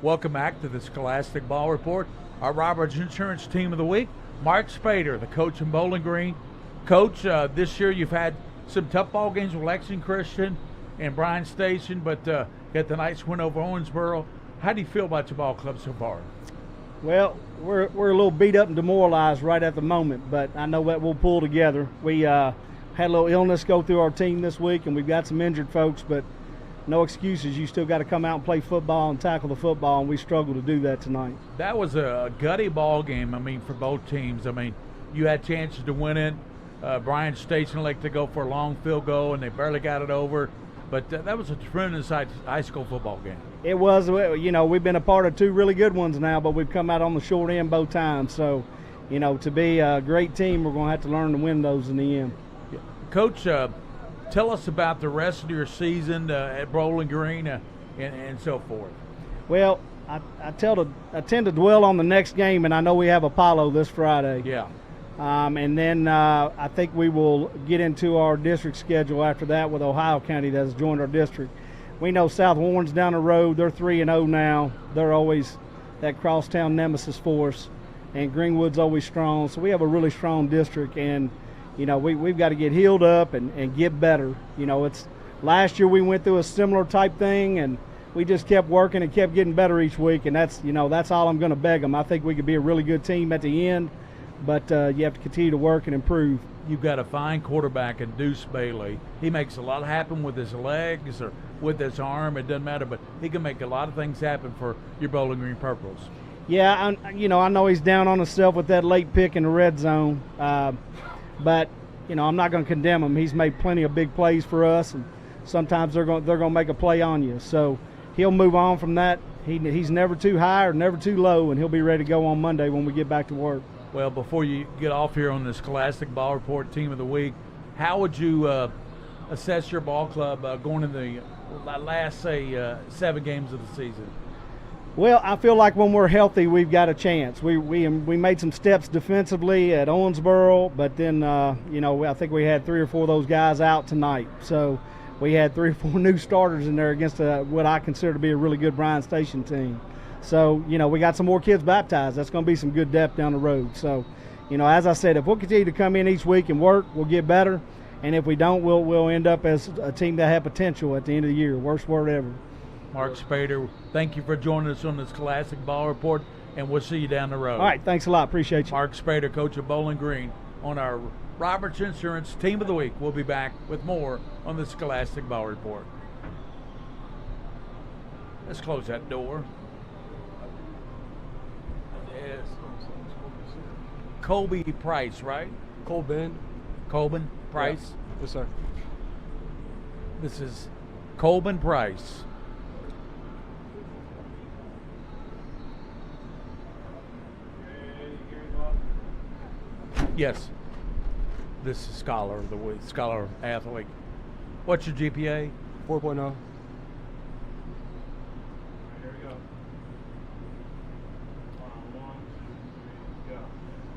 Welcome back to the Scholastic Ball Report. Our Roberts Insurance Team of the Week, Mark Spader, the coach in Bowling Green. Coach, this year you've had some tough ball games with Lexington Christian and Bryan Station, but got the nice win over Owensboro. How do you feel about your ball club so far? Well, we're a little beat up and demoralized right at the moment, but I know that we'll pull together. We had a little illness go through our team this week, and we've got some injured folks, but no excuses. You still got to come out and play football and tackle the football, and we struggled to do that tonight. That was a gutty ball game, for both teams. You had chances to win it. Bryan Station elected to go for a long field goal, and they barely got it over. But that was a tremendous high school football game. It was. We've been a part of two really good ones now, but we've come out on the short end both times. So, to be a great team, we're going to have to learn to win those in the end. Yeah. Coach, tell us about the rest of your season at Bowling Green and so forth. Well, I tend to dwell on the next game, and I know we have Apollo this Friday. Yeah. And then I think we will get into our district schedule after that with Ohio County that has joined our district. We know South Warren's down the road. They're 3-0 now. They're always that crosstown nemesis for us. And Greenwood's always strong. So we have a really strong district. And, we've got to get healed up and get better. It's last year we went through a similar type thing, and we just kept working and kept getting better each week. And that's all I'm going to beg them. I think we could be a really good team at the end. But you have to continue to work and improve. You've got a fine quarterback in Deuce Bailey. He makes a lot happen with his legs or with his arm. It doesn't matter, but he can make a lot of things happen for your Bowling Green Purples. Yeah, I know he's down on himself with that late pick in the red zone. But I'm not going to condemn him. He's made plenty of big plays for us, and sometimes they're going to make a play on you. So he'll move on from that. He's never too high or never too low, and he'll be ready to go on Monday when we get back to work. Well, before you get off here on the Scholastic Ball Report Team of the Week, how would you assess your ball club going in the last, 7 games of the season? Well, I feel like when we're healthy, we've got a chance. We made some steps defensively at Owensboro, but then, I think we had 3 or 4 of those guys out tonight. So we had 3 or 4 new starters in there against what I consider to be a really good Bryan Station team. So, we got some more kids baptized. That's going to be some good depth down the road. So, as I said, if we'll continue to come in each week and work, we'll get better. And if we don't, we'll end up as a team that have potential at the end of the year. Worst word ever. Mark Spader, thank you for joining us on this Classic Ball Report, and we'll see you down the road. All right, thanks a lot. Appreciate you. Mark Spader, coach of Bowling Green, on our Roberts Insurance Team of the Week. We'll be back with more on the Scholastic Ball Report. Let's close that door. Colby Price, right? Coleman Price? Yeah. Yes, sir. This is Coleman Price. Yes. This is Scholar of the Week, Scholar Athlete. What's your GPA? 4.0.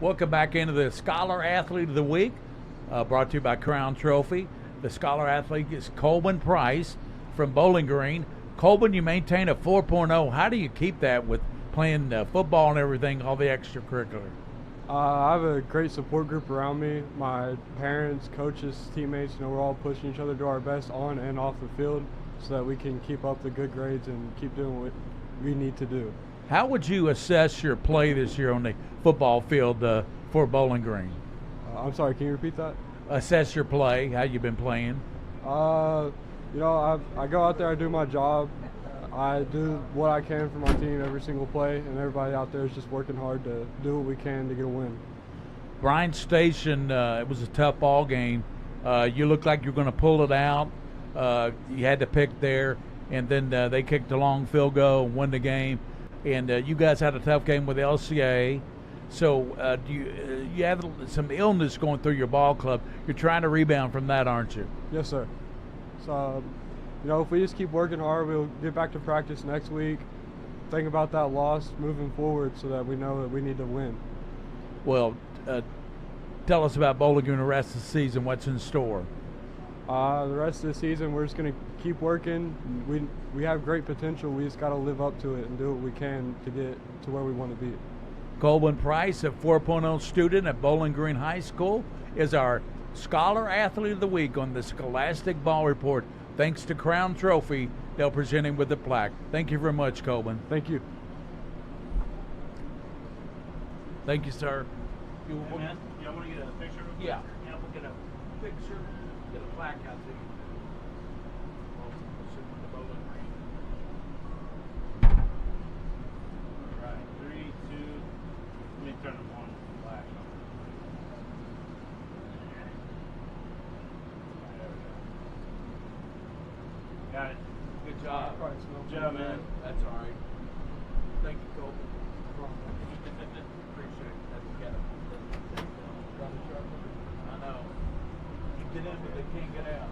Welcome back into the Scholar Athlete of the Week, brought to you by Crown Trophy. The Scholar Athlete is Coleman Price from Bowling Green. Coleman, you maintain a 4.0. How do you keep that with playing football and everything, all the extracurricular? I have a great support group around me. My parents, coaches, teammates, we're all pushing each other to our best on and off the field so that we can keep up the good grades and keep doing what we need to do. How would you assess your play this year on the football field for Bowling Green? I'm sorry, can you repeat that? Assess your play, how you've been playing. I go out there, I do my job. I do what I can for my team every single play, and everybody out there is just working hard to do what we can to get a win. Bryan Station, it was a tough ball game. You looked like you were going to pull it out. You had to pick there, and then they kicked a long field goal and won the game. And you guys had a tough game with LCA. So you have some illness going through your ball club. You're trying to rebound from that, aren't you? Yes, sir. So, if we just keep working hard, we'll get back to practice next week, think about that loss moving forward so that we know that we need to win. Well, tell us about Bowling Green the rest of the season. What's in store? The rest of the season, we're just going to keep working. We have great potential. We just got to live up to it and do what we can to get to where we want to be. Coleman Price, a 4.0 student at Bowling Green High School, is our Scholar Athlete of the Week on the Scholastic Ball Report. Thanks to Crown Trophy, they'll present him with the plaque. Thank you very much, Coleman. Thank you. Thank you, sir. Hey, man, y'all want to get a picture real quick? Yeah, we'll get a picture, get a plaque out to you. All right, 3, 2. Let me turn them on. Flash. There we go. Got it. Good job. Good job, man. That's all right. Thank you, Coleman. Appreciate it. That's got it. I know. You get in, but they can't get out.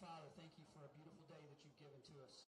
Father, thank you for a beautiful day that you've given to us.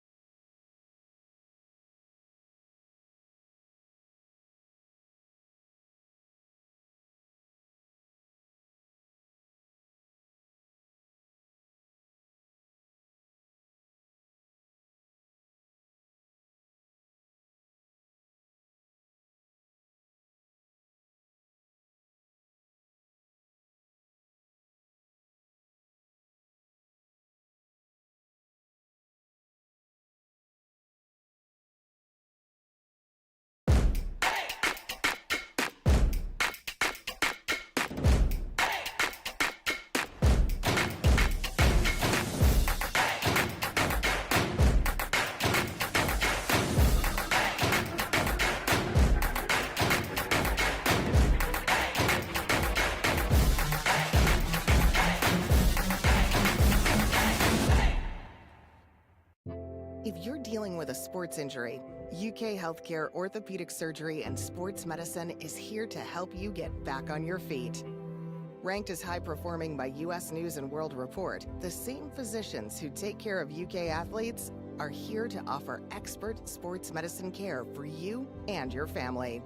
If you're dealing with a sports injury, UK Healthcare Orthopedic Surgery and Sports Medicine is here to help you get back on your feet. Ranked as high performing by US News and World Report, the same physicians who take care of UK athletes are here to offer expert sports medicine care for you and your family.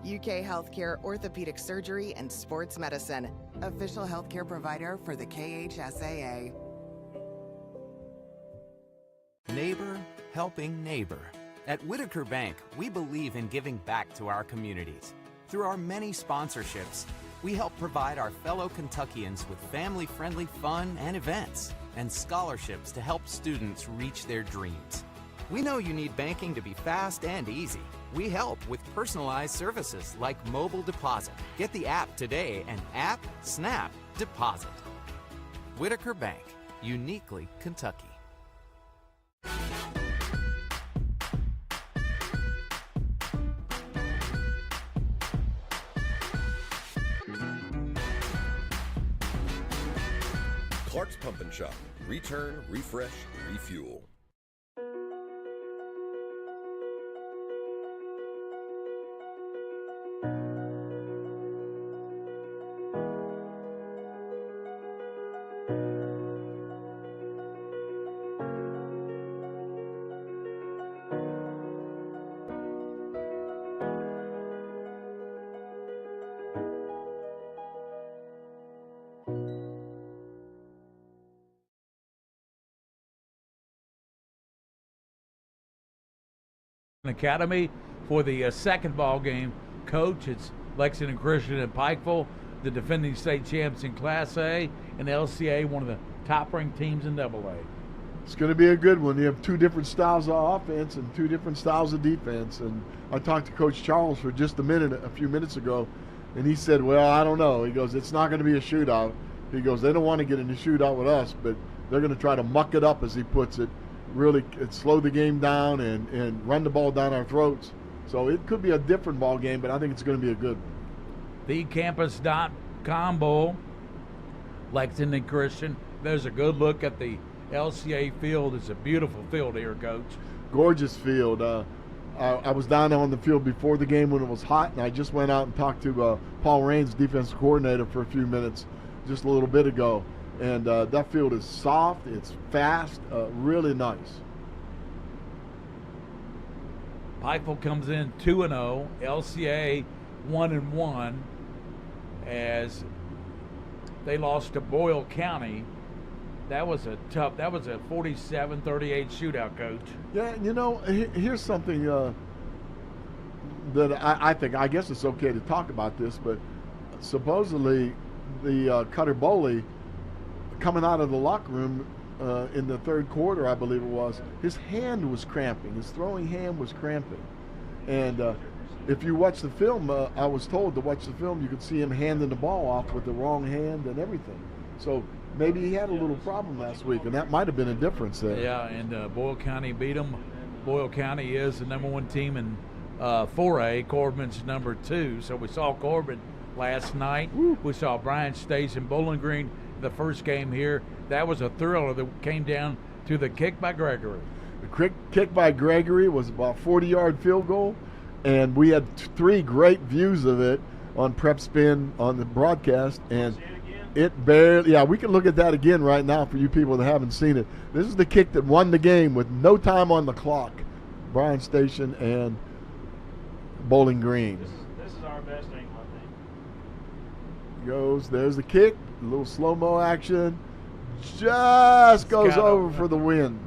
UK Healthcare Orthopedic Surgery and Sports Medicine, official healthcare provider for the KHSAA. Neighbor helping neighbor. At Whitaker Bank, we believe in giving back to our communities. Through our many sponsorships, we help provide our fellow Kentuckians with family-friendly fun and events, and scholarships to help students reach their dreams. We know you need banking to be fast and easy. We help with personalized services like mobile deposit. Get the app today and app, snap, deposit. Whitaker Bank, uniquely Kentucky. Clark's Pump and Shop. Return, refresh, refuel. Academy for the second ball game. Coach, it's Lexington Christian and Pikeville, the defending state champs in Class A, and LCA, one of the top-ranked teams in AA. It's going to be a good one. You have two different styles of offense and two different styles of defense. And I talked to Coach Charles for just a few minutes ago, and he said, well, I don't know. He goes, it's not going to be a shootout. He goes, they don't want to get in a shootout with us, but they're going to try to muck it up, as he puts it. Really slow the game down and run the ball down our throats. So it could be a different ball game, but I think it's going to be a good one. TheCampus.com Bowl, Lexington Christian. There's a good look at the LCA field. It's a beautiful field here, Coach. Gorgeous field. I was down on the field before the game when it was hot, and I just went out and talked to Paul Raines, defensive coordinator, for a few minutes just a little bit ago. And that field is soft, it's fast, really nice. Pikeville comes in 2-0, LCA 1-1, as they lost to Boyle County. That was a 47-38 shootout, Coach. Yeah, you know, here's something that I think, I guess it's okay to talk about this, but supposedly the Cutter Bowley, coming out of the locker room in the third quarter, I believe it was, his hand was cramping. His throwing hand was cramping. And if you watch the film, I was told to watch the film, you could see him handing the ball off with the wrong hand and everything. So maybe he had a little problem last week, and that might have been a difference there. Yeah, and Boyle County beat him. Boyle County is the number one team in 4A. Corbin's number 2. So we saw Corbin last night. Woo. We saw Bryan Station, Bowling Green, the first game here. That was a thriller that came down to the kick by Gregory. The kick by Gregory was about a 40-yard field goal, and we had 3 great views of it on Prep Spin on the broadcast. And It barely, yeah, we can look at that again right now for you people that haven't seen it. This is the kick that won the game with no time on the clock. Bryan Station and Bowling Green. This is our best angle, I think. There's the kick, a little slow-mo action. Just goes over for the win.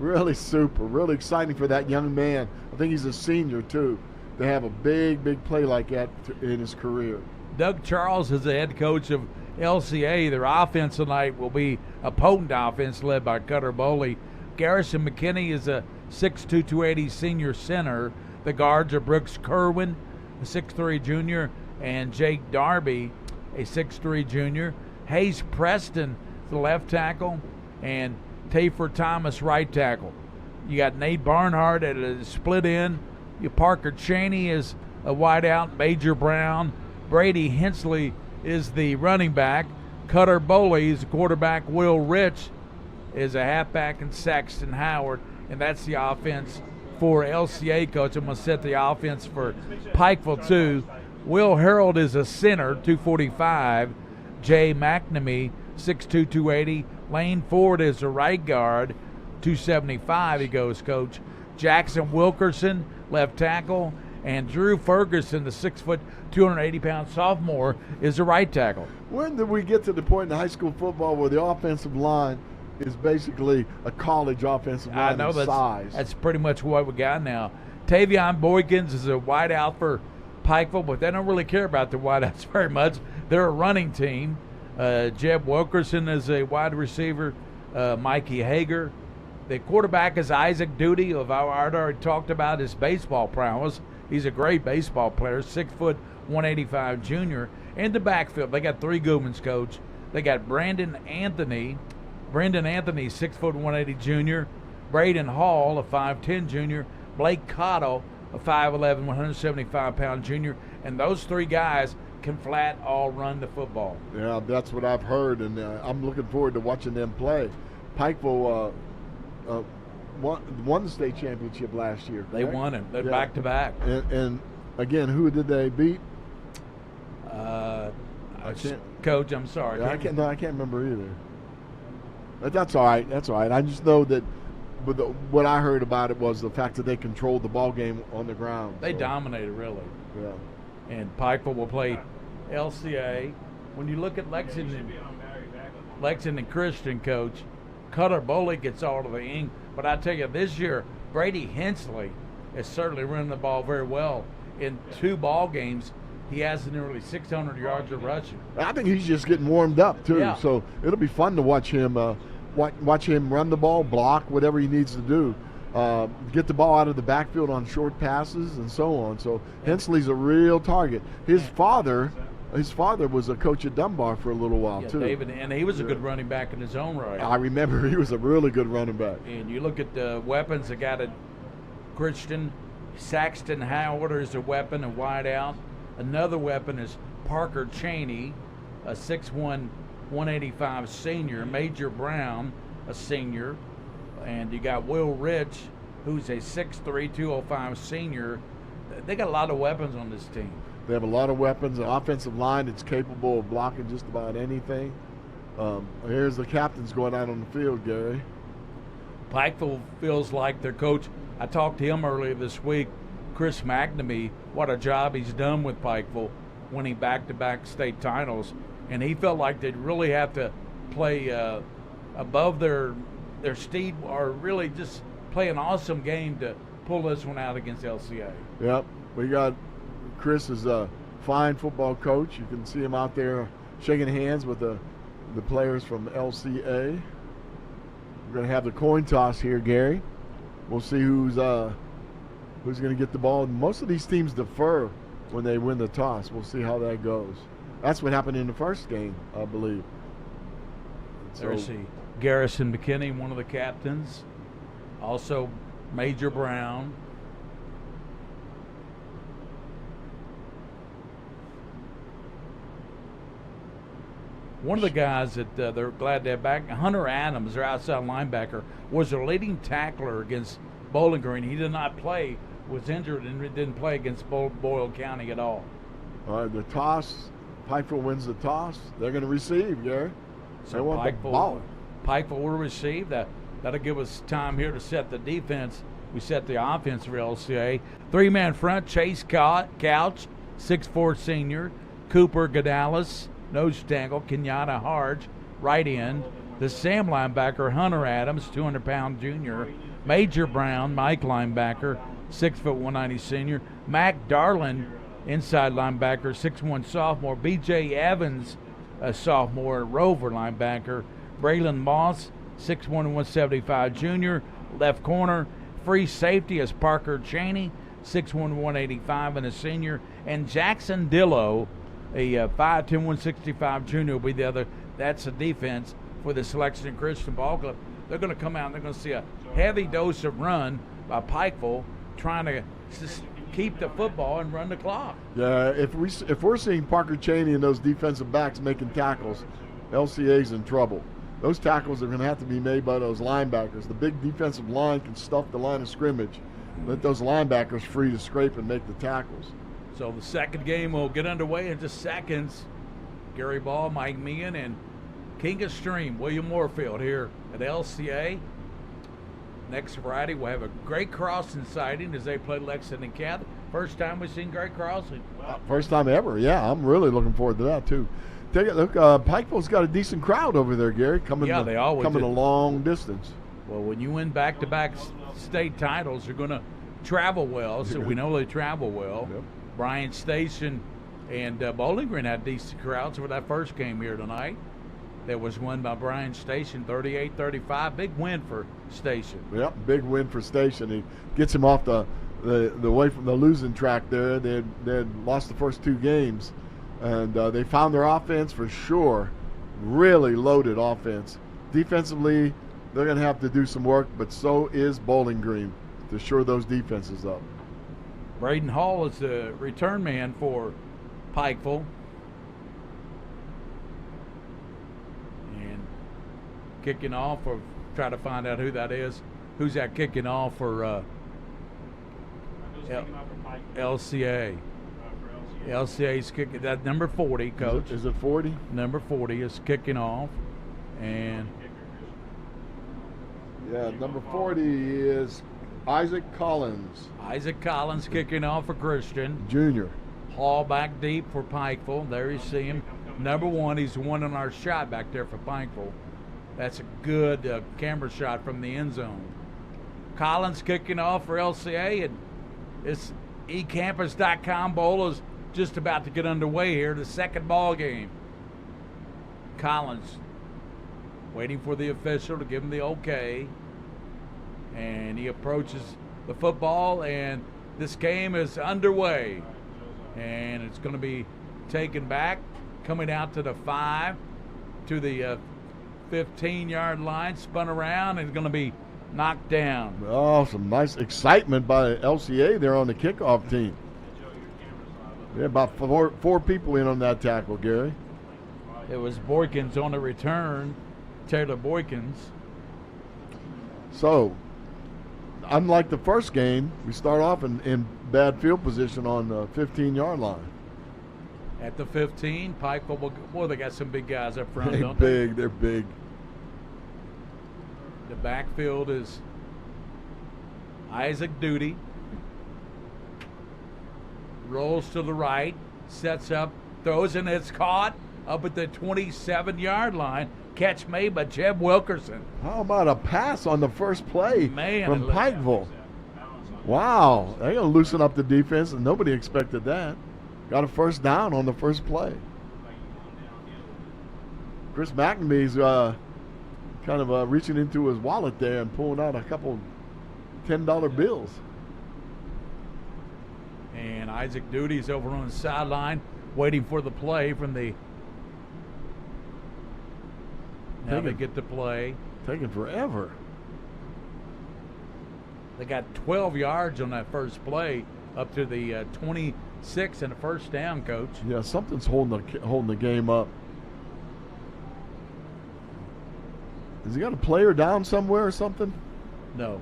Really super, really exciting for that young man. I think he's a senior too, to have a big play like that in his career. Doug Charles is the head coach of LCA. Their offense tonight will be a potent offense led by Cutter Boley. Garrison McKinney is a 6'2", 280 senior center. The guards are Brooks Kerwin, a 6'3" junior, and Jake Darby, a 6'3" junior. Hayes Preston, the left tackle, and Tafer Thomas, right tackle. You got Nate Barnhart at a split end. Parker Cheney is a wideout. Major Brown. Brady Hensley is the running back. Cutter Boley is the quarterback. Will Rich is a halfback, and Saxton Howard. And that's the offense for LCA coach. I'm going to set the offense for Pikeville too. Will Harold is a center, 245. Jay McNamee, 6'2", 280. Lane Ford is a right guard, 275. He goes, coach. Jackson Wilkerson, left tackle. And Drew Ferguson, the 6 foot, 280-pound sophomore, is a right tackle. When did we get to the point in high school football where the offensive line is basically a college offensive line I know in size? That's pretty much what we got now. Tavion Boykins is a wideout for Pikeville, but they don't really care about the wideouts very much. They're a running team. Jeb Wilkerson is a wide receiver. Mikey Hager. The quarterback is Isaac Duty, who I've already talked about his baseball prowess. He's a great baseball player, 6 foot, 185 junior. In the backfield, they got 3 Goomans, coach. They got Brendan Anthony, 6 foot, 180 junior. Braden Hall, a 5'10 junior. Blake Cottle, a 5'11", 175-pound junior. And those 3 guys can flat all run the football. Yeah, that's what I've heard, and I'm looking forward to watching them play. Pikeville won the state championship last year. They won it. They're back-to-back. And again, who did they beat? Coach, I'm sorry. I can't remember either. But that's all right. I just know that what I heard about it was the fact that they controlled the ball game on the ground. They dominated, really. Yeah. And Pikeville will play LCA. When you look at Lexington Christian, coach, Cutter Boley gets all of the ink. But I tell you, this year, Brady Hensley is certainly running the ball very well. In 2 ball games, he has nearly 600 yards of rushing. I think he's just getting warmed up too. Yeah. So it'll be fun to watch him run the ball, block, whatever he needs to do. Get the ball out of the backfield on short passes and so on. So Hensley's a real target. His father was a coach at Dunbar for a little while too. David, and he was a good running back in his own right. I remember he was a really good running back. And you look at the weapons, they got a Christian. Saxton Howard is a weapon, a wide out. Another weapon is Parker Cheney, a 6'1", 185 senior. Major Brown, a senior. And you got Will Rich, who's a 6'3", 205 senior. They got a lot of weapons on this team. They have a lot of weapons, an offensive line that's capable of blocking just about anything. Here's the captains going out on the field, Gary. Pikeville feels like their coach. I talked to him earlier this week, Chris McNamee, what a job he's done with Pikeville, winning back-to-back state titles. And he felt like they'd really have to play above their steed, or really just play an awesome game to pull this one out against LCA. Yep, we got Chris is a fine football coach. You can see him out there shaking hands with the players from LCA. We're going to have the coin toss here, Gary. We'll see who's going to get the ball. Most of these teams defer when they win the toss. We'll see how that goes. That's what happened in the first game, I believe. There's Garrison McKinney, one of the captains. Also, Major Brown. One of the guys that they're glad to have back, Hunter Adams, their outside linebacker, was their leading tackler against Bowling Green. He did not play, was injured, and didn't play against Boyle County at all. All right, the toss Pikeville wins the toss. They're going to receive, Gary. They So want the ball. Pikeville will receive. That'll give us time here to set the defense. We set the offense for LCA. 3-man front, Chase Couch, 6'4" senior. Cooper Gadalis, nose tackle. Kenyatta Harge, right end. The Sam linebacker, Hunter Adams, 200-pound junior. Major Brown, Mike linebacker, 6'1", 190 senior. Mac Darlin, inside linebacker, 6'1" sophomore. B.J. Evans, a sophomore, Rover linebacker. Braylon Moss, 6'1", 175 junior. Left corner, free safety is Parker Cheney, 6'1", 185 and a senior. And Jackson Dillo, a 5'10", 165 junior will be the other. That's the defense for the Selection Christian Ball Club. They're going to come out and they're going to see a heavy dose of run by Pikeville, trying to just keep the football and run the clock. Yeah, if we're seeing Parker Cheney and those defensive backs making tackles, LCA's in trouble. Those tackles are going to have to be made by those linebackers. The big defensive line can stuff the line of scrimmage. Let those linebackers free to scrape and make the tackles. So the second game will get underway in just seconds. Gary Ball, Mike Meehan, and King of Stream, William Moorfield here at LCA. Next Friday, we'll have a Great Crossing sighting as they play Lexington Catholic. First time we've seen Great Crossing. First time ever, yeah. I'm really looking forward to that, too. Take a look. Pikeville's got a decent crowd over there, Gary. They always coming do. a long distance. Well, when you win back-to-back state titles, you're going to travel well, so we know they travel well. Yep. Bryant Station and Bowling Green had decent crowds for that first game here tonight. That was won by Bryant Station, 38-35. Big win for Station. Yep, big win for Station. He gets him off the way from the losing track there. They had lost the first 2 games, and they found their offense for sure. Really loaded offense. Defensively, they're going to have to do some work, but so is Bowling Green to shore those defenses up. Braden Hall is the return man for Pikeville. And kicking off, or try to find out who that is. Who's that kicking off for LCA? LCA's kicking, that number 40, Coach. Is it 40? Number 40 is kicking off. And yeah, number 40 is Isaac Collins. Isaac Collins kicking off for Christian. Junior. Hall back deep for Pikeville. There you see him. Number 1, he's one on our shot back there for Pikeville. That's a good camera shot from the end zone. Collins kicking off for LCA, and this ecampus.com bowl is just about to get underway here, the second ball game. Collins waiting for the official to give him the okay, and he approaches the football, and this game is underway, and it's going to be taken back, coming out to the 5, to the 15-yard line, spun around, and is going to be knocked down. Oh, some nice excitement by LCA there on the kickoff team. Yeah, about four people in on that tackle, Gary. It was Boykins on the return, Taylor Boykins. So, unlike the first game, we start off in bad field position on the 15-yard line. At the 15, Pikeville, boy, they got some big guys up front, don't they? They're big. The backfield is Isaac Duty. Rolls to the right, sets up, throws, and it's caught up at the 27-yard line. Catch made by Jeb Wilkerson. How about a pass on the first play from Pikeville? Wow, they're going to loosen up the defense, and nobody expected that. Got a first down on the first play. Chris McNamee's kind of reaching into his wallet there and pulling out a couple $10 bills. And Isaac Duty's over on the sideline waiting for the play from the... Now they get the play. Taking forever. They got 12 yards on that first play up to the 26 and a first down, Coach. Yeah, something's holding the game up. Has he got a player down somewhere or something? No.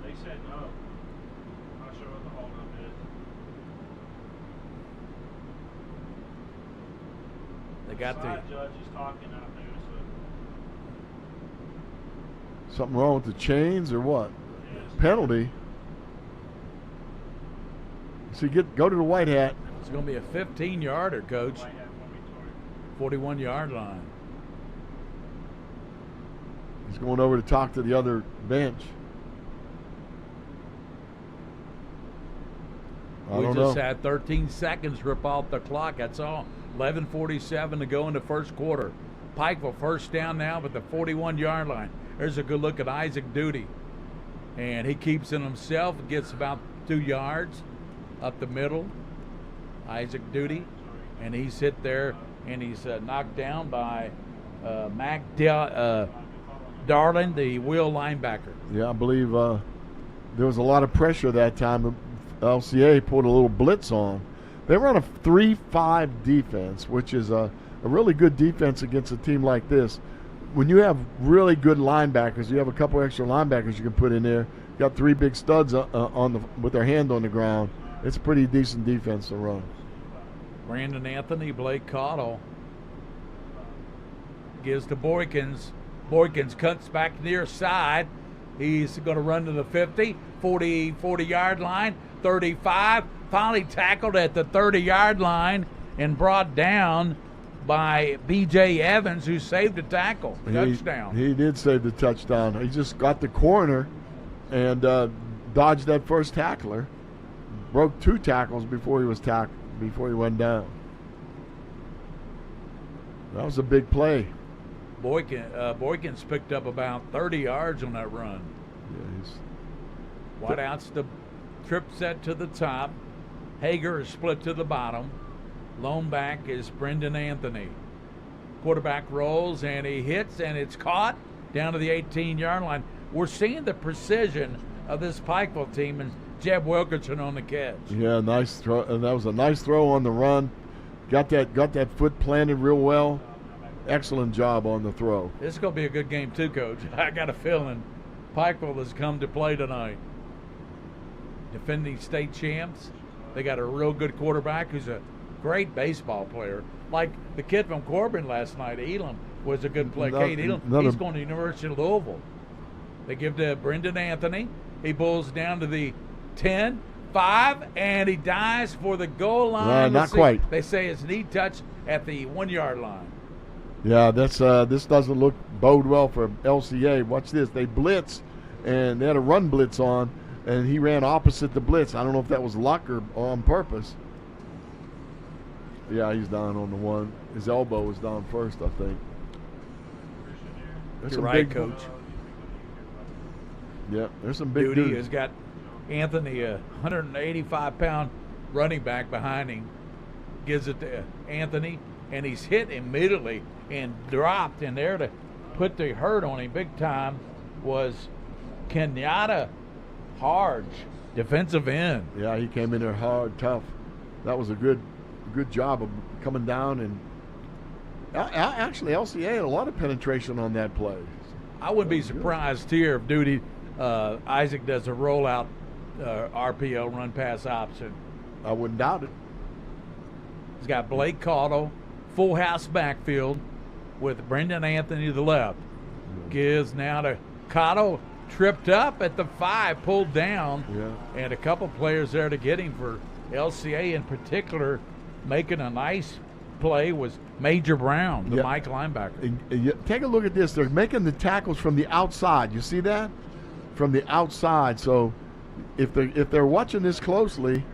They said no. not sure what the holdup is. They got Side judge is talking out there, so Something wrong with the chains or what? Penalty. So go to the white hat. It's going to be a 15-yarder, Coach. 41-yard line. He's going over to talk to the other bench. We just had 13 seconds rip off the clock. That's all. 11:47 to go in the first quarter. Pikeville first down now at the 41-yard line. There's a good look at Isaac Duty. And he keeps it himself. Gets about 2 yards up the middle. Isaac Duty. And he's hit there, and he's knocked down by Mac Darling, the wheel linebacker. Yeah, I believe there was a lot of pressure that time. LCA put a little blitz on. They run a 3-5 defense, which is a really good defense against a team like this. When you have really good linebackers, you have a couple extra linebackers you can put in there. You got 3 big studs with their hand on the ground. It's a pretty decent defense to run. Brandon Anthony, Blake Cottle gives to Boykins. Boykins cuts back near side. He's going to run to the 50, 40-yard line, 35. Finally tackled at the 30-yard line and brought down by B.J. Evans, who saved a tackle. Touchdown. He did save the touchdown. He just got the corner and dodged that first tackler. Broke 2 tackles before he went down. That was a big play. Boykins picked up about 30 yards on that run. Yeah, Wideouts the trip set to the top. Hager is split to the bottom. Lone back is Brendan Anthony. Quarterback rolls, and he hits, and it's caught down to the 18-yard line. We're seeing the precision of this Pikeville team, and Jeb Wilkerson on the catch. Yeah, nice throw. And that was a nice throw on the run. Got that foot planted real well. Excellent job on the throw. This is going to be a good game too, Coach. I got a feeling Pikeville has come to play tonight. Defending state champs. They got a real good quarterback who's a great baseball player. Like the kid from Corbin last night, Elam, was a good player. Kate Elam, he's going to the University of Louisville. They give to Brendan Anthony. He pulls down to the 10, 5, and he dives for the goal line. Not quite. They say his knee touched at the 1-yard line. Yeah, that's this doesn't bode well for LCA. Watch this. They blitz, and they had a run blitz on, and he ran opposite the blitz. I don't know if that was luck or on purpose. Yeah, he's down on the 1. His elbow was down first, I think. You're right, Coach. Yeah, there's some big Duty dudes. has got Anthony, a 185-pound running back behind him. Gives it to Anthony, and he's hit immediately and dropped. And there to put the hurt on him big time was Kenyatta Harge, defensive end. Yeah, he came in there hard, tough. That was a good job of coming down. And actually, LCA had a lot of penetration on that play. I wouldn't be surprised here if Duty Isaac does a rollout RPO, run pass option. I wouldn't doubt it. He's got Blake Cottle, full house backfield with Brendan Anthony to the left. Gives now to Cottle, tripped up at the 5, pulled down. Yeah. And a couple players there to get him for LCA in particular. Making a nice play was Major Brown, the Mike linebacker. Take a look at this. They're making the tackles from the outside. You see that? From the outside. So if they're watching this closely,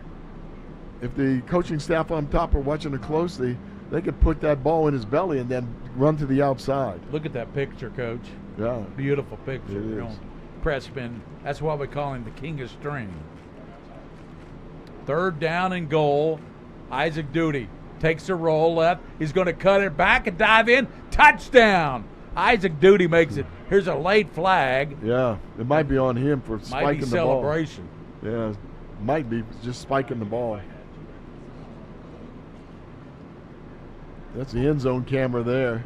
if the coaching staff on top are watching it closely, they could put that ball in his belly and then run to the outside. Look at that picture, Coach. Yeah. Beautiful picture. It is. Pressman. That's why we call him the king of string. 3rd down and goal. Isaac Duty takes a roll left. He's going to cut it back and dive in. Touchdown. Isaac Duty makes it. Here's a late flag. Yeah, it might be on him for spiking the ball. Celebration. Yeah, might be just spiking the ball. That's the end zone camera there.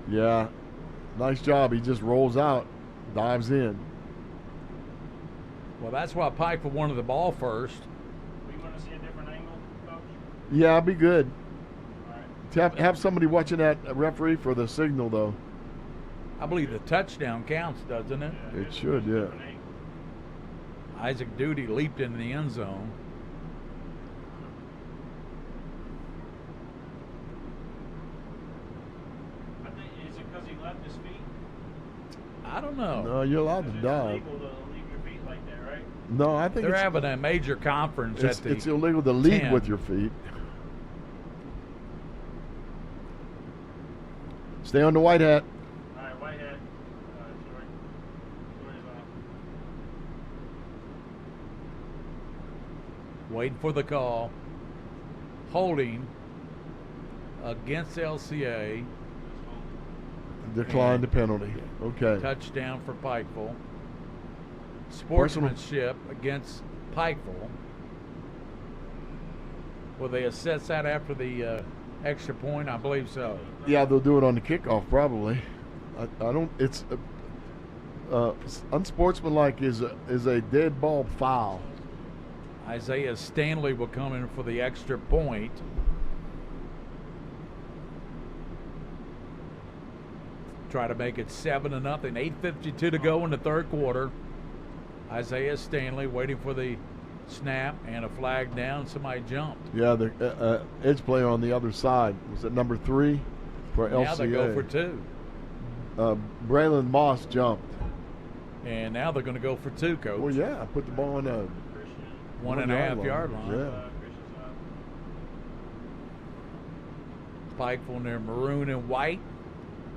Yeah, nice job. He just rolls out, dives in. Well, that's why Pikeville wanted the ball first. We want to see a different angle, Coach? Yeah, I'll be good. All right. Have somebody watching that referee for the signal, though. I believe the touchdown counts, doesn't it? Yeah, It should, yeah. different angle. Isaac Duty leaped into the end zone. I think, is it because he left his feet? I don't know. No, you're allowed to It's dive. illegal to leave your feet like that, right? No, I think They're it's, having a major conference at the it's illegal to lead 10. with your feet. Stay on the white hat. All right, Whitehead. Short. Short is off. Waiting for the call. Holding against LCA. Decline the penalty. Okay. Touchdown for Pikeville. Sportsmanship against Pikeville. Will they assess that after the extra point? I believe so. Yeah, they'll do it on the kickoff probably. I don't. It's unsportsmanlike is a dead ball foul. Isaiah Stanley will come in for the extra point. Try to make it 7-0. 8:52 to go in the third quarter. Isaiah Stanley waiting for the snap and a flag down. Somebody jumped. Yeah, the edge player on the other side was it number 3 for LCA. Now they go for 2. Braylon Moss jumped. And now they're going to go for 2, Coach. Well, yeah, put the ball on the 1.5 yard line. Yeah. Pikeville in their maroon and white.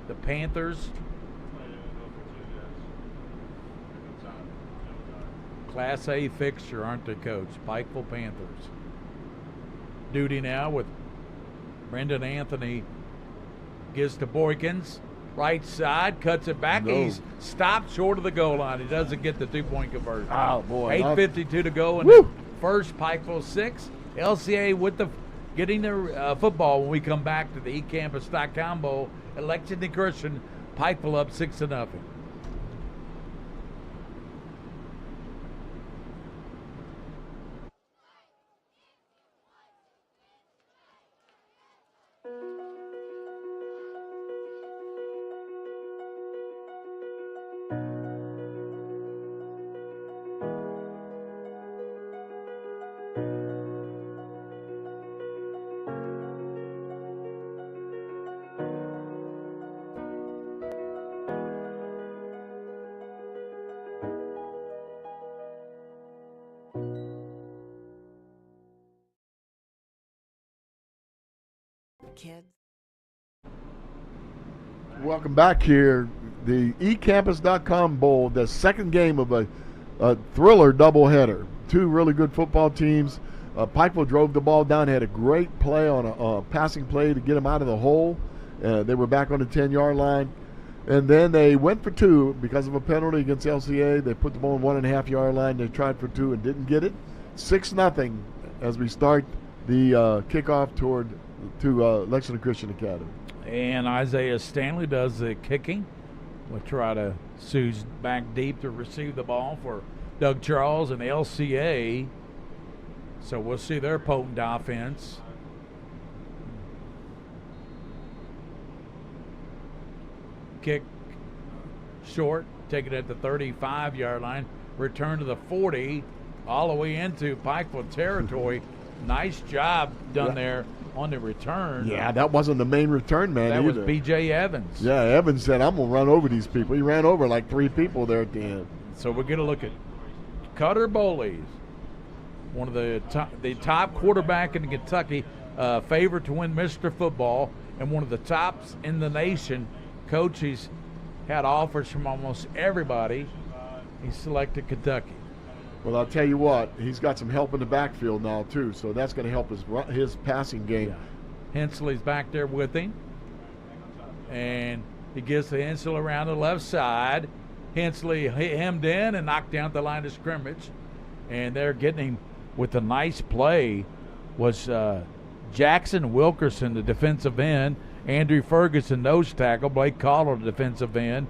The Panthers. Class A fixture, aren't they, Coach? Pikeville Panthers. Duty now with Brendan Anthony. Gives to Boykins. Right side, cuts it back. No. He's stopped short of the goal line. He doesn't get the 2-point conversion. Oh, boy. 8:52 to go in Woo! the first. Pikeville 6. LCA with the getting their football when we come back to the eCampus.com Bowl. Lexington Christian, Pikeville up 6-0. Kids. Welcome back here. The eCampus.com Bowl, the second game of a thriller doubleheader. Two really good football teams. Pikeville drove the ball down, had a great play on a passing play to get them out of the hole. They were back on the 10-yard line. And then they went for 2 because of a penalty against LCA. They put the ball on 1.5 yard line. They tried for 2 and didn't get it. 6-0 as we start the kickoff to Lexington Christian Academy. And Isaiah Stanley does the kicking. We'll try to Sue's back deep to receive the ball for Doug Charles and LCA. So we'll see their potent offense. Kick short, take it at the 35-yard line. Return to the 40, all the way into Pikeville territory. Nice job done there on the return. Yeah, that wasn't the main return man That either. was B.J. Evans. Yeah, Evans said, I'm going to run over these people. He ran over like 3 people there at the end. So we're going to look at Cutter Bowleys, one of the top quarterback in Kentucky, favored to win Mr. Football, and one of the tops in the nation. Coach, he's had offers from almost everybody. He selected Kentucky. Well, I'll tell you what, he's got some help in the backfield now, too, so that's going to help his passing game. Yeah. Hensley's back there with him. And he gives to Hensley around the left side. Hensley hemmed in and knocked down the line of scrimmage. And they're getting him with a nice play was Jackson Wilkerson, the defensive end. Andrew Ferguson, nose tackle. Blake Cottle, the defensive end.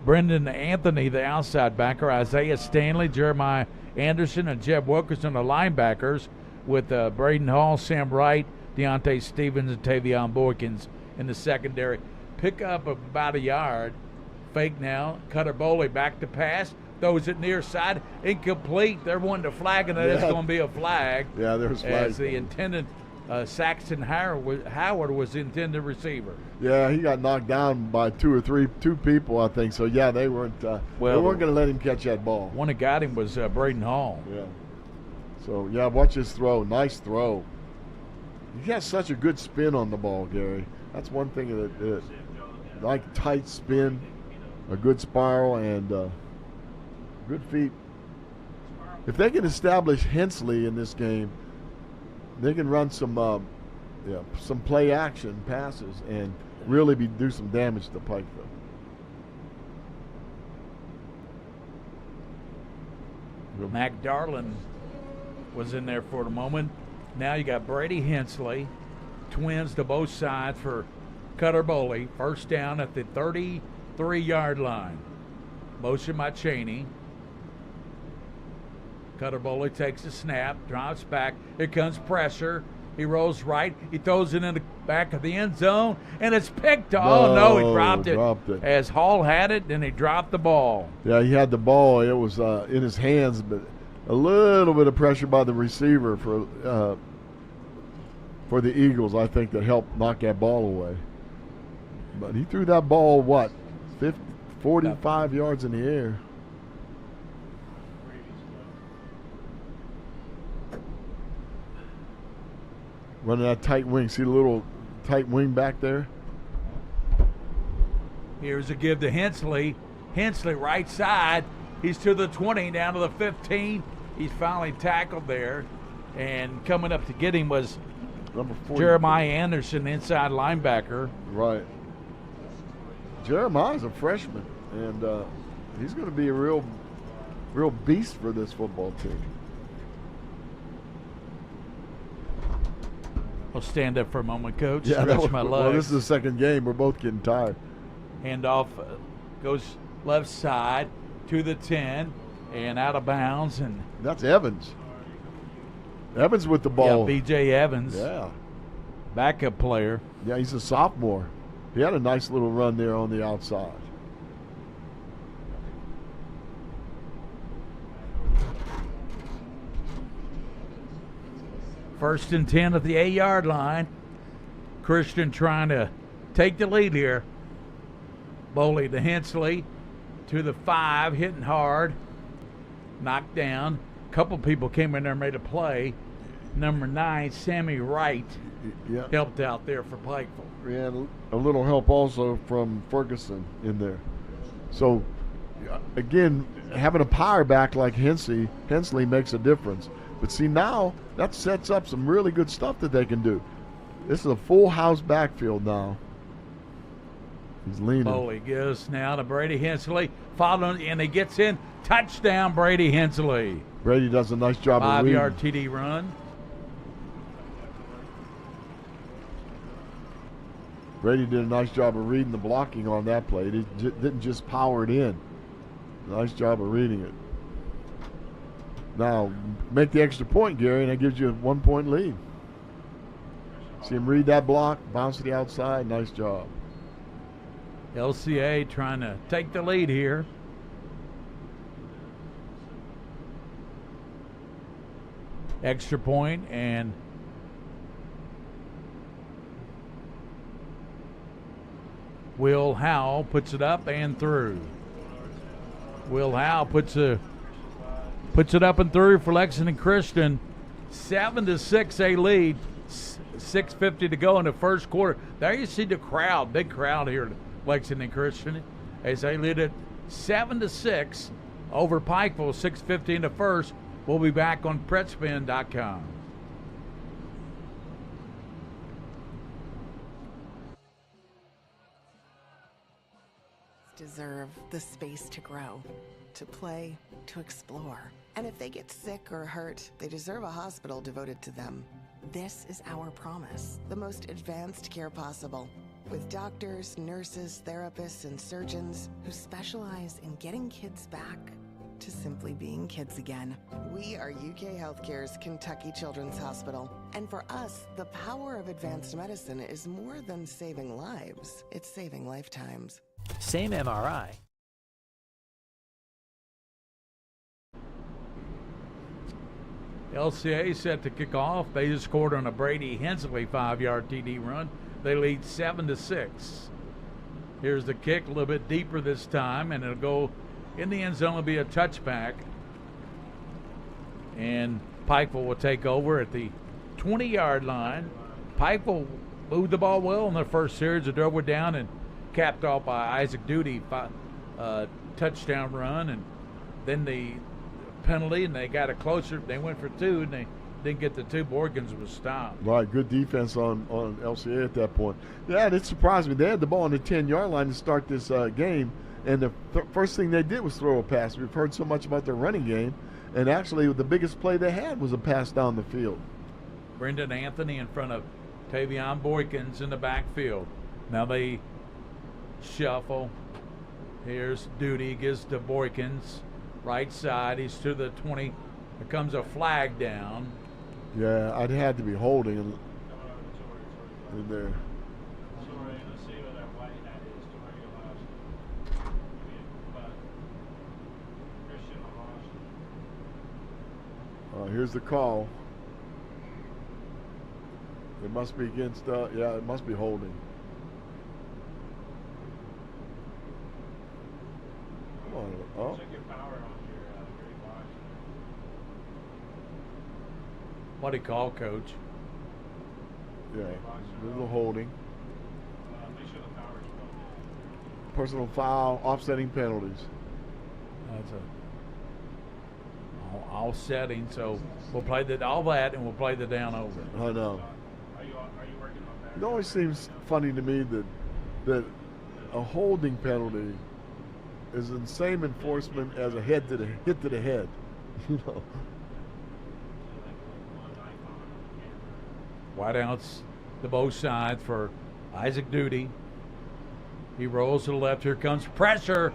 Brendan Anthony, the outside backer, Isaiah Stanley, Jeremiah Anderson, and Jeb Wilkerson, the linebackers, with Braden Hall, Sam Wright, Deontay Stevens, and Tavion Boykins in the secondary. Pick up about a yard. Fake now. Cutter Boley back to pass. Throws it near side. Incomplete. They're wanting to flag, and it's going to be a flag. Yeah, there's flags. As the intended Saxton Howard was the intended receiver. Yeah, he got knocked down by two people, I think. So, yeah, they weren't going to let him catch that ball. One that got him was Braden Hall. Yeah. So, yeah, watch his throw. Nice throw. He has such a good spin on the ball, Gary. That's one thing that like tight spin, a good spiral, and good feet. If they can establish Hensley in this game, they can run some play action passes and really do some damage to Pikeville. Mac Darlin was in there for the moment. Now you got Brady Hensley, twins to both sides for Cutter Boley. First down at the 33-yard line. Motion by Cheney. Cutter Boley takes a snap, drops back. Here comes pressure. He rolls right. He throws it in the back of the end zone, and it's picked. Oh, no, he dropped it. As Hall had it, then he dropped the ball. Yeah, he had the ball. It was in his hands, but a little bit of pressure by the receiver for the Eagles, I think, that helped knock that ball away. But he threw that ball, 45 yards in the air. Running that tight wing. See the little tight wing back there? Here's a give to Hensley. Hensley right side. He's to the 20, down to the 15. He's finally tackled there. And coming up to get him was number 40. Jeremiah Anderson, inside linebacker. Right. Jeremiah's a freshman, and he's going to be a real beast for this football team. I'll stand up for a moment, Coach. Yeah, Stretch my legs. Well, this is the second game. We're both getting tired. Handoff goes left side to the 10 and out of bounds. And that's Evans. Evans with the ball. Yeah, B.J. Evans. Yeah. Backup player. Yeah, he's a sophomore. He had a nice little run there on the outside. First and 10 at the 8-yard line. Christian trying to take the lead here. Boley to Hensley to the 5, hitting hard. Knocked down. A couple people came in there and made a play. Number 9, Sammy Wright, helped out there for Pikeville. Yeah, a little help also from Ferguson in there. So, again, having a power back like Hensley makes a difference. But see, now that sets up some really good stuff that they can do. This is a full house backfield now. He's leaning. Boley gives now to Brady Hensley. Following, and he gets in. Touchdown, Brady Hensley. Brady does a nice job of reading. 5-yard TD run. Brady did a nice job of reading the blocking on that play. He didn't just power it in. Nice job of reading it. Now, make the extra point, Gary, and that gives you a 1-point lead. See him read that block, bounce to the outside. Nice job. LCA trying to take the lead here. Extra point, and Will Howell puts it up and through. Will Howell puts it up and through for Lexington Christian. 7-6 a lead. 6:50 to go in the first quarter. There you see the crowd, big crowd here at Lexington Christian, as they lead it 7-6 over Pikeville. 6:50 in the first. We'll be back on PretSpin.com. Deserve the space to grow, to play, to explore. And if they get sick or hurt, they deserve a hospital devoted to them. This is our promise, the most advanced care possible. with doctors, nurses, therapists, and surgeons who specialize in getting kids back to simply being kids again. We are UK Healthcare's Kentucky Children's Hospital. And for us, the power of advanced medicine is more than saving lives. It's saving lifetimes. Same MRI. LCA set to kick off. They just scored on a Brady Hensley 5-yard TD run. They lead 7-6. Here's the kick, a little bit deeper this time, and it'll go in the end zone. It'll be a touchback. And Pikeville will take over at the 20-yard line. Pikeville moved the ball well in their first series. They drove it down and capped off by Isaac Duty, touchdown run, and then the penalty, and they got it closer. They went for two, and they didn't get the two. Borgins was stopped. Right, good defense on LCA at that point. Yeah, and it surprised me. They had the ball on the 10-yard line to start this game, and the first thing they did was throw a pass. We've heard so much about their running game, and actually the biggest play they had was a pass down the field. Brendan Anthony in front of Tavion Boykins in the backfield. Now they shuffle. Here's Duty, gives to Boykins. Right side, he's to the 20. There comes a flag down. Yeah, I'd had to be holding in there. Here's the call. It must be against, yeah, it must be holding. Come on. Oh. What do you call, Coach? Yeah, a little holding. Personal foul, offsetting penalties. That's offsetting, so we'll play all that, and we'll play the down over. I know. It always seems funny to me that a holding penalty is the same enforcement as a hit to the head. You know. Wideouts to both sides for Isaac Duty. He rolls to the left. Here comes pressure.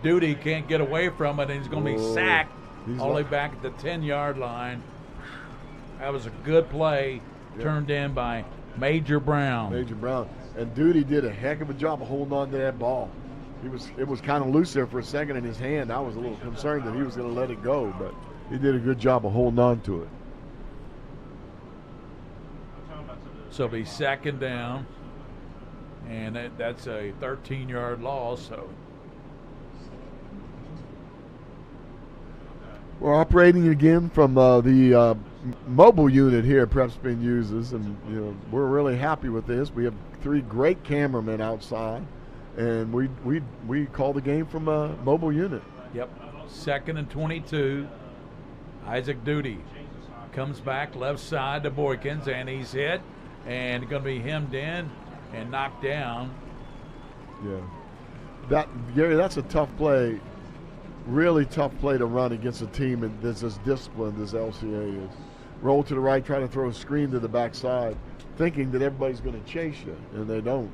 Duty can't get away from it, and he's going to be sacked all the way back at the 10-yard line. That was a good play, turned in by Major Brown. Major Brown. And Duty did a heck of a job of holding on to that ball. It was kind of loose there for a second in his hand. I was a little concerned that he was going to let it go, but he did a good job of holding on to it. So it'll be second down, and that's a 13-yard loss. So we're operating again from the mobile unit here Prep Spin uses, and we're really happy with this. We have 3 great cameramen outside, and we call the game from a mobile unit. Yep, 2nd and 22. Isaac Duty comes back left side to Boykins, and he's hit. And going to be hemmed in and knocked down. Yeah. Gary, that's a tough play. Really tough play to run against a team that's as disciplined as LCA is. Roll to the right, try to throw a screen to the backside, thinking that everybody's going to chase you, and they don't.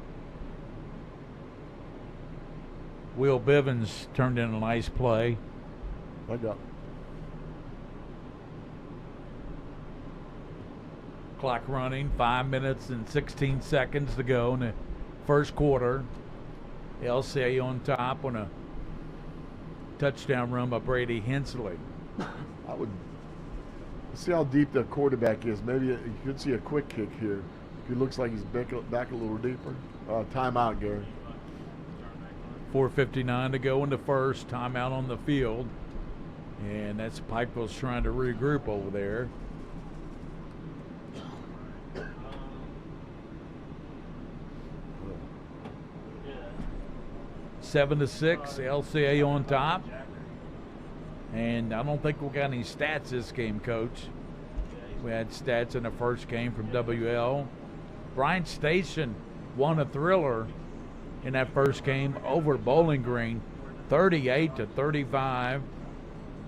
Will Bivens turned in a nice play. I got clock running, 5 minutes and 16 seconds to go in the first quarter. LCA on top on a touchdown run by Brady Hensley. I would see how deep the quarterback is. Maybe you could see a quick kick here. He looks like he's back a little deeper. Timeout, Gary. 4:59 to go in the first. Timeout on the field. And that's Pikeville's trying to regroup over there. 7-6, LCA on top. And I don't think we got any stats this game, Coach. We had stats in the first game from WL. Bryant Station won a thriller in that first game over Bowling Green, 38-35.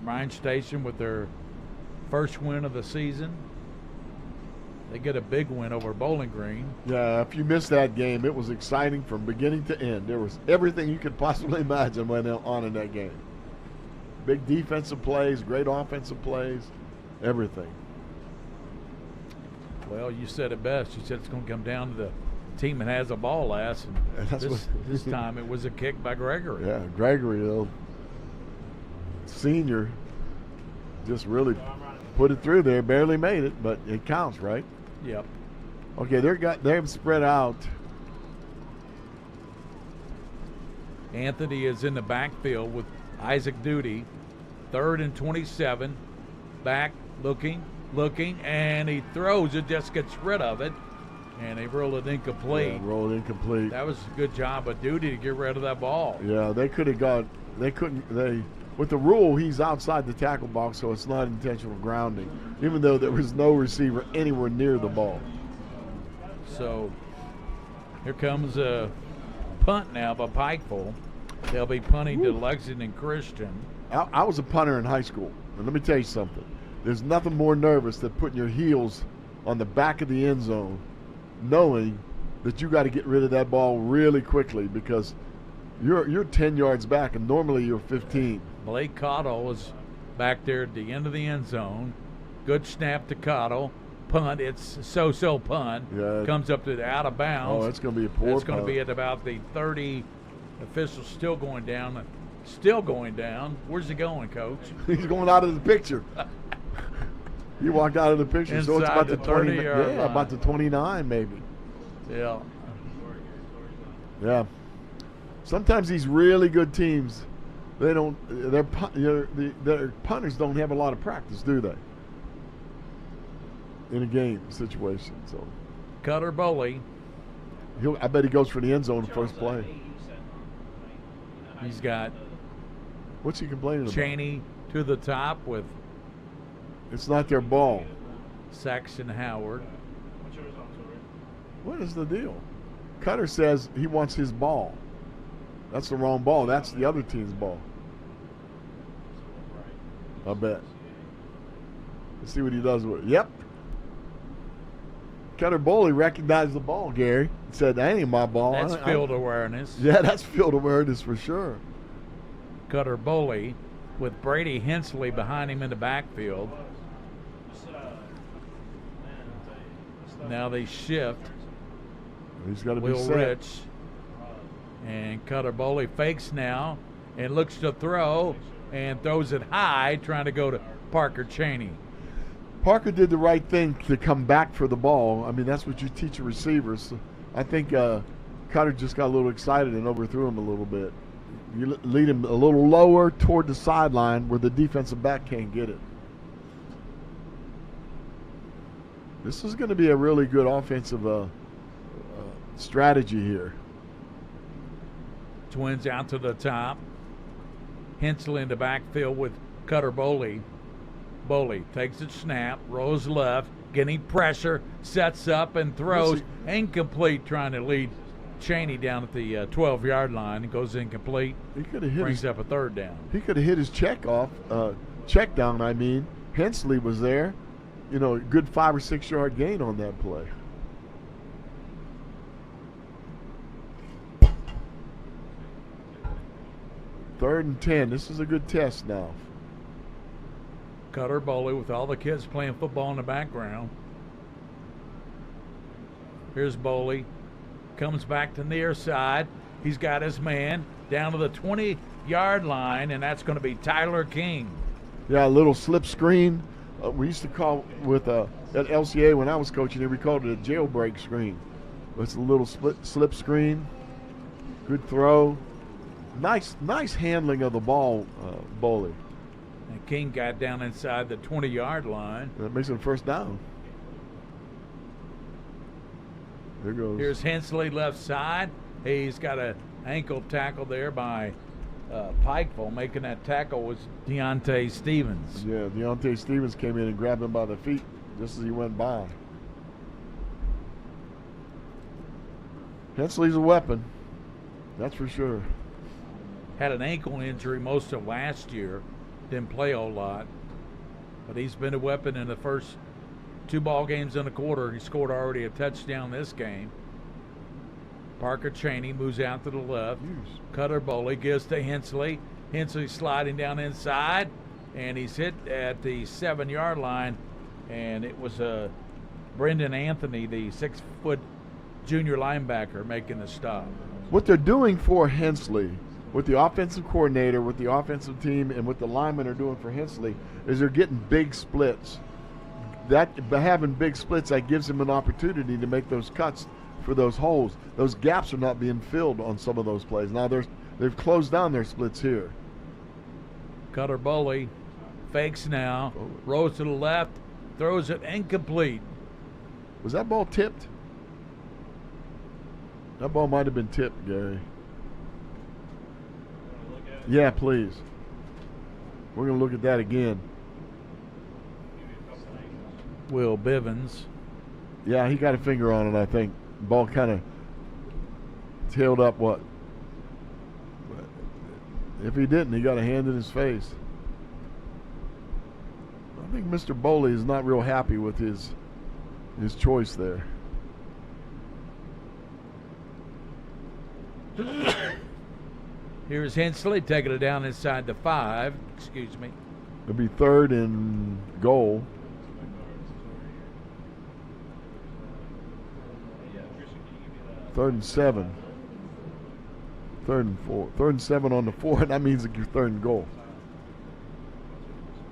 Bryant Station with their first win of the season. They get a big win over Bowling Green. Yeah, if you missed that game, it was exciting from beginning to end. There was everything you could possibly imagine went on in that game. Big defensive plays, great offensive plays, everything. Well, you said it best. You said it's going to come down to the team that has the ball last. And this time it was a kick by Gregory. Yeah, Gregory, though, senior, just really put it through there. Barely made it, but it counts, right? Yep. Okay, they've spread out. Anthony is in the backfield with Isaac Duty. 3rd and 27. Back, looking, and he throws it, just gets rid of it. And they roll it incomplete. Yeah, rolled incomplete. That was a good job of Duty to get rid of that ball. Yeah, they could have got, with the rule, he's outside the tackle box, so it's not intentional grounding, even though there was no receiver anywhere near the ball. So here comes a punt now by Pikeville. They'll be punting to Lexington Christian. I was a punter in high school, and let me tell you something. There's nothing more nervous than putting your heels on the back of the end zone, knowing that you got to get rid of that ball really quickly because you're 10 yards back, and normally you're 15. Blake Cottle is back there at the end of the end zone. Good snap to Cottle. Punt. It's so punt. Yeah. Comes up to the out of bounds. Oh, it's going to be a poor punt. It's going to be at about the 30. Official still going down. Still going down. Where's he going, Coach? He's going out of the picture. He walked out of the picture. Inside so it's about the 20 yard line. about the 29 maybe. Yeah. Yeah. Sometimes these really good teams, their punters don't have a lot of practice, do they? In a game situation. So Cutter Bowley. I bet he goes for the end zone first play. He's got what's he complaining about? Cheney to the top with it's not their ball. Saxon Howard. What is the deal? Cutter says he wants his ball. That's the wrong ball. That's the other team's ball. I bet. Let's see what he does with it. Yep. Cutter Bowley recognized the ball, Gary. He said, that ain't my ball. That's field awareness. Yeah, that's field awareness for sure. Cutter Bowley with Brady Hensley behind him in the backfield. Now they shift. He's got to be Will set. Rich. And Cutter Bowley fakes now and looks to throw and throws it high, trying to go to Parker Cheney. Parker did the right thing to come back for the ball. I mean, that's what you teach your receivers. I think Cutter just got a little excited and overthrew him a little bit. You lead him a little lower toward the sideline where the defensive back can't get it. This is going to be a really good offensive strategy here. Twins out to the top. Hensley in the backfield with Cutter Bowley. Bowley takes a snap, rolls left, getting pressure, sets up and throws. Incomplete, trying to lead Cheney down at the 12-yard line. It goes incomplete. He could have hit brings up a third down. He could have hit his check down. I mean, Hensley was there. You know, a good 5 or 6 yard gain on that play. Third and 10. This is a good test now. Cutter Bowley with all the kids playing football in the background. Here's Bowley. Comes back to near side. He's got his man down to the 20-yard line, and that's going to be Tyler King. Yeah, a little slip screen. We used to call at LCA when I was coaching there, we called it a jailbreak screen. It's a little slip screen. Good throw. Nice handling of the ball, Bowley. And King got down inside the 20-yard line. That makes it first down. There goes. Here's Hensley left side. He's got an ankle tackle there by Pikeville. Making that tackle was Deontay Stevens. Yeah, Deontay Stevens came in and grabbed him by the feet just as he went by. Hensley's a weapon. That's for sure. Had an ankle injury most of last year. Didn't play a whole lot. But he's been a weapon in the first 2 ball games in a quarter. He scored already a touchdown this game. Parker Cheney moves out to the left. Cutter Boley gives to Hensley. Hensley sliding down inside, and he's hit at the 7-yard line, and it was Brendan Anthony, the 6-foot junior linebacker, making the stop. What they're doing for Hensley, with the offensive coordinator, with the offensive team, and what the linemen are doing for Hensley, is they're getting big splits. That by having big splits, that gives him an opportunity to make those cuts for those holes. Those gaps are not being filled on some of those plays. Now they've closed down their splits here. Cutter Boley fakes now, rolls to the left, throws it incomplete. Was that ball tipped? That ball might have been tipped, Gary. Yeah, please. We're going to look at that again. Will Bivens. Yeah, he got a finger on it, I think. Ball kind of tailed up what? If he didn't, he got a hand in his face. I think Mr. Boley is not real happy with his choice there. Here's Hensley taking it down inside the 5. Excuse me. It'll be 3rd and goal. Third and 7. 3rd and 4. 3rd and 7 on the 4. That means that you're 3rd and goal.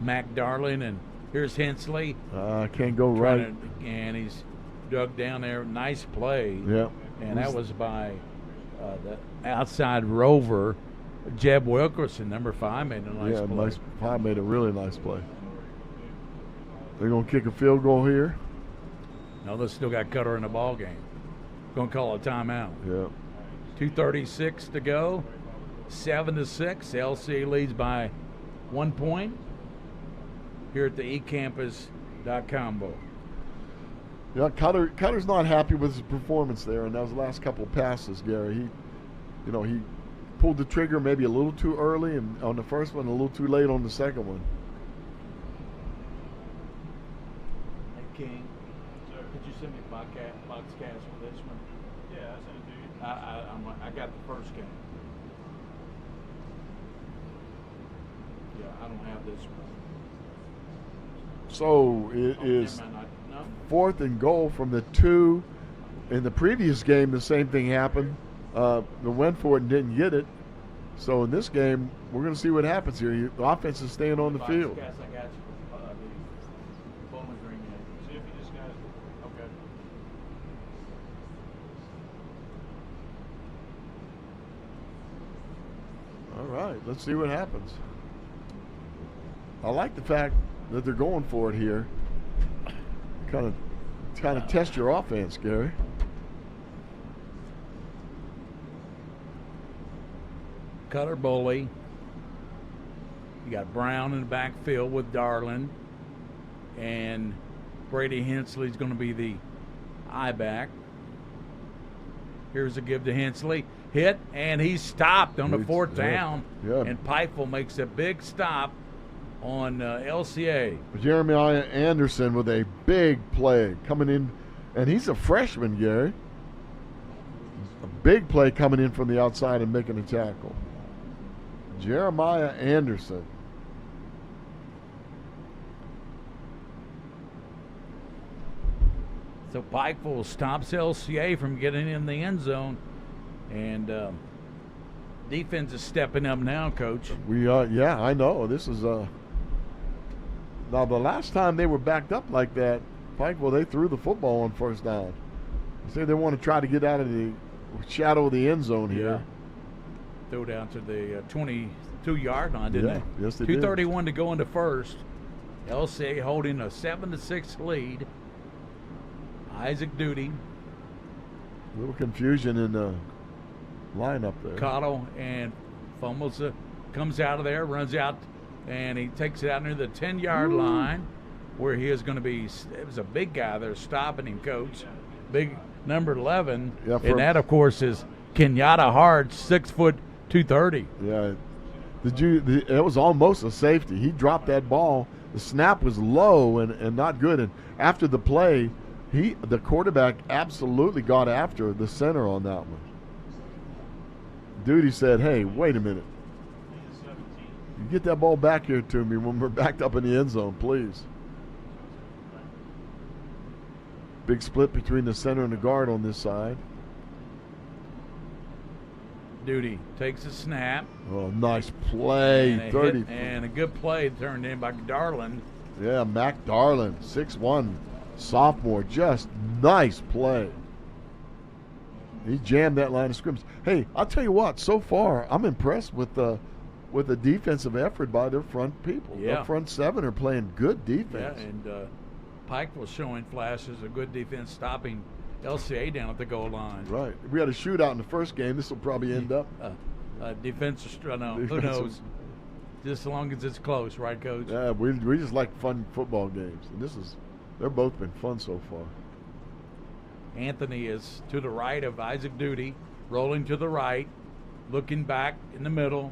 Mac Darling, and here's Hensley. Can't go right. And he's dug down there. Nice play. Yeah. And that was by the outside rover, Jeb Wilkerson, number 5, made a nice play. Yeah, 5 made a really nice play. They're going to kick a field goal here. No, they still got Cutter in the ball game. Going to call a timeout. Yeah. 2:36 to go. 7-6. LCA leads by 1 point here at the eCampus.com Bowl. Yeah, Cutter's not happy with his performance there, and those last couple of passes, Gary. He pulled the trigger maybe a little too early and on the first one, a little too late on the second one. Hey, King, could you send me a boxcast for this one? Yeah, I sent it to you. I got the first game. Yeah, I don't have this one. So it is no. 4th and goal from the 2. In the previous game, the same thing happened. They went for it and didn't get it. So in this game, we're going to see what happens here. The offense is staying on the field. I got you. The Bowman Green game. See if you just got it. Okay. All right, let's see what happens. I like the fact that they're going for it here. Kind of test your offense, Gary. Cutter Boley. You got Brown in the backfield with Darlin. And Brady Hensley's going to be the I-back. Here's a give to Hensley. Hit, and he's stopped on the 4th down. Yeah. And Pikeville makes a big stop on LCA. Jeremiah Anderson with a big play coming in. And he's a freshman, Gary. A big play coming in from the outside and making a tackle. Jeremiah Anderson. So Pikeville stops LCA from getting in the end zone. And defense is stepping up now, Coach. We are, yeah, I know. This is now the last time they were backed up like that, Pikeville, they threw the football on 1st down. They say they want to try to get out of the shadow of the end zone here. Yeah. Throw down to the 22-yard line, didn't they? Yes, they did. 2:31 to go into first. LCA holding a 7-6 lead. Isaac Duty. A little confusion in the lineup there. Cottle and fumbles, comes out of there, runs out, and he takes it out near the 10-yard line where he is going to be. It was a big guy there stopping him, Coach. Big number 11. Yeah, and that, of course, is Kenyatta Hart, 6 foot 230. Yeah. It was almost a safety. He dropped that ball. The snap was low and not good. And after the play, the quarterback absolutely got after the center on that one. Duty said, "Hey, wait a minute. You get that ball back here to me when we're backed up in the end zone, please." Big split between the center and the guard on this side. Duty takes a snap. Oh, nice play. And a good play turned in by Darland. Yeah, Mac Darland, 6'1", sophomore. Just nice play. He jammed that line of scrimmage. Hey, I'll tell you what, so far I'm impressed with the defensive effort by their front people. Yeah. Their front seven are playing good defense. Yeah, and Pikeville showing flashes of good defense, stopping LCA down at the goal line. Right. We had a shootout in the first game. This will probably end up. Who knows? Just as long as it's close, right, Coach? Yeah, we just like fun football games. And they're both been fun so far. Anthony is to the right of Isaac Duty, rolling to the right, looking back in the middle.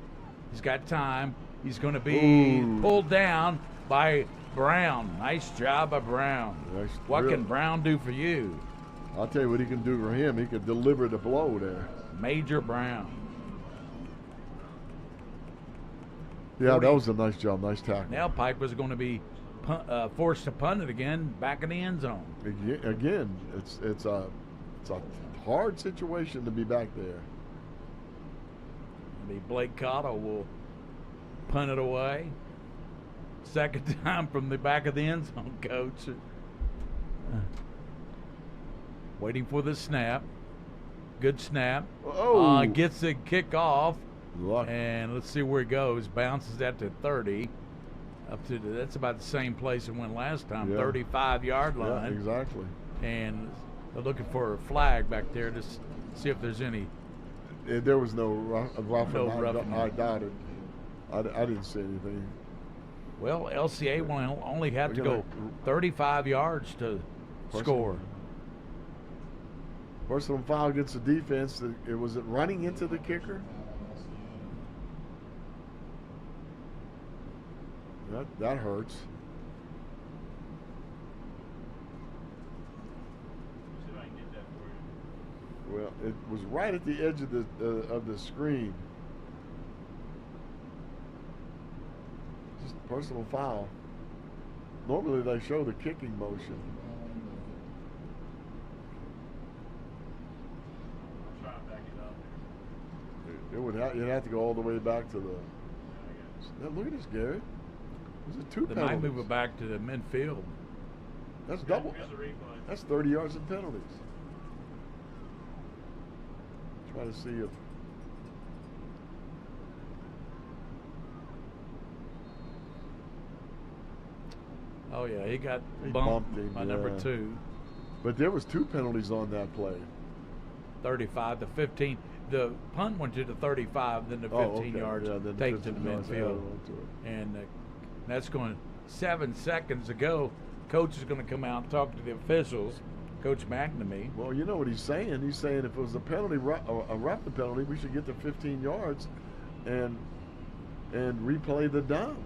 He's got time. He's going to be pulled down by Brown. Nice job by Brown. What can Brown do for you? I'll tell you what he can do for him. He could deliver the blow there. Major Brown. Yeah, that was a nice job. Nice tackle. Now Pike was going to be forced to punt it again back in the end zone. Again, it's a hard situation to be back there. Blake Cotto will punt it away. Second time from the back of the end zone, Coach. Waiting for the snap. Good snap. Gets the kick off. And let's see where it goes. Bounces that to 30. That's about the same place it went last time. 35-yard line. Yeah, exactly. And they're looking for a flag back there to see if there's any. There was no roughing. I doubt it. I didn't see anything. Well, LCA will only have to go 35 yards to score. Personal foul against the defense. Was it running into the kicker? That hurts. See if I can get that for you. Well, it was right at the edge of the screen. Just personal foul. Normally they show the kicking motion. I'm trying to back it up. You'd have to go all the way back to the. Now look at this, Gary. There's two They penalties. might move it back to the midfield. That's double. That's 30 yards in penalties. Try to see if. Oh yeah, he He bumped him, by number 2. But there was 2 penalties on that play. 35 to 15. The punt went to the 35, then the 15 yards take to the midfield. And that's going 7 seconds ago. Coach is going to come out and talk to the officials, Coach McNamee. Well, you know what he's saying. He's saying if it was a penalty, a roughing penalty, we should get to 15 yards and replay the down.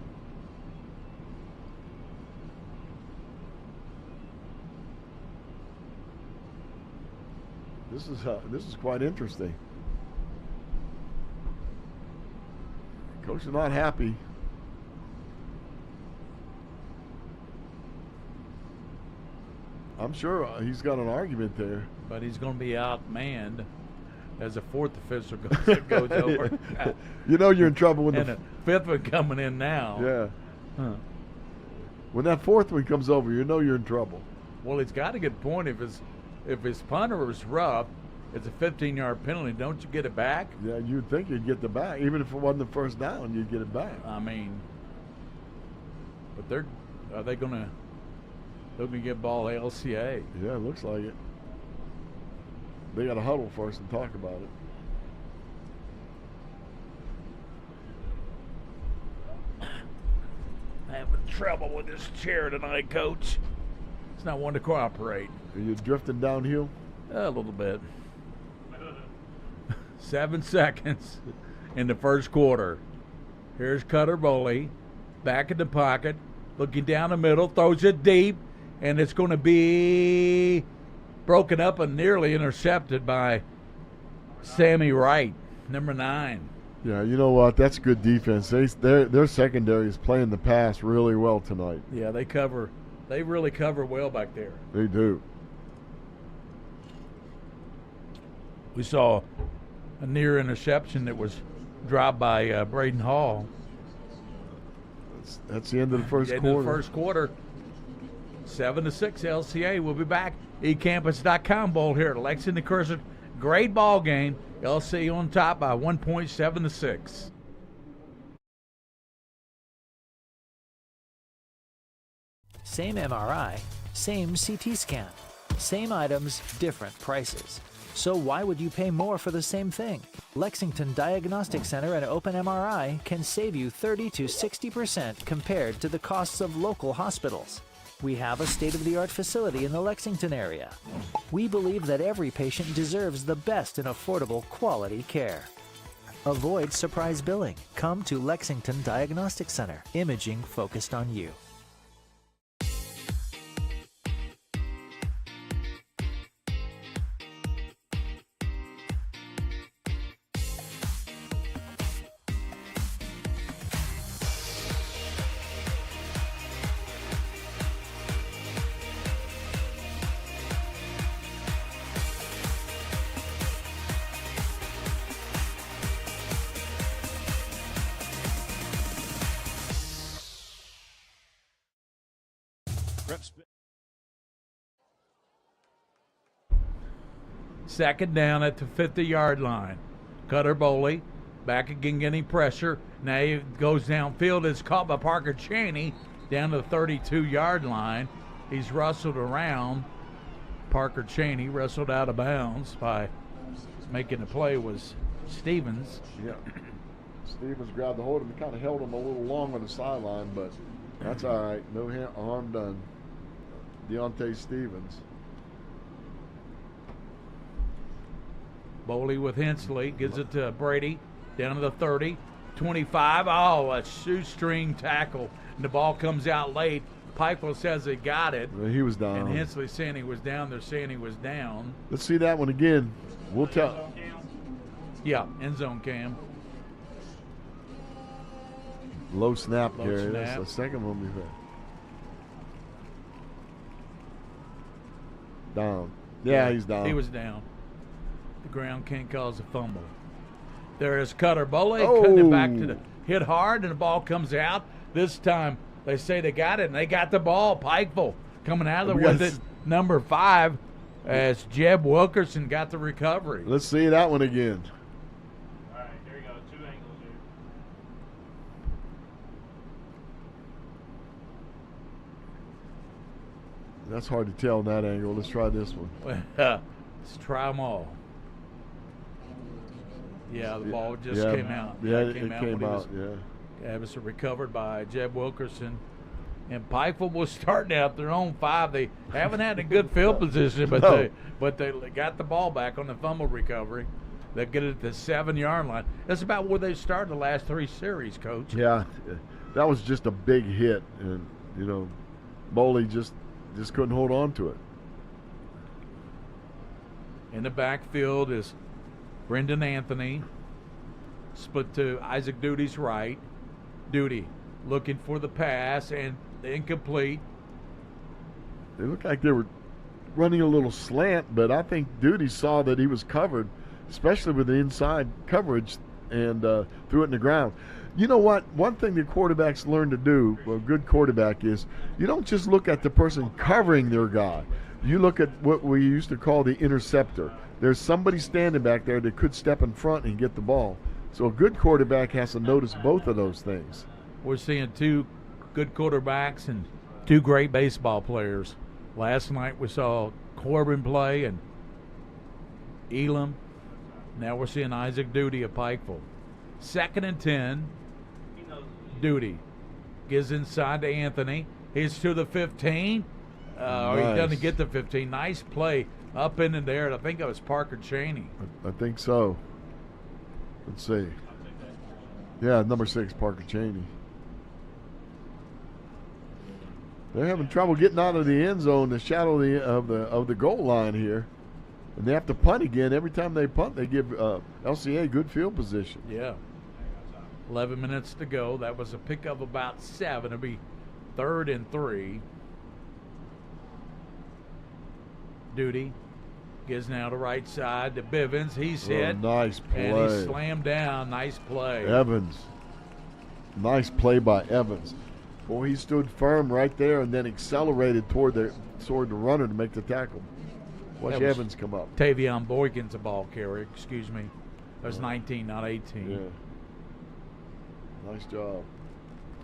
This is quite interesting. Coach is not happy. I'm sure he's got an argument there. But he's going to be outmanned as a 4th official goes over. You know you're in trouble when and the 5th one coming in now. Yeah. Huh. When that 4th one comes over, you know you're in trouble. Well, he's got a good point. If his punter was rough, it's a 15-yard penalty. Don't you get it back? Yeah, you'd think you'd get the back. Even if it wasn't the first down, you'd get it back. I mean, but they're going to get ball LCA. Yeah, it looks like it. They got to huddle first and talk about it. I'm having trouble with this chair tonight, Coach. It's not one to cooperate. Are you drifting downhill? A little bit. 7 seconds in the first quarter. Here's Cutter Boley, back in the pocket, looking down the middle, throws it deep, and it's going to be broken up and nearly intercepted by Sammy Wright, number 9. Yeah, you know what? That's good defense. Their secondary is playing the pass really well tonight. Yeah, they really cover well back there. They do. We saw a near interception that was dropped by Braden Hall. That's the end of the first quarter. End of the first quarter. 7-6 LCA. We'll be back. eCampus.com Bowl here at Lexington Curzon. Great ball game. LCA on top by 1.7-6. Same MRI, same CT scan. Same items, different prices. So why would you pay more for the same thing? Lexington Diagnostic Center and Open MRI can save you 30 to 60% compared to the costs of local hospitals. We have a state-of-the-art facility in the Lexington area. We believe that every patient deserves the best in affordable, quality care. Avoid surprise billing. Come to Lexington Diagnostic Center. Imaging focused on you. Second down at the 50-yard line. Cutter Boley back again getting pressure. Now he goes downfield. It's caught by Parker Cheney down to the 32-yard line. He's wrestled around. Parker Cheney wrestled out of bounds by making the play was Stevens. Yeah. Stevens grabbed the hold of him. Kind of held him a little long on the sideline, but that's all right. No harm done. Deontay Stevens. Boley with Hensley, gives it to Brady, down to the 30, 25. Oh, a shoestring tackle. And the ball comes out late. Pikeville says he got it. He was down. And Hensley saying he was down. They're saying he was down. Let's see that one again. We'll tell. Yeah, end zone cam. Low snap, Low Gary. snap. That's the second one we've had. Down. Yeah, he's down. He was down. The ground can't cause a fumble. There is Cutter Boley cutting it back to the hit hard, and the ball comes out. This time they say they got it, and they got the ball. Pikeville coming out of there with it, number 5, as Jeb Wilkerson got the recovery. Let's see that one again. All right, here we go. 2 angles here. That's hard to tell in that angle. Let's try this one. Let's try them all. Yeah, the ball just came out. Yeah, it came out. It was recovered by Jeb Wilkerson. And Pikeville was starting out their own 5. They haven't had a good field position, but they got the ball back on the fumble recovery. They get it at the 7-yard line. That's about where they started the last 3 series, Coach. Yeah, that was just a big hit, and Boley just couldn't hold on to it. In the backfield is Brendan Anthony, split to Isaac Duty's right. Duty looking for the pass and incomplete. They looked like they were running a little slant, but I think Duty saw that he was covered, especially with the inside coverage, and threw it in the ground. You know what? One thing that quarterbacks learn to do, a good quarterback, is you don't just look at the person covering their guy. You look at what we used to call the interceptor. There's somebody standing back there that could step in front and get the ball. So a good quarterback has to notice both of those things. We're seeing 2 good quarterbacks and 2 great baseball players. Last night we saw Corbin play and Elam. Now we're seeing Isaac Duty of Pikeville. 2nd and 10. Duty gives inside to Anthony. He's to the 15. Nice. He doesn't get the 15. Nice play up in there. I think it was Parker Cheney. I think so. Let's see. Yeah, number 6, Parker Cheney. They're having trouble getting out of the end zone, the shadow of the goal line here. And they have to punt again. Every time they punt, they give LCA good field position. Yeah. 11 minutes to go. That was a pick of about 7. It'll be 3rd and 3. Duty gives now to right side to Bivens. He's hit. Nice play. And he's slammed down. Nice play. Evans. Nice play by Evans. Boy, he stood firm right there and then accelerated toward the runner to make the tackle. Watch Evans come up. Tavion Boykin's a ball carrier. Excuse me. That was 19, not 18. Yeah. Nice job.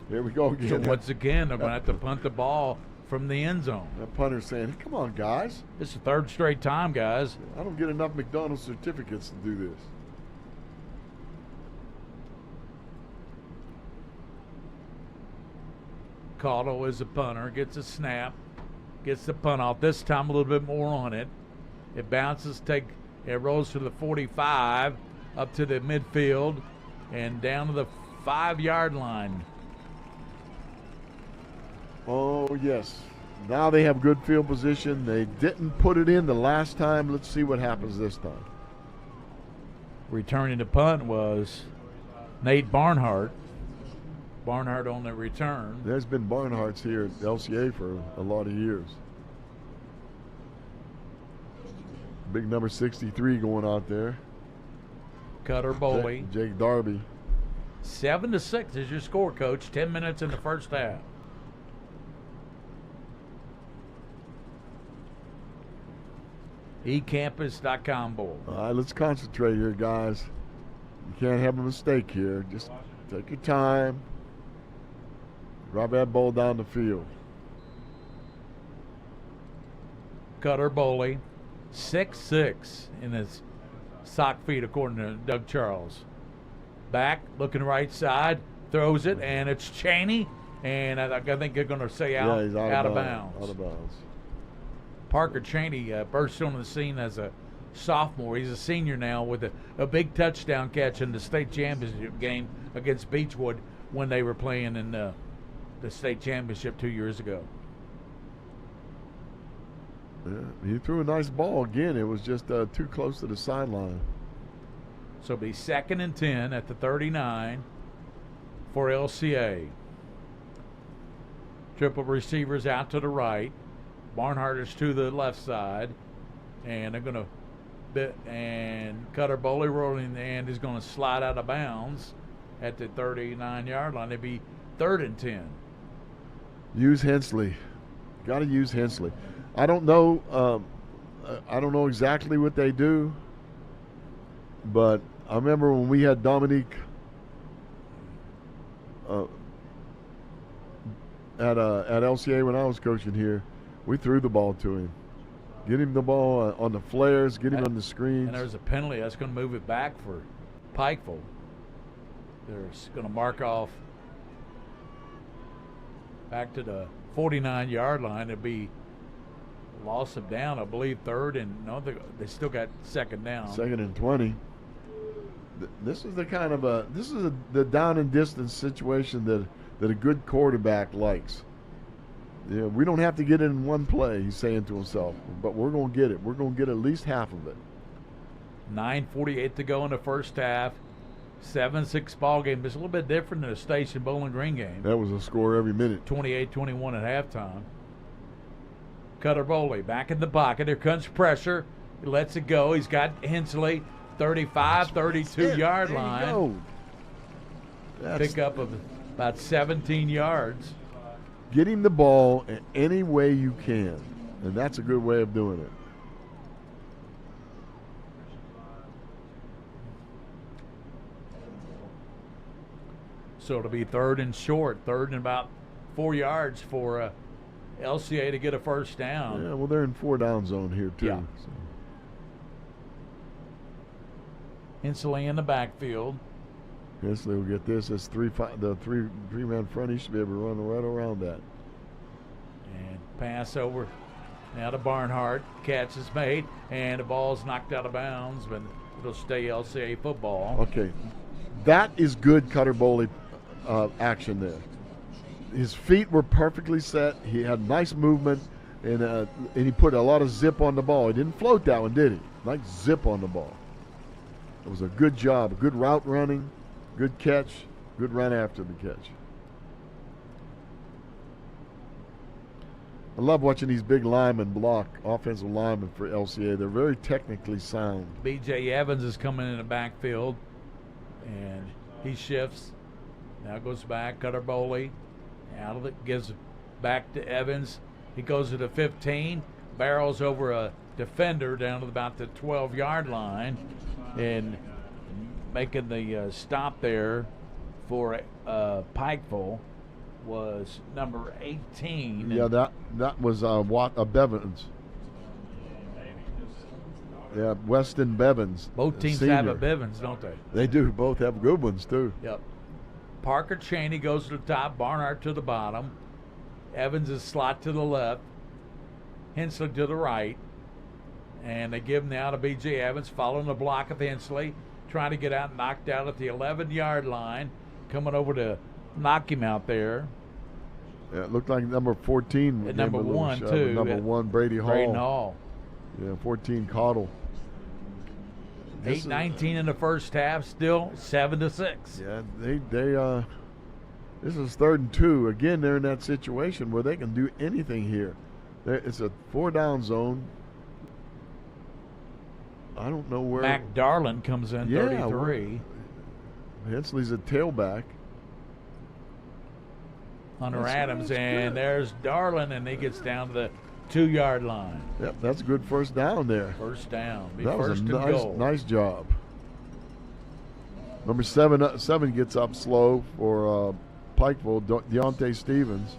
Here we go again. So once again, they're going to have to punt the ball from the end zone. That punter's saying, come on, guys. This is the 3rd straight time, guys. I don't get enough McDonald's certificates to do this. Cotto is a punter, gets a snap, gets the punt off. This time a little bit more on it. It bounces, it rolls to the 45, up to the midfield, and down to the 5-yard line. Oh, yes. Now they have good field position. They didn't put it in the last time. Let's see what happens this time. Returning the punt was Nate Barnhart. Barnhart on the return. There's been Barnharts here at LCA for a lot of years. Big number 63 going out there. Cutter Boley. Jake Darby. 7-6 is your score, Coach. 10 minutes in the first half. ecampus.com bowl. All right, let's concentrate here, guys. You can't have a mistake here. Just take your time. Drive that ball down the field. Cutter Boley, 6'6" in his sock feet, according to Doug Charles. Back, looking right side, throws it, and it's Cheney. And I think they're going to say out, he's out of bounds. Out of bounds. Parker Cheney burst onto the scene as a sophomore. He's a senior now with a big touchdown catch in the state championship game against Beechwood when they were playing in the state championship 2 years ago. Yeah, he threw a nice ball again. It was just too close to the sideline. So it'll be 2nd and 10 at the 39 for LCA. Triple receivers out to the right. Barnhart is to the left side, and they're going to and Cutter Boley rolling, and is going to slide out of bounds at the 39-yard line. It'd be 3rd and 10. Use Hensley. Got to use Hensley. I don't know. I don't know exactly what they do, but I remember when we had Dominique at LCA when I was coaching here. We threw the ball to him. Get him the ball on the flares, get him on the screens. And there's a penalty that's going to move it back for Pikeville. They're going to mark off back to the 49-yard line. It'll be loss of down, I believe, 3rd and no, they still got 2nd down. 2nd and 20. This is the kind of the down and distance situation that a good quarterback likes. Yeah, we don't have to get it in one play, he's saying to himself, but we're going to get it. We're going to get at least half of it. 9:48 to go in the first half. 7-6 ball game. It's a little bit different than a Station Bowling Green game. That was a score every minute. 28-21 at halftime. Cutter Boley back in the pocket. Here comes pressure. He lets it go. He's got Hensley, 35, 32-yard line. Pick up of about 17 yards. Get him the ball any way you can, and that's a good way of doing it. So it'll be 3rd and short, 3rd and about 4 yards for LCA to get a first down. Yeah, well, they're in 4-down zone here too. Yeah. So. Hensley in the backfield. Hensley will get this. It's the three-man front. He should be able to run right around that. And pass over now to Barnhart. Catch is made, and the ball's knocked out of bounds, but it'll stay LCA football. Okay. That is good Cutter Bowley action there. His feet were perfectly set. He had nice movement, and he put a lot of zip on the ball. He didn't float that one, did he? Nice zip on the ball. It was a good job, good route running, good catch, good run after the catch. I love watching these big linemen block, offensive linemen for LCA. They're very technically sound. B.J. Evans is coming in the backfield, and he shifts. Now goes back, Cutter Bowley. Out of it, gives it back to Evans. He goes to the 15, barrels over a defender down to about the 12-yard line, and making the stop there for Pikeville was number 18. Yeah, that was Bevins. Yeah, Weston Bevins. Both teams senior. have a Bevins, don't they? They do. Both have good ones, too. Yep. Parker Cheney goes to the top, Barnhart to the bottom. Evans is slot to the left. Hensley to the right. And they give him now to B.J. Evans, following the block of Hensley, trying to get out, knocked out at the 11-yard line, coming over to knock him out there. Yeah, it looked like number 14. At number 1, too. Number 1, Brady Hall. Braden Hall. Yeah, 14, Cottle. 8-19 in the first half, still 7-6. Yeah, they this is 3rd and 2. Again, they're in that situation where they can do anything here. It's a 4-down zone. I don't know where. Mac Darlin comes in, 33. Hensley's a tailback. Hunter Adams, and there's Darlin, and he gets down to the 2-yard line. Yep, that's a good first down there. First down. That was a goal. nice job. Number 7 gets up slow for Pikeville, Deontay Stevens.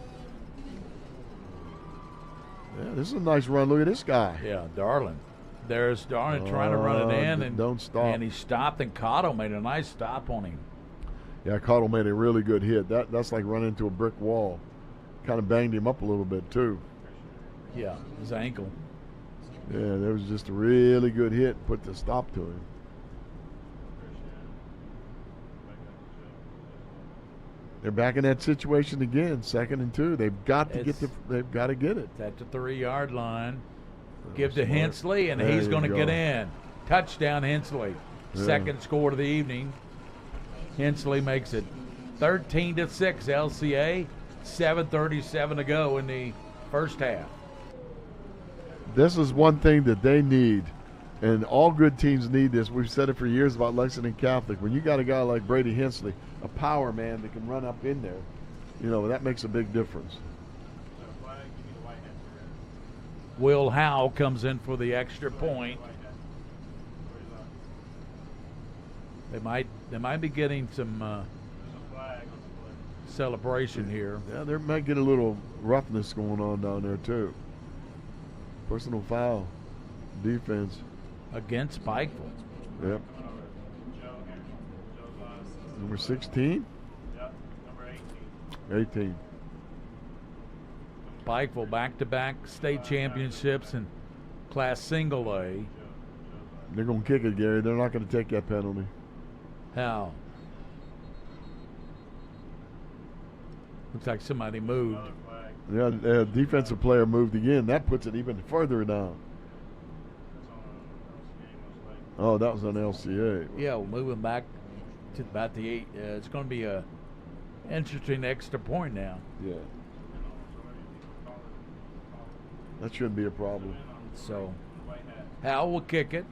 Yeah, this is a nice run. Look at this guy. Yeah, Darlin. There's Darlin trying to run it in, and don't stop. And he stopped, and Cotto made a nice stop on him. Yeah, Cottle made a really good hit. That's like running into a brick wall. Kind of banged him up a little bit too. Yeah, his ankle. Yeah, there was just a really good hit. Put the stop to him. They're back in that situation again. 2nd and 2. They've got to get it. It's at the 3-yard line. Give to Hensley, and he's going to get in. Touchdown, Hensley. Yeah. 2nd score of the evening. Hensley makes it 13-6 LCA. 7:37 to go in the first half. This is one thing that they need, and all good teams need this. We've said it for years about Lexington Catholic. When you got a guy like Brady Hensley, a power man that can run up in there, that makes a big difference. Will Howe comes in for the extra point. They might be getting some celebration here. Yeah, there might get a little roughness going on down there too. Personal foul, defense against Pikeville. Yep. Number 16. Yep. Number 18. Pikeville back-to-back state championships in Class Single A. They're going to kick it, Gary. They're not going to take that penalty. How? Looks like somebody moved. Yeah, defensive player moved again. That puts it even further down. Oh, that was on LCA. Yeah, we're moving back to about the 8. It's going to be a interesting extra point now. Yeah. That shouldn't be a problem. So, Hal will kick it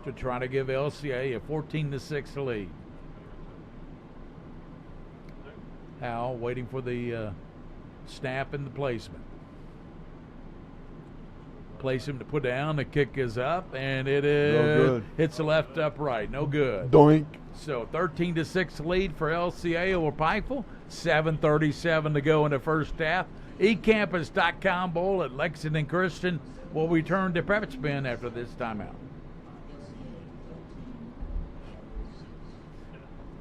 to try to give LCA a 14-6 lead. Hal waiting for the snap and the placement. Place him to put down. The kick is up, and it is no good. Hits the left upright. No good. Doink. So 13-6 lead for LCA over Pikeville. 7:37 to go in the first half. eCampus.com Bowl at Lexington Christian will return to Prep Spin after this timeout.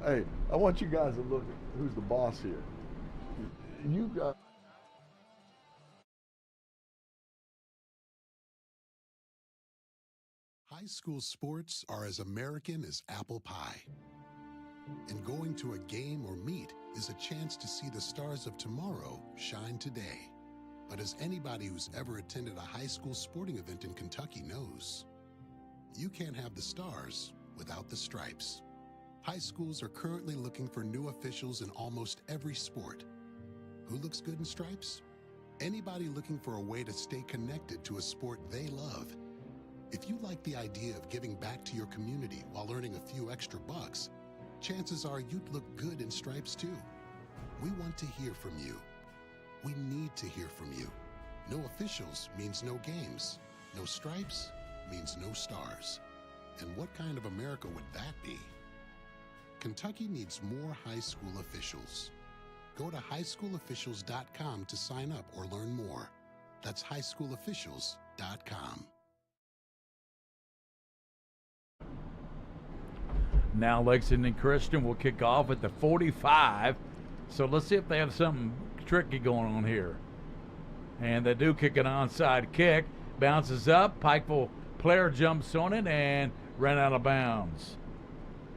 Hey, I want you guys to look at who's the boss here. You got. High school sports are as American as apple pie. And going to a game or meet is a chance to see the stars of tomorrow shine today. But as anybody who's ever attended a high school sporting event in Kentucky knows, you can't have the stars without the stripes. High schools are currently looking for new officials in almost every sport. Who looks good in stripes? Anybody looking for a way to stay connected to a sport they love. If you like the idea of giving back to your community while earning a few extra bucks, chances are you'd look good in stripes too. We want to hear from you. We need to hear from you. No officials means no games. No stripes means no stars. And what kind of America would that be? Kentucky needs more high school officials. Go to highschoolofficials.com to sign up or learn more. That's highschoolofficials.com. Now Lexington Christian will kick off at the 45. So let's see if they have something tricky going on here. And they do kick an onside kick. Bounces up. Pikeville player jumps on it and ran out of bounds.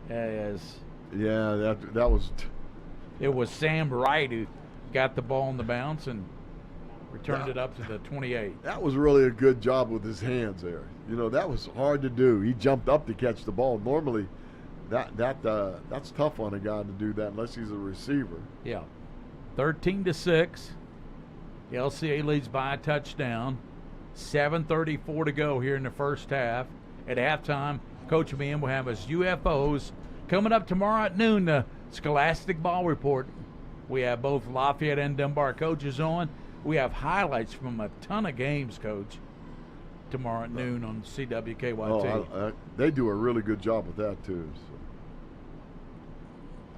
Yes. Yeah, that was... It was Sam Wright who got the ball on the bounce and returned it up to the 28. That was really a good job with his hands there. You know, that was hard to do. He jumped up to catch the ball. Normally, that's tough on a guy to do that unless he's a receiver. Yeah. 13-6. The LCA leads by a touchdown. 7:34 to go here in the first half. At halftime, Coach Meehan will have his UFOs. Coming up tomorrow at noon, the Scholastic Ball Report. We have both Lafayette and Dunbar coaches on. We have highlights from a ton of games, Coach, tomorrow at noon on CWKYT. Oh, they do a really good job with that, too. So.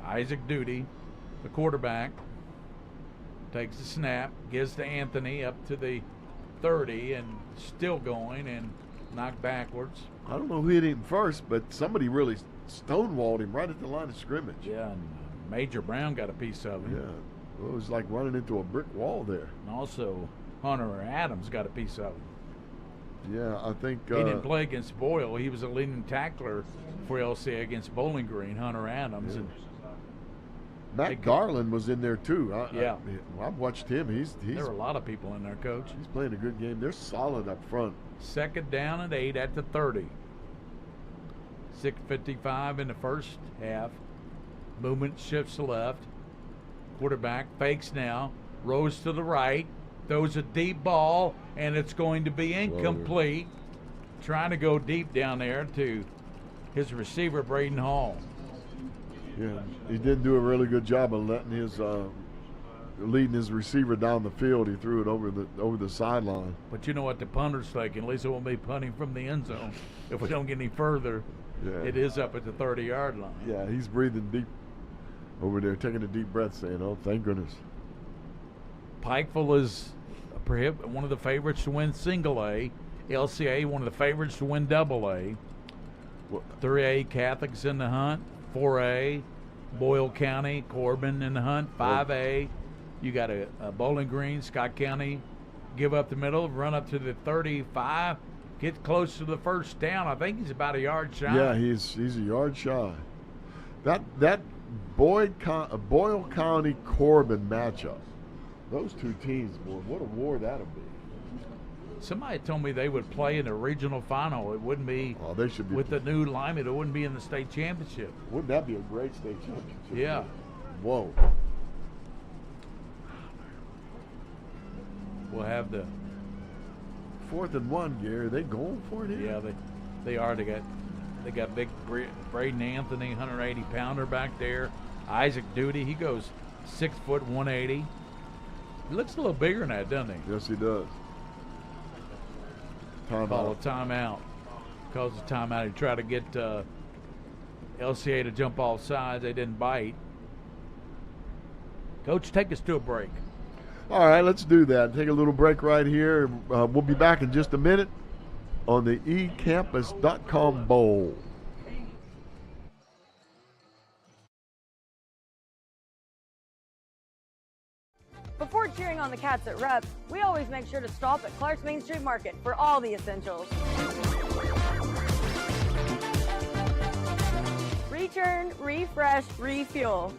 Isaac Duty, the quarterback, takes the snap, gives to Anthony up to the 30 and still going and knocked backwards. I don't know who hit him first, but somebody really stonewalled him right at the line of scrimmage. Yeah, and Major Brown got a piece of him. Yeah, it was like running into a brick wall there. And also Hunter Adams got a piece of him. Yeah, I think... he didn't play against Boyle. He was a leading tackler for LCA against Bowling Green, Hunter Adams. Yeah. And Matt Garland was in there too. I've watched him. There were a lot of people in there, Coach. He's playing a good game. They're solid up front. Second down and 8 at the 30. 6:55 in the first half. Movement shifts left. Quarterback fakes now. Rose to the right. Throws a deep ball, and it's going to be incomplete. Trying to go deep down there to his receiver, Braden Hall. Yeah, he did do a really good job of letting his leading his receiver down the field. He threw it over the sideline. But you know what the punter's thinking? At least it won't be punting from the end zone. If we don't get any further, it is up at the 30-yard line. Yeah, he's breathing deep over there, taking a deep breath, saying, "Oh, thank goodness." Pikeville is one of the favorites to win single A. LCA, one of the favorites to win double A. 3A Catholic's in the hunt. 4A, Boyle County, Corbin in the hunt. 5A, you got a Bowling Green, Scott County, give up the middle, run up to the 35, get close to the first down. I think he's about a yard shy. Yeah, he's a yard shy. That Boyle County Corbin matchup, those two teams, boy, what a war that'll be. Somebody told me they would play in the regional final. It wouldn't be. Oh, they should be. With the new alignment, it wouldn't be in the state championship. Wouldn't that be a great state championship? Yeah. Whoa. We'll have the 4th and 1, Gary. They going for it here? Yeah, they are. They got big Braden Anthony, 180-pounder back there. Isaac Duty, he goes 6 foot 180. He looks a little bigger than that, doesn't he? Yes, he does. Call a timeout. Calls a timeout. He tried to get LCA to jump off sides. They didn't bite. Coach, take us to a break. All right, let's do that. Take a little break right here. We'll be back in just a minute on the ecampus.com Bowl. Before cheering on the Cats at Rep, we always make sure to stop at Clark's Main Street Market for all the essentials. return, refresh, refuel.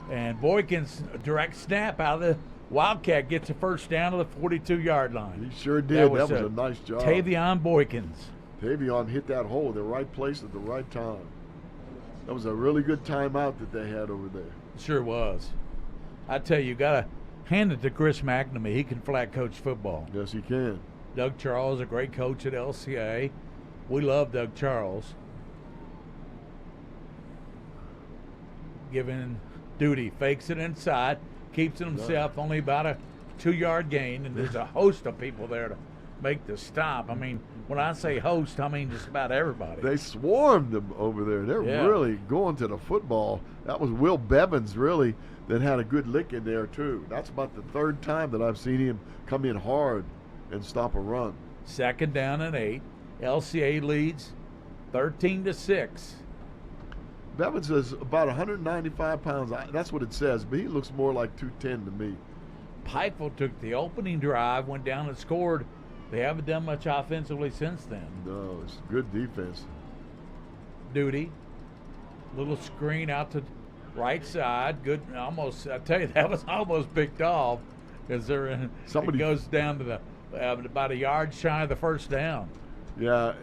And Boykins direct snap out of the Wildcat gets a first down to the 42-yard line. He sure did. That was a nice job. Tavion Boykins. Tavion hit that hole in the right place at the right time. That was a really good timeout that they had over there. Sure was. I tell you, got to hand it to Chris McNamee. He can flat coach football. Yes, he can. Doug Charles, a great coach at LCA. We love Doug Charles. Giving Duty, fakes it inside, keeps it himself, only about a 2-yard gain, and there's a host of people there to make the stop. I mean, when I say host, I mean just about everybody. They swarmed them over there. They're really going to the football. That was Will Bevins, really, that had a good lick in there, too. That's about the third time that I've seen him come in hard and stop a run. 2nd down and 8. LCA leads 13-6. Bevins is about 195 pounds. That's what it says, but he looks more like 210 to me. Pikeville took the opening drive, went down and scored. They haven't done much offensively since then. No, it's good defense. Duty. Little screen out to right side. Good, almost, I tell you, that was almost picked off because somebody goes down to the about a yard shy of the first down. Yeah,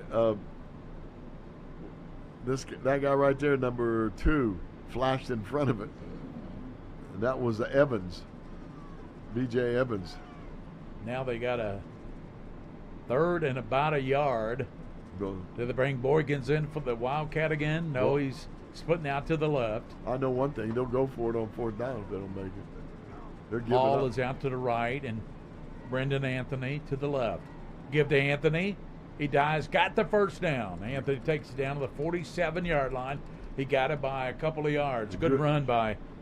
that guy right there, number 2, flashed in front of it. And that was Evans, B.J. Evans. Now they got a 3rd and about a yard. Do they bring Boykins in for the Wildcat again? No, he's splitting out to the left. I know one thing. They'll go for it on 4th down if they don't make it. They're giving Hall up. is out to the right, and Brendan Anthony to the left. Give to Anthony. He dives, got the first down. Anthony takes it down to the 47-yard line. He got it by a couple of yards. Good run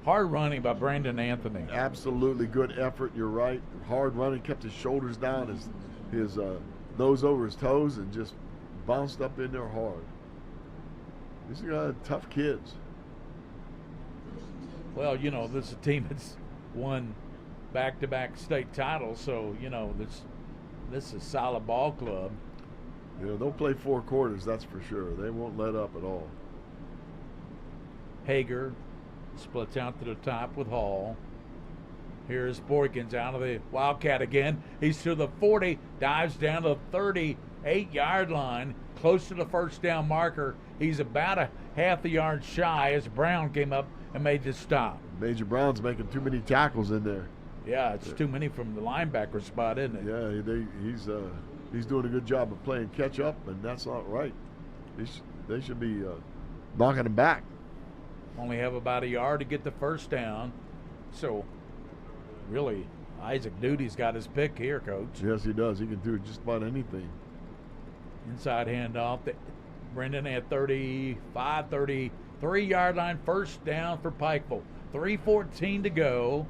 hard running by Brendan Anthony. Absolutely good effort. You're right. Hard running, kept his shoulders down, his nose over his toes, and just bounced up in there hard. These are tough kids. Well, you know, this is a team that's won back-to-back state titles, so, you know, this is a solid ball club. Yeah, they'll play 4 quarters, that's for sure. They won't let up at all. Hager splits out to the top with Hall. Here's Boykins out of the Wildcat again. He's to the 40, dives down to the 38-yard line, close to the first down marker. He's about a half a yard shy as Brown came up and made the stop. Major Brown's making too many tackles in there. Yeah, it's too many from the linebacker spot, isn't it? Yeah, he's doing a good job of playing catch up, and that's not right. They should be knocking him back. Only have about a yard to get the first down. So, really, Isaac Duty's got his pick here, Coach. Yes, he does. He can do just about anything. Inside handoff. Brendan at 35, 33-yard line. First down for Pikeville. 3:14 to go.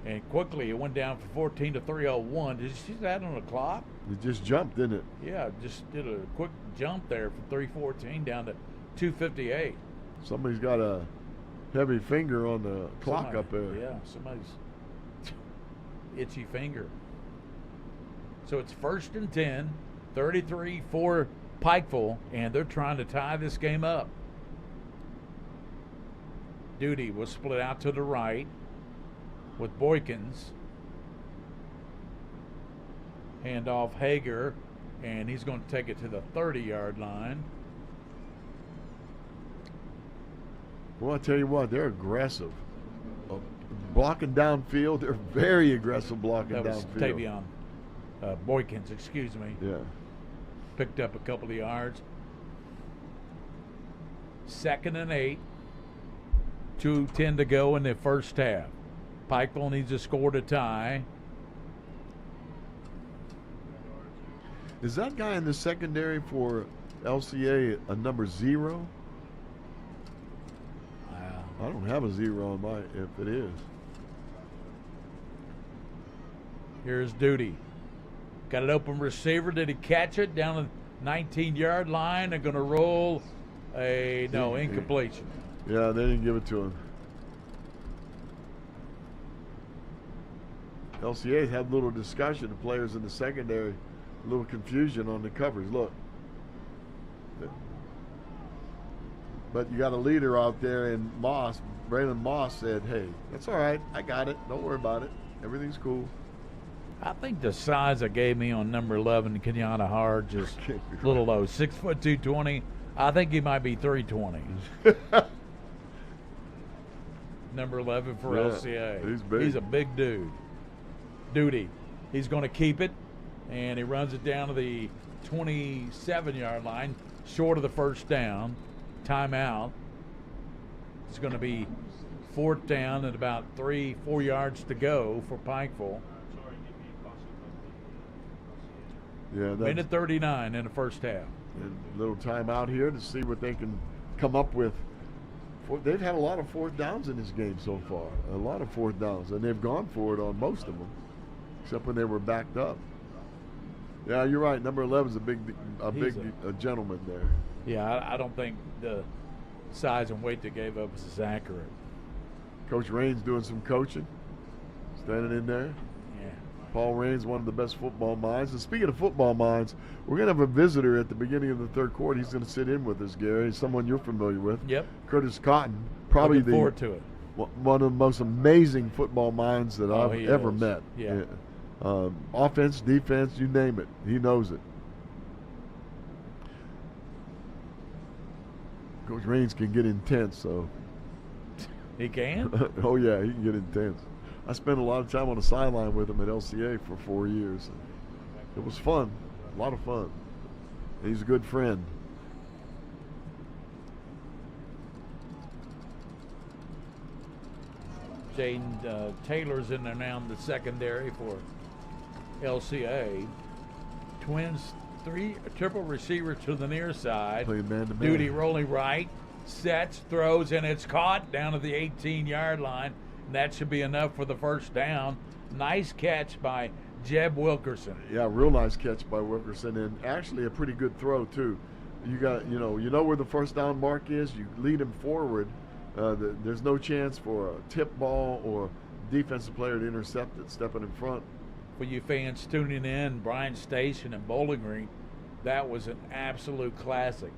And quickly, it went down from 14 to 3:01. Did you see that on the clock? It just jumped, didn't it? Yeah, just did a quick jump there from 3:14 down to 2:58. Somebody's got a heavy finger on the clock up there. Yeah, somebody's itchy finger. So it's 1st and 10, 33 for Pikeville, and they're trying to tie this game up. Duty was split out to the right with Boykins. Hand off Hager, and he's going to take it to the 30-yard line. Well, I tell you what, they're aggressive. blocking downfield. They're very aggressive blocking That was downfield. Tavion Boykins, excuse me. Yeah. Picked up a couple of yards. 2nd and 8. 2:10 to go in the first half. Pikeville needs to score to tie. Is that guy in the secondary for LCA a number 0? I don't have a 0 on my, if it is. Here's Duty. Got an open receiver. Did he catch it down the 19-yard line? They're going to roll a, no, incompletion. Yeah, they didn't give it to him. LCA had a little discussion, the players in the secondary, a little confusion on the covers. Look. But you got a leader out there in Moss. Braylon Moss said, hey, that's all right. I got it. Don't worry about it. Everything's cool. I think the size I gave me on number 11, Kenyatta Hard, just a little low. 6 foot 220. I think he might be 320. Number 11 for LCA. He's big. He's a big dude. Duty. He's going to keep it, and he runs it down to the 27-yard line, short of the first down. Timeout. It's going to be 4th down and about 3-4 yards to go for Pikeville. Yeah, Minute 39 in the first half. And a little timeout here to see what they can come up with. They've had a lot of 4th downs in this game so far. A lot of 4th downs, and they've gone for it on most of them, except when they were backed up. Yeah, you're right. Number 11 is a big gentleman there. Yeah, I don't think the size and weight they gave up is accurate. Coach Raines doing some coaching, standing in there. Yeah. Paul Raines, one of the best football minds. And speaking of football minds, we're going to have a visitor at the beginning of the 3rd quarter. He's going to sit in with us, Gary, someone you're familiar with. Yep. Curtis Cotton, probably Looking forward to it. One of the most amazing football minds that I've ever met. Yeah. Offense, defense, you name it. He knows it. Coach Raines can get intense, so. He can? Oh, yeah, he can get intense. I spent a lot of time on the sideline with him at LCA for 4 years. It was fun, a lot of fun. He's a good friend. Jaden Taylor's in there now in the secondary for LCA. Twins, 3 triple receivers to the near side. Playing man-to-man. Duty rolling right, sets, throws, and it's caught down to the 18-yard line. And that should be enough for the first down. Nice catch by Jeb Wilkerson. Yeah, real nice catch by Wilkerson, and actually a pretty good throw too. You got, you know where the first down mark is. You lead him forward. There's no chance for a tip ball or defensive player to intercept it, stepping in front. For you fans tuning in, Bryan Station and Bowling Green, that was an absolute classic.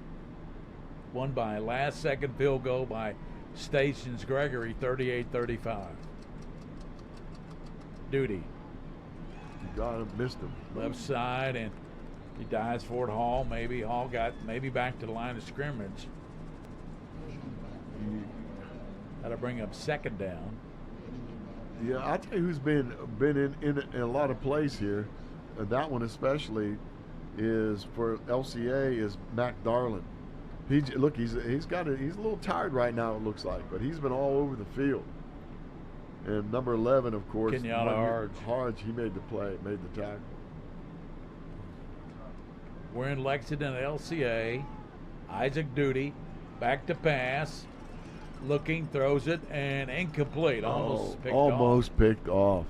Won by a last-second field goal by Stations Gregory, 38-35. Duty. You got him, missed him. Left side, and he dives for it. Hall got back to the line of scrimmage. That'll bring up 2nd down. Yeah, I'll tell you who's been in a lot of plays here. That one especially is for LCA is Mac Darlin. He's a little tired right now, it looks like, but he's been all over the field. And number 11, of course, Kenyatta Harge, he made the play, made the tackle. We're in Lexington at LCA. Isaac Duty, back to pass. Looking, throws it, and incomplete. Almost picked off.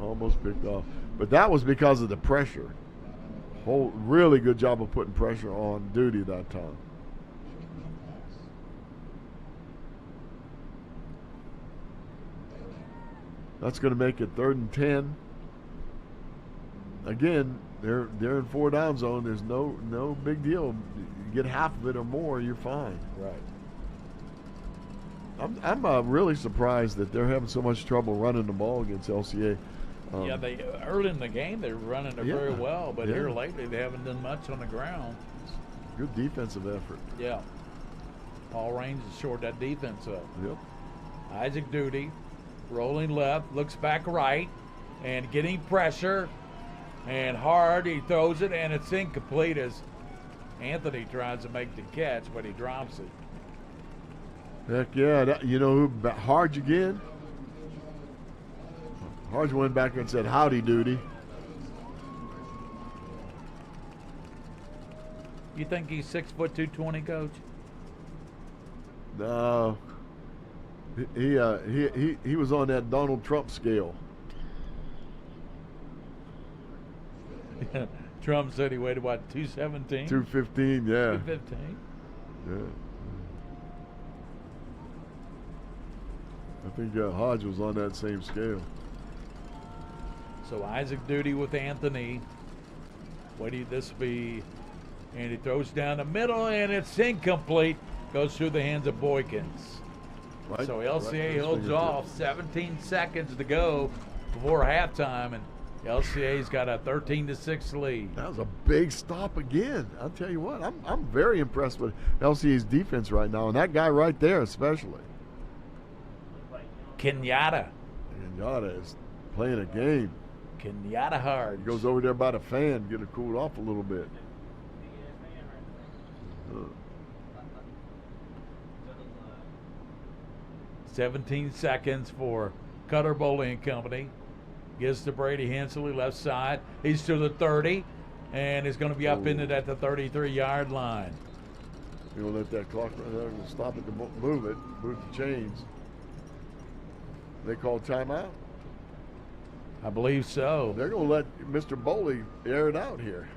Almost picked off. But that was because of the pressure. Really good job of putting pressure on Duty that time. That's going to make it 3rd and 10. Again, they're in 4 down zone. There's no big deal. You get half of it or more, you're fine. Right. I'm really surprised that they're having so much trouble running the ball against LCA. They early in the game they were running it very well, but here lately they haven't done much on the ground. Good defensive effort. Yeah. Paul Raines has shored that defense up. Yep. Isaac Duty rolling left, looks back right, and getting pressure. And hard, he throws it, and it's incomplete as Anthony tries to make the catch, but he drops it. Heck yeah. You know who? Harge again? Harge went back and said, howdy, Duty. You think he's 6 foot 220, Coach? No. He was on that Donald Trump scale. Trump said he weighed, what, 217? 215, yeah. 215? Yeah. I think Hodge was on that same scale. So Isaac Duty with Anthony. What do this be? And he throws down the middle, and it's incomplete. Goes through the hands of Boykins. Right, So LCA right, holds off. 17 seconds to go before halftime, and LCA's got a 13-6 lead. That was a big stop again. I'll tell you what, I'm very impressed with LCA's defense right now, and that guy right there especially. Kenyatta. Kenyatta is playing a game. Kenyatta hard. He goes over there by the fan, get it cooled off a little bit. 17 seconds for Cutter Bowling and Company. Gives to Brady Hensley, left side. He's to the 30, and he's going to be upended at the 33-yard line. You know, let that clock run there and stop it to move the chains. They call timeout? I believe so. They're going to let Mr. Bowley air it out here.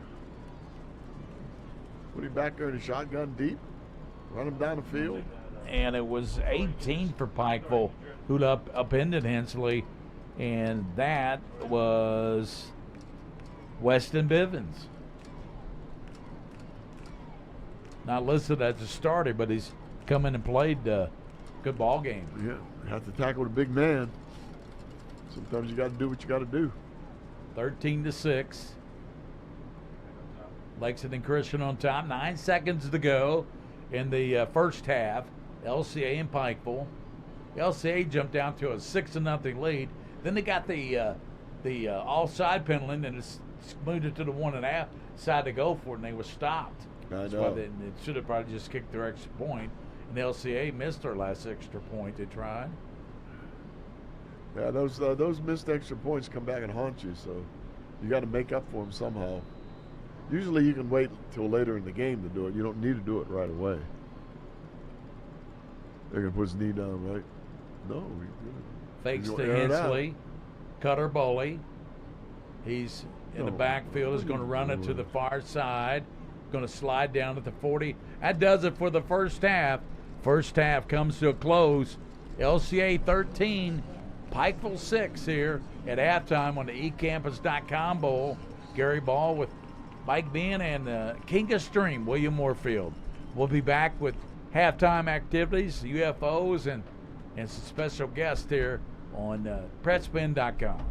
Put him back there in the shotgun deep, run him down the field. And it was 18 for Pikeville, who upended Hensley, and that was Weston Bivens. Not listed as a starter, but he's come in and played a good ball game. Yeah, you have to tackle the big man. Sometimes you got to do what you got to do. 13-6. Lexington Christian on top. 9 seconds to go in the first half. LCA and Pikeville. LCA jumped down to a 6-0 lead. Then they got the offside penalty, and it's moved it to the 1.5 side to go for it, and they were stopped. That's why they should have probably just kicked their extra point. And LCA missed their last extra point they tried. Yeah, those missed extra points come back and haunt you, so you got to make up for them somehow. Usually you can wait till later in the game to do it. You don't need to do it right away. They're going to put his knee down, right? No. Fakes to Hensley. Cutter Bowley. He's in the backfield. Is going to run it to the far side. Going to slide down at the 40. That does it for the first half. First half comes to a close. LCA 13, Pikeville 6 here at halftime on the eCampus.com Bowl. Gary Ball with Mike Bean and King of Stream, William Moorfield. We'll be back with halftime activities, UFOs, and some special guests here on PressPin.com.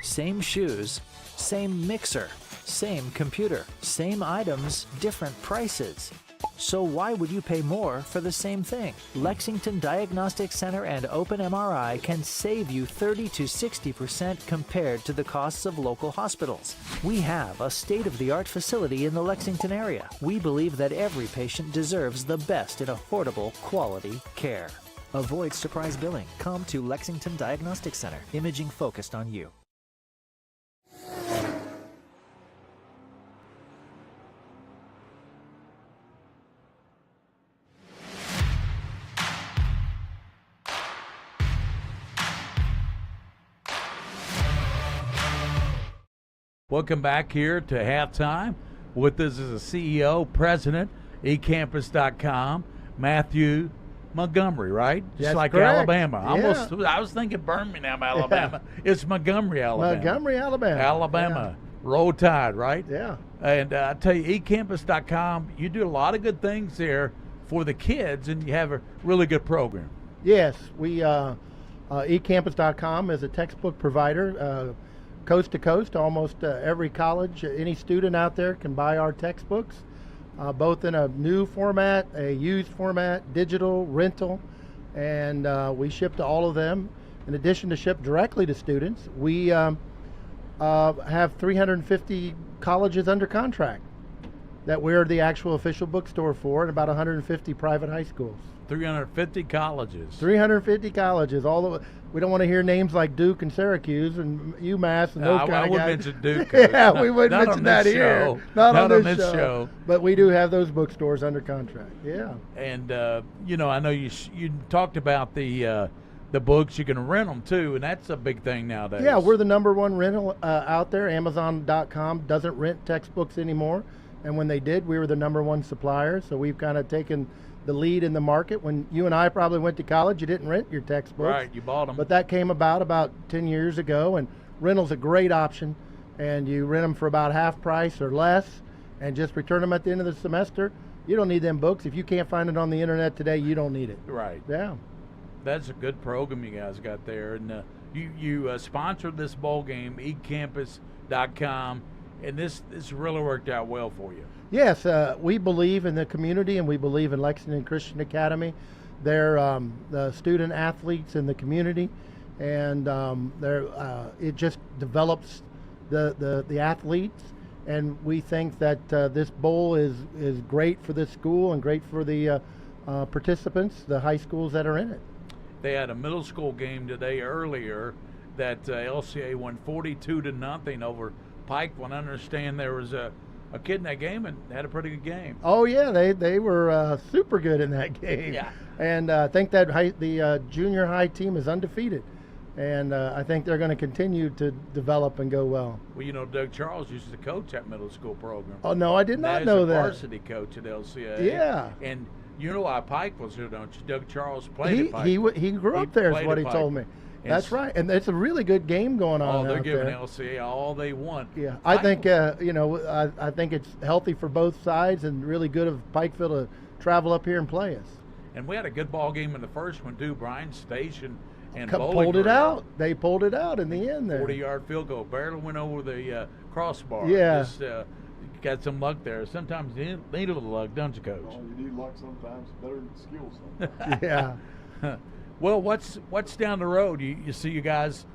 Same shoes, same mixer, same computer, same items, different prices. So why would you pay more for the same thing? Lexington Diagnostic Center and Open MRI can save you 30 to 60% compared to the costs of local hospitals. We have a state-of-the-art facility in the Lexington area. We believe that every patient deserves the best in affordable, quality care. Avoid surprise billing. Come to Lexington Diagnostic Center. Imaging focused on you. Welcome back here to halftime. With us is the CEO, president, ecampus.com, Matthew Montgomery, right? Just That's like correct. Alabama. Yeah. I was thinking Birmingham, Alabama. Yeah. It's Montgomery, Alabama. Montgomery, Alabama. Alabama. Yeah. Roll Tide, right? Yeah. And I tell you, ecampus.com, you do a lot of good things there for the kids, and you have a really good program. Yes, we ecampus.com is a textbook provider, coast to coast. Almost every college, any student out there can buy our textbooks, both in a new format, a used format, digital, rental, and we ship to all of them. In addition to ship directly to students, we have 350 colleges under contract that we're the actual official bookstore for, and about 150 private high schools. 350 colleges. 350 colleges. We don't want to hear names like Duke and Syracuse and UMass and those kind of guys. I wouldn't mention Duke. Yeah, we wouldn't mention that here. Not on this show. But we do have those bookstores under contract. Yeah. And I know you talked about the books. You can rent them too, and that's a big thing nowadays. Yeah, we're the number one rental out there. Amazon.com doesn't rent textbooks anymore, and when they did, we were the number one supplier. So we've kind of taken the lead in the market. When you and I probably went to college, you didn't rent your textbooks. Right, you bought them. But that came about 10 years ago, and rental's a great option, and you rent them for about half price or less, and just return them at the end of the semester. You don't need them books. If you can't find it on the internet today, you don't need it. Right. Yeah. That's a good program you guys got there. And you sponsored this bowl game, ecampus.com, and this really worked out well for you. Yes, we believe in the community, and we believe in Lexington Christian Academy. They're the student athletes in the community, and it just develops the athletes. And we think that this bowl is great for this school and great for the participants, the high schools that are in it. They had a middle school game today earlier that LCA won 42-0 over Pikeville. And I understand there was a kid in that game and had a pretty good game. Oh yeah, they were super good in that game. Yeah. And I think that the junior high team is undefeated, and I think they're going to continue to develop and go well. Well, Doug Charles used to coach that middle school program. Oh no, I did not know that. He's a varsity coach at LCA. Yeah. And you know why Pikeville's here, don't you? Doug Charles played at Pikeville. He grew up there, is what he told me. That's right, and it's a really good game going on. Oh, they're giving there. LCA all they want. Yeah, I think I think it's healthy for both sides and really good of Pikeville to travel up here and play us. And we had a good ball game in the first one too. Bryan Station and pulled it out. They pulled it out in the end there. 40-yard field goal, barely went over the crossbar. Yeah. Just got some luck there. Sometimes you need a little luck, don't you, Coach? Oh, you need luck sometimes. Better than skill sometimes. Yeah. Well, what's down the road? You see you guys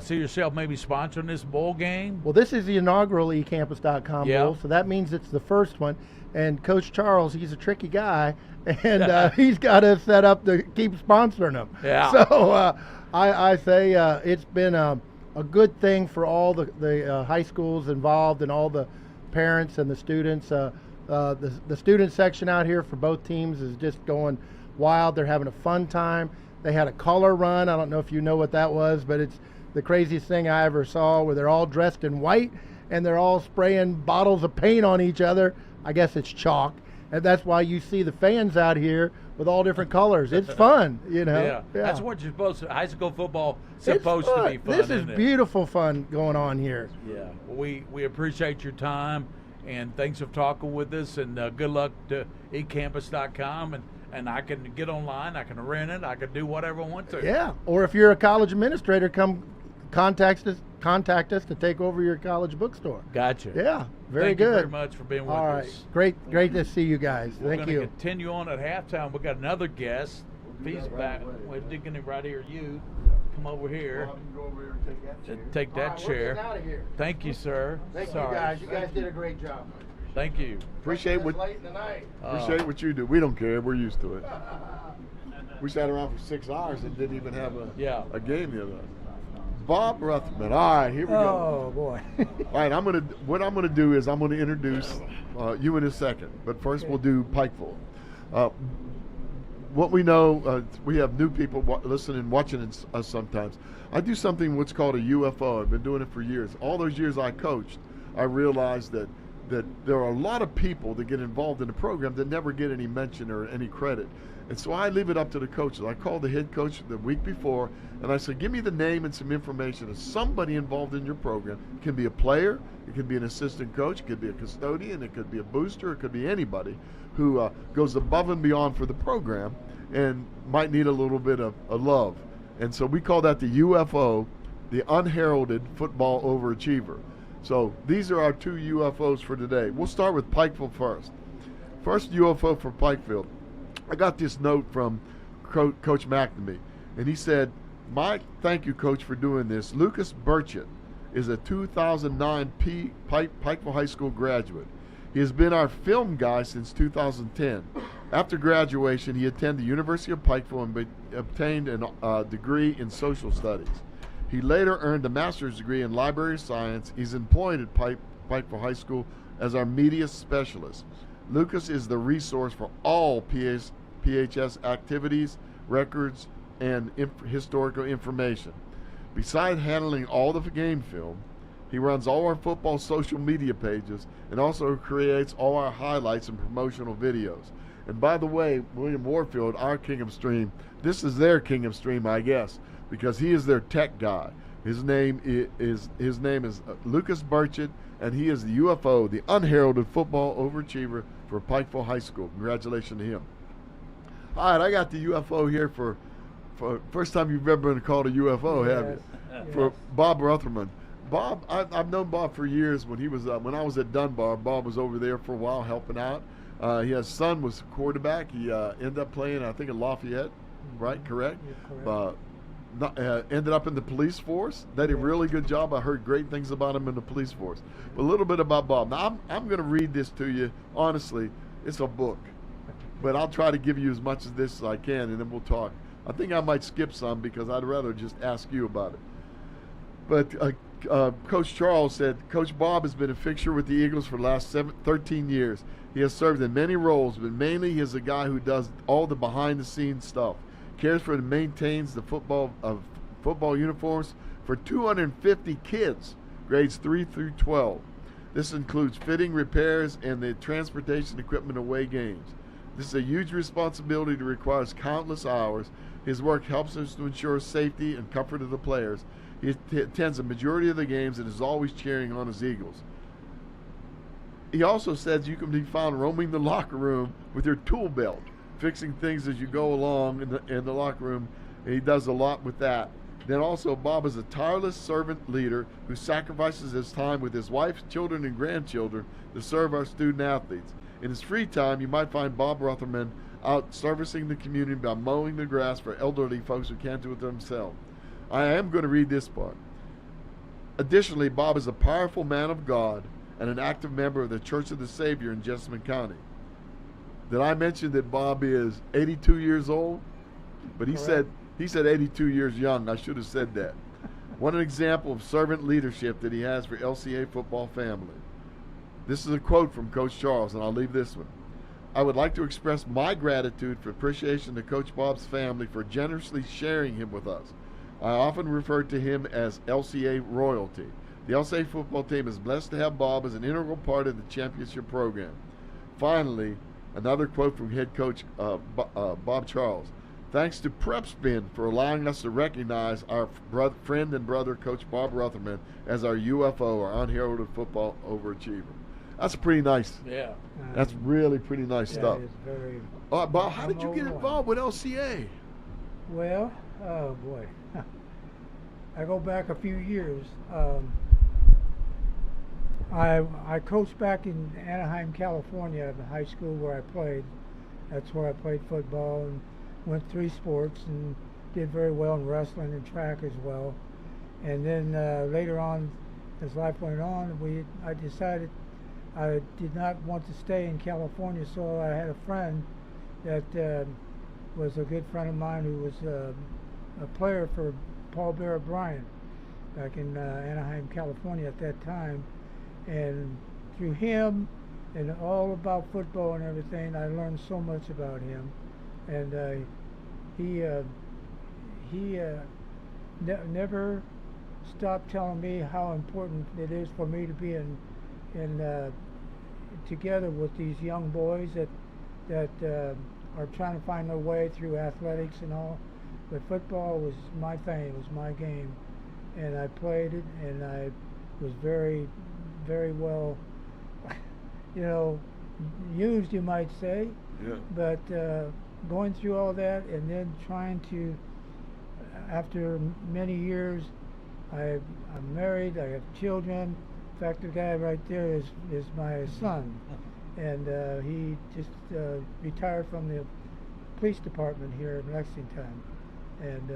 see yourself maybe sponsoring this bowl game? Well, this is the inaugural ecampus.com bowl, so that means it's the first one. And Coach Charles, he's a tricky guy, and he's got us set up to keep sponsoring them. Yeah. So I say it's been a good thing for all the high schools involved and all the parents and the students. The student section out here for both teams is just going wild. They're having a fun time. They had a color run. I don't know if you know what that was, but it's the craziest thing I ever saw, where they're all dressed in white and they're all spraying bottles of paint on each other. I guess it's chalk. And that's why you see the fans out here with all different colors. It's fun, Yeah. That's what you're supposed to. High school football supposed to be fun. This is beautiful fun going on here. Yeah. Well, we appreciate your time, and thanks for talking with us, and good luck to ecampus.com. And I can get online, I can rent it, I can do whatever I want to. Yeah, or if you're a college administrator, come contact us contact us to take over your college bookstore. Gotcha. Yeah, very Thank good. you very much for being with All right, us. great to see you guys. We're Thank gonna you. continue on at halftime. We got another guest. If he's back, we're digging him right here. You come over here. Go over here and take that chair. Take that All right, we're chair. getting out of here. Thank you, sir. Thank Sorry. you guys. You guys did a great job. Thank you. Appreciate what Late in the night. appreciate what you do. We don't care. We're used to it. We sat around for 6 hours and didn't even have a game the other night. Bob Ruthman. All right, here we go. Oh boy. All right, what I'm gonna do is I'm gonna introduce you in a second, but first we'll do Pikeville. What we know, we have new people listening, watching us sometimes. I do something what's called a UFO. I've been doing it for years. All those years I coached, I realized that there are a lot of people that get involved in the program that never get any mention or any credit. And so I leave it up to the coaches. I call the head coach the week before, and I say, give me the name and some information of somebody involved in your program. It can be a player, it could be an assistant coach, it could be a custodian, it could be a booster, it could be anybody who goes above and beyond for the program and might need a little bit of love. And so we call that the UFO, the unheralded football overachiever. So these are our two UFOs for today. We'll start with Pikeville first. First UFO for Pikeville. I got this note from Coach McNamee, and he said, thank you, Coach, for doing this. Lucas Burchett is a 2009 Pikeville High School graduate. He has been our film guy since 2010. After graduation, he attended the University of Pikeville and obtained a degree in social studies. He later earned a master's degree in library science. He's employed at Pikeville High School as our media specialist. Lucas is the resource for all PHS activities, records, and historical information. Besides handling all the game film, he runs all our football social media pages and also creates all our highlights and promotional videos. And by the way, William Warfield, our King of Stream, this is their King of Stream, I guess, because he is their tech guy. His name is Lucas Burchett, and he is the UFO, the unheralded football overachiever for Pikeville High School. Congratulations to him. All right, I got the UFO here for first time you've ever been called a UFO, have you? Yes. For Bob Rutherman. Bob, I've known Bob for years. When he was when I was at Dunbar, Bob was over there for a while helping out. His son was quarterback. He ended up playing, I think, at Lafayette, right? Correct? Yeah, correct. Ended up in the police force. They did a really good job. I heard great things about him in the police force. But a little bit about Bob. Now, I'm going to read this to you. Honestly, it's a book. But I'll try to give you as much of this as I can, and then we'll talk. I think I might skip some because I'd rather just ask you about it. But Coach Charles said, Coach Bob has been a fixture with the Eagles for the last 13 years. He has served in many roles, but mainly he is a guy who does all the behind-the-scenes stuff. Cares for and maintains the football uniforms for 250 kids, grades 3 through 12. This includes fitting, repairs, and the transportation equipment away games. This is a huge responsibility that requires countless hours. His work helps us to ensure safety and comfort of the players. He attends the majority of the games and is always cheering on his Eagles. He also says you can be found roaming the locker room with your tool belt, fixing things as you go along in the locker room. And he does a lot with that. Then also, Bob is a tireless servant leader who sacrifices his time with his wife, children, and grandchildren to serve our student athletes. In his free time, you might find Bob Rutherman out servicing the community by mowing the grass for elderly folks who can't do it themselves. I am going to read this part. Additionally, Bob is a powerful man of God and an active member of the Church of the Savior in Jessamine County. Did I mention that Bob is 82 years old? But he said 82 years young. I should have said that. What an example of servant leadership that he has for LCA football family. This is a quote from Coach Charles, and I'll leave this one. I would like to express my gratitude for appreciation to Coach Bob's family for generously sharing him with us. I often refer to him as LCA royalty. The LCA football team is blessed to have Bob as an integral part of the championship program. Finally, another quote from head coach Bob Charles. Thanks to PrepSpin for allowing us to recognize our friend and brother, Coach Bob Rutherman, as our UFO, our unheralded football overachiever. That's pretty nice. Yeah. That's really pretty nice stuff. It's very. Bob, how did you get involved with LCA? Well, oh boy. I go back a few years. I coached back in Anaheim, California, at the high school where I played. That's where I played football and went 3 sports and did very well in wrestling and track as well. And then later on, as life went on, I decided I did not want to stay in California, so I had a friend that was a good friend of mine who was a player for Paul Bear Bryant back in Anaheim, California at that time. And through him and all about football and everything, I learned so much about him. And he never stopped telling me how important it is for me to be in together with these young boys that are trying to find their way through athletics and all. But football was my thing, it was my game, and I played it, and I was very, very well, used, you might say. Yeah. But going through all that, and then trying to, after many years, I'm married, I have children. In fact, the guy right there is my son, and he just retired from the police department here in Lexington, and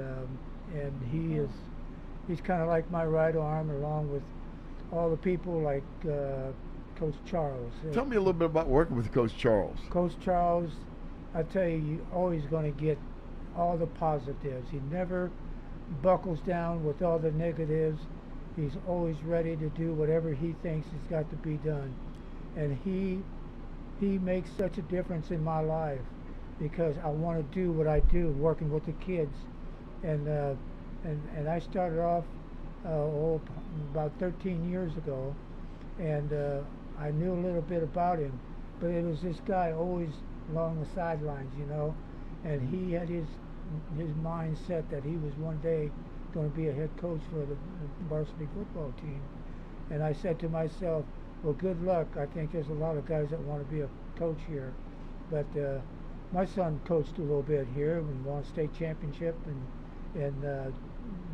he's kind of like my right arm, along with all the people like Coach Charles. Tell me a little bit about working with Coach Charles. Coach Charles, I tell you, you're always going to get all the positives. He never buckles down with all the negatives. He's always ready to do whatever he thinks has got to be done, and he makes such a difference in my life because I want to do what I do, working with the kids, and I started off about 13 years ago, and I knew a little bit about him, but it was this guy always along the sidelines, and he had his mindset that he was one day going to be a head coach for the varsity football team. And I said to myself, well, good luck. I think there's a lot of guys that want to be a coach here. But my son coached a little bit here and won state championship in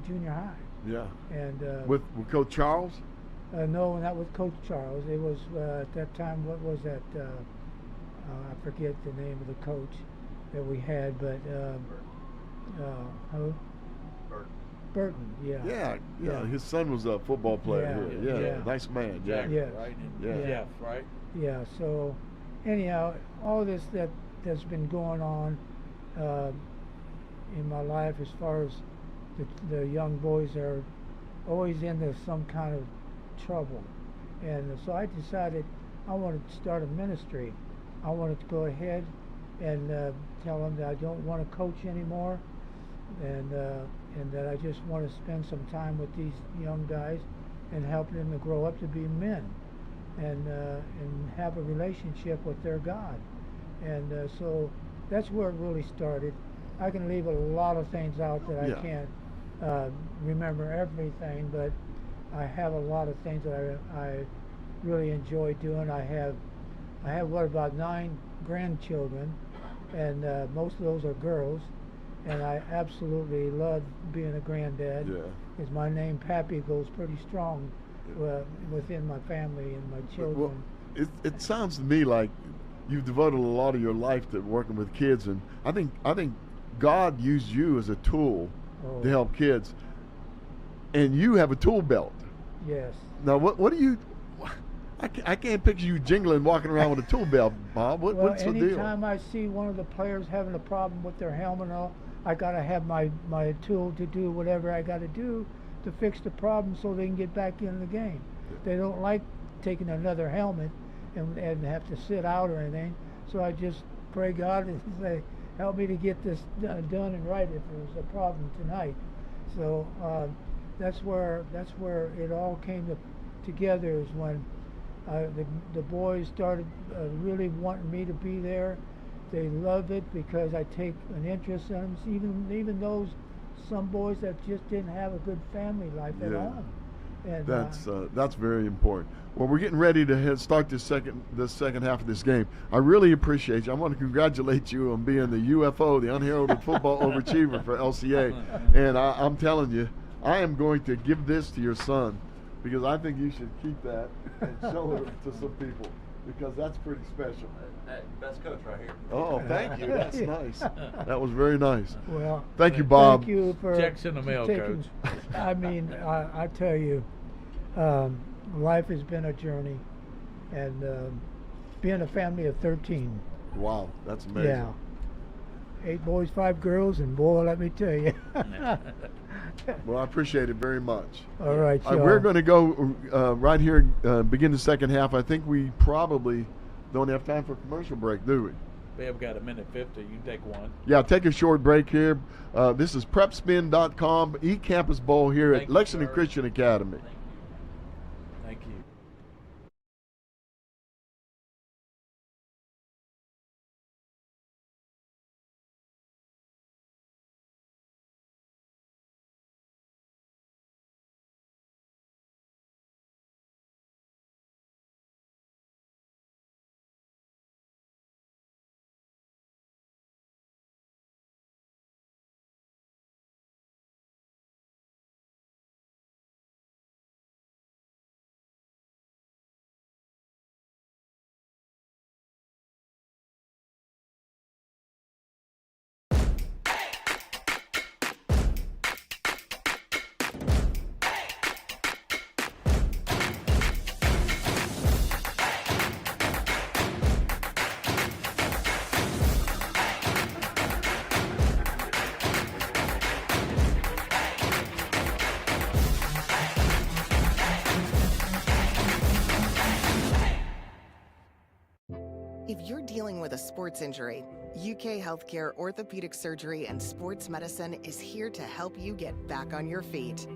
junior high. Yeah. And with Coach Charles? No, not with Coach Charles. It was at that time, what was that? I forget the name of the coach that we had, but who? Burton, yeah. Yeah. His son was a football player here. Yeah. Nice man. Jack, yeah. Right? And Yeah. Jeff, right? Yeah. So, anyhow, all this that's been going on in my life, as far as the young boys are always into some kind of trouble, and so I decided I wanted to start a ministry. I wanted to go ahead and tell them that I don't want to coach anymore, and that I just want to spend some time with these young guys and help them to grow up to be men and have a relationship with their God. And so that's where it really started. I can leave a lot of things out that I can't remember everything, but I have a lot of things that I really enjoy doing. I have about 9 grandchildren, and most of those are girls. And I absolutely love being a granddad. Yeah. Because my name, Pappy, goes pretty strong within my family and my children. Well, it sounds to me like you've devoted a lot of your life to working with kids, and I think God used you as a tool to help kids, and you have a tool belt. Yes. Now, what do you? I can't picture you jingling, walking around with a tool belt, Bob. What's the deal? Anytime I see one of the players having a problem with their helmet and all, I got to have my tool to do whatever I got to do to fix the problem so they can get back in the game. They don't like taking another helmet and have to sit out or anything. So I just pray God and say, help me to get this done and right if there's a problem tonight. So that's where it all came together, is when the boys started really wanting me to be there. They love it because I take an interest in them, even those some boys that just didn't have a good family life at home. And that's very important. Well, we're getting ready to start this second half of this game. I really appreciate you. I want to congratulate you on being the UFO, the Unheralded Football Overachiever for LCA. And I'm telling you, I am going to give this to your son because I think you should keep that and show it to some people because that's pretty special. Hey, best coach right here. Oh, thank you. That's nice. That was very nice. Well, thank you, Bob. Thank you for checks in the mail, taking, Coach. I mean, I tell you, life has been a journey, and being a family of 13. Wow, that's amazing. Yeah. 8 boys, 5 girls, and boy, let me tell you. Well, I appreciate it very much. All right, we're going to go right here, begin the second half. I think we probably don't have time for a commercial break, do we? We have got a minute 50. You can take one. Yeah, take a short break here. This is PrepSpin.com, eCampus Bowl here at Lexington Christian Academy. Thank you. If you're dealing with a sports injury, UK Healthcare Orthopedic Surgery and Sports Medicine is here to help you get back on your feet.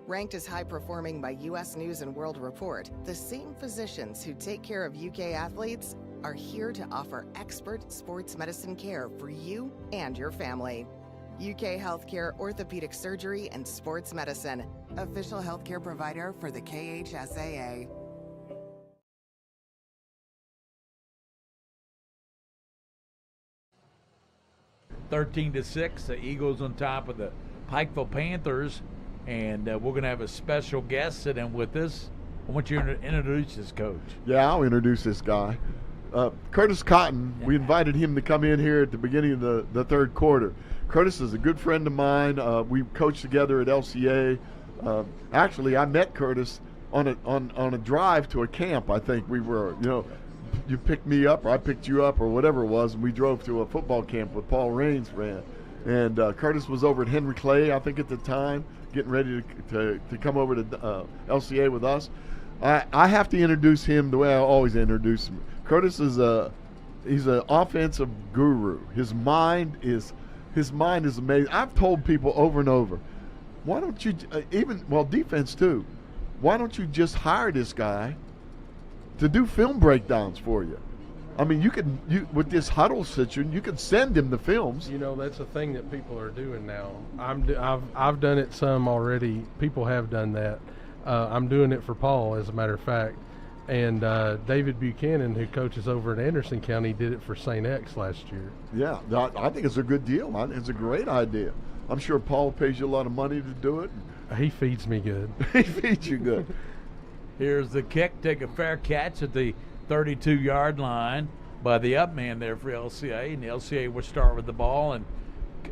Ranked as high performing by US News and World Report, the same physicians who take care of UK athletes are here to offer expert sports medicine care for you and your family. UK Healthcare Orthopedic Surgery and Sports Medicine, official healthcare provider for the KHSAA. Thirteen to 6, the Eagles on top of the Pikeville Panthers, and we're going to have a special guest sit in with us. I want you to introduce this coach. Yeah, I'll introduce this guy. Curtis Cotton, we invited him to come in here at the beginning of the third quarter. Curtis is a good friend of mine. We coached together at LCA. Actually, I met Curtis on a drive to a camp. I think we were, you picked me up or I picked you up or whatever it was, and we drove to a football camp with Paul Raines ran. And Curtis was over at Henry Clay, I think at the time, getting ready to come over to LCA with us. I have to introduce him the way I always introduce him. Curtis is he's an offensive guru. His mind is amazing. I've told people over and over, why don't you defense too? Why don't you just hire this guy to do film breakdowns for you? I mean, you with this huddle situation, you can send him the films. That's a thing that people are doing now. I've done it some already. People have done that. I'm doing it for Paul, as a matter of fact. And David Buchanan, who coaches over in Anderson County, did it for St. X last year. Yeah, I think it's a good deal. It's a great idea. I'm sure Paul pays you a lot of money to do it. He feeds me good. He feeds you good. Here's the kick. Take a fair catch at the 32-yard line by the up man there for LCA. And the LCA will start with the ball.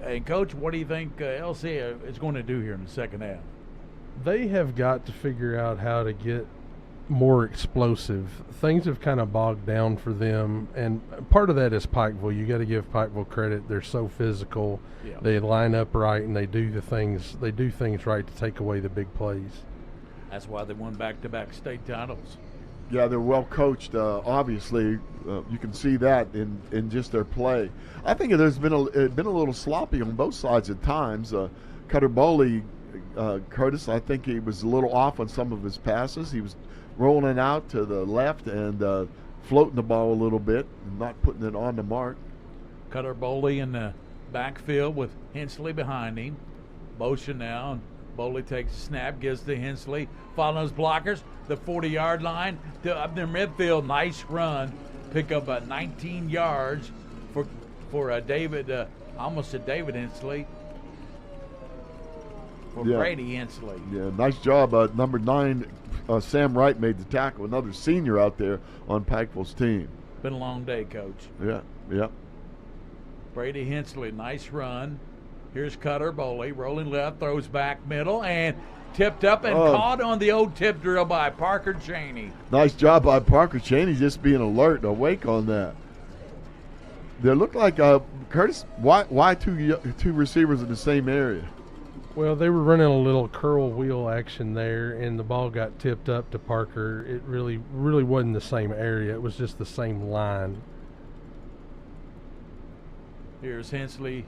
And Coach, what do you think LCA is going to do here in the second half? They have got to figure out how to get more explosive. Things have kind of bogged down for them, and part of that is Pikeville. You got to give Pikeville credit. They're so physical. Yeah. They line up right, and they do things right to take away the big plays. That's why they won back-to-back state titles. Yeah, they're well coached. Obviously, you can see that in just their play. I think there's been a little sloppy on both sides at times. Cutter Bowley, Curtis, I think he was a little off on some of his passes. He was rolling out to the left and floating the ball a little bit and not putting it on the mark. Cutter Bowley in the backfield with Hensley behind him. Motion now, and Bowley takes a snap, gives to Hensley, following his blockers, the 40-yard line to up near midfield. Nice run, pick up 19 yards for David, almost a David Hensley. for Yeah. Brady Hensley. Yeah, nice job. Number 9, Sam Wright made the tackle. Another senior out there on Pikeville's team. Been a long day, Coach. Yeah. Brady Hensley, nice run. Here's Cutter Boley, rolling left, throws back middle, and tipped up and caught on the old tip drill by Parker Cheney. Nice job by Parker Cheney, just being alert, awake on that. They look like Curtis. Why two receivers in the same area? Well, they were running a little curl wheel action there, and the ball got tipped up to Parker. It really wasn't the same area. It was just the same line. Here's Hensley,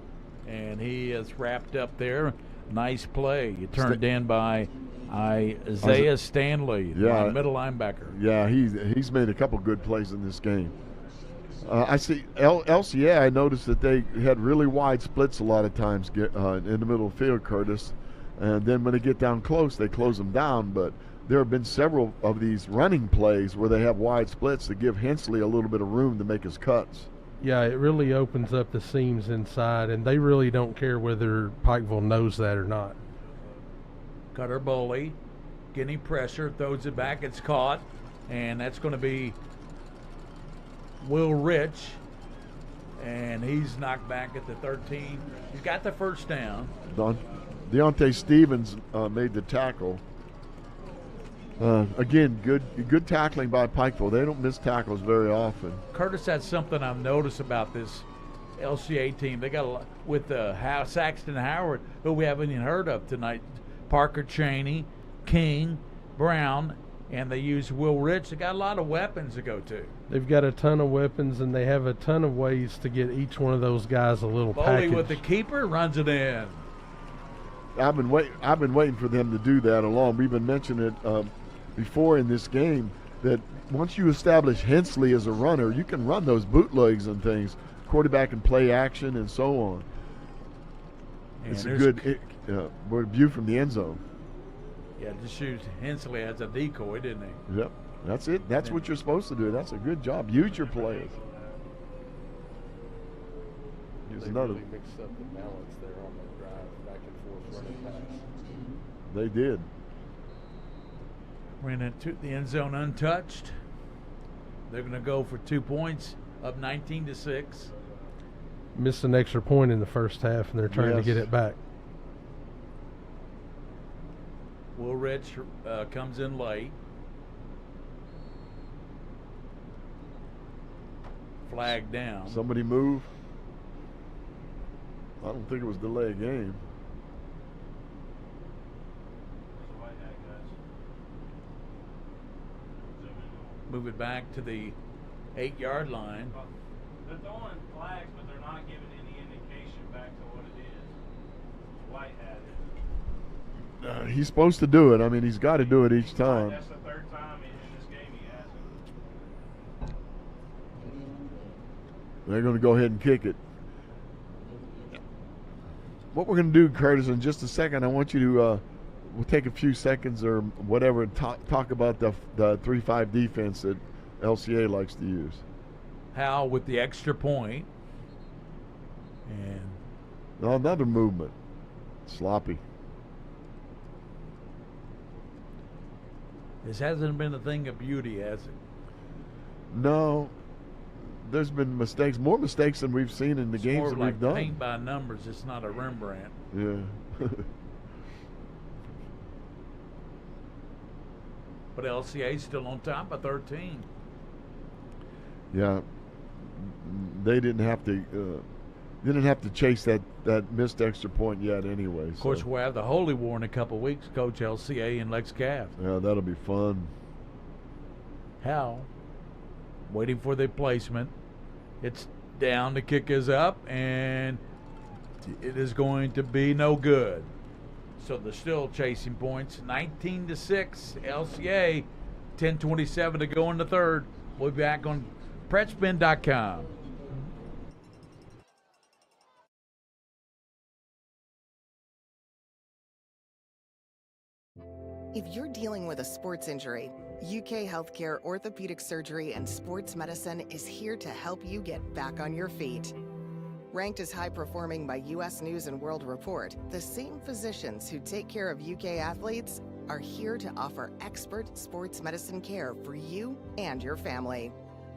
and he is wrapped up there. Nice play. It turned in by Isaiah Stanley, middle linebacker. Yeah, he's made a couple good plays in this game. I see LCA. I noticed that they had really wide splits a lot of times in the middle of the field, Curtis, and then when they get down close, they close them down. But there have been several of these running plays where they have wide splits to give Hensley a little bit of room to make his cuts. Yeah, it really opens up the seams inside, and they really don't care whether Pikeville knows that or not. Cutter Boley getting pressure, throws it back, it's caught, and that's going to be Will Rich, and he's knocked back at the 13. He's got the first down. Deontay Stevens made the tackle. Again, good tackling by Pikeville. They don't miss tackles very often. Curtis, that's something I've noticed about this LCA team. They got a lot with Saxton Howard, who we haven't even heard of tonight. Parker Cheney, King, Brown, and they use Will Rich. They got a lot of weapons to go to. They've got a ton of weapons, and they have a ton of ways to get each one of those guys a little Boley package. with the keeper runs it in. I've been waiting for them to do that along. We've been mentioning it before in this game that once you establish Hensley as a runner, you can run those bootlegs and things, quarterback and play action and so on. And it's a good view from the end zone. Yeah, just use Hensley as a decoy, didn't he? Yep, that's it. That's what you're supposed to do. That's a good job. Use your players. Here's another. Really mixed up the balance there on the drive, back and forth running pass. They did. Ran into the end zone untouched. They're going to go for 2 points, up 19-6. Missed an extra point in the first half, and they're trying to get it back. Will Rich comes in late. Flag down. Somebody move. I don't think it was delay a game. Move it back to the 8-yard line. They're throwing flags, but they're not giving any indication back to what it is. White had it. He's supposed to do it. I mean, he's got to do it each time. That's the third time in this game he hasn't. They're going to go ahead and kick it. What we're going to do, Curtis, in just a second, I want you to we'll take a few seconds or whatever and talk about the 3-5 defense that LCA likes to use. Hal with the extra point. And another movement. Sloppy. This hasn't been a thing of beauty, has it? No. There's been mistakes, more mistakes than we've seen in the games more that like we've done. Paint by numbers. It's not a Rembrandt. Yeah. But LCA's still on top of 13. Yeah, they didn't have to chase that missed extra point yet anyway. Of course, we'll have the Holy War in a couple of weeks, Coach. LCA and Lex Calf. Yeah, that'll be fun. Hal waiting for the placement. It's down, the kick is up, and it is going to be no good. So they're still chasing points. 19-6, LCA. 10:27 to go in the third. We'll be back on PretSpin.com. If you're dealing with a sports injury, UK Healthcare Orthopedic Surgery and Sports Medicine is here to help you get back on your feet. Ranked as high performing by U.S. News and World Report, the same physicians who take care of UK athletes are here to offer expert sports medicine care for you and your family.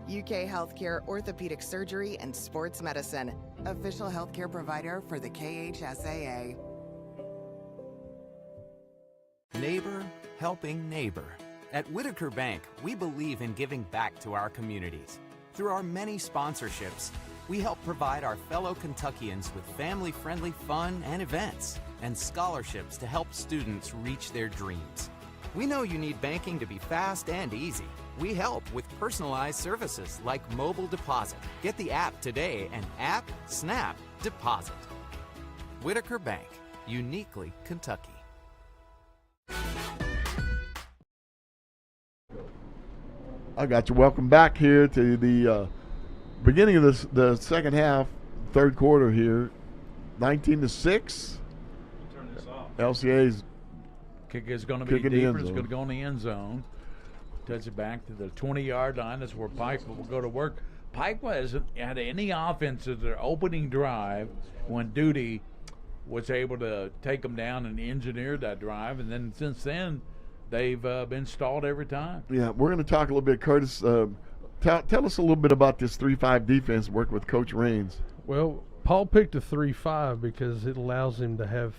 UK Healthcare Orthopedic Surgery and Sports Medicine, official healthcare provider for the KHSAA. Neighbor helping neighbor. At Whitaker Bank, we believe in giving back to our communities. Through our many sponsorships, we help provide our fellow Kentuckians with family-friendly fun and events, and scholarships to help students reach their dreams. We know you need banking to be fast and easy. We help with personalized services like mobile deposit. Get the app today and app, snap, deposit. Whitaker Bank, uniquely Kentucky. I got you. Welcome back here to the beginning of the second half, third quarter here. 19-6. Turn this off. LCA's kick is going to be deeper. It's going to go in the end zone. Touch it back to the 20-yard line. That's where Pikeville will go to work. Pikeville hasn't had any offense at their opening drive when Duty was able to take them down and engineer that drive. And then since then, they've been stalled every time. Yeah, we're going to talk a little bit. Curtis, tell us a little bit about this 3-5 defense working with Coach Raines. Well, Paul picked a 3-5 because it allows him to have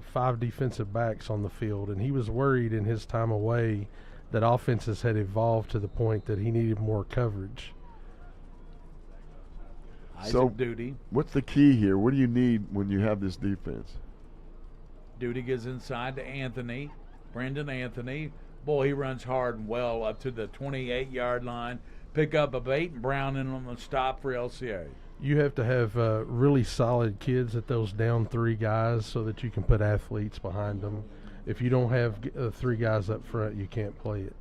5 defensive backs on the field, and he was worried in his time away that offenses had evolved to the point that he needed more coverage. So, Duty. What's the key here? What do you need when you have this defense? Duty gets inside to Anthony, Brendan Anthony. Boy, he runs hard and well up to the 28-yard line. Pick up a bait and Brown in on the stop for LCA. You have to have really solid kids at those down 3 guys so that you can put athletes behind them. If you don't have 3 guys up front, you can't play it.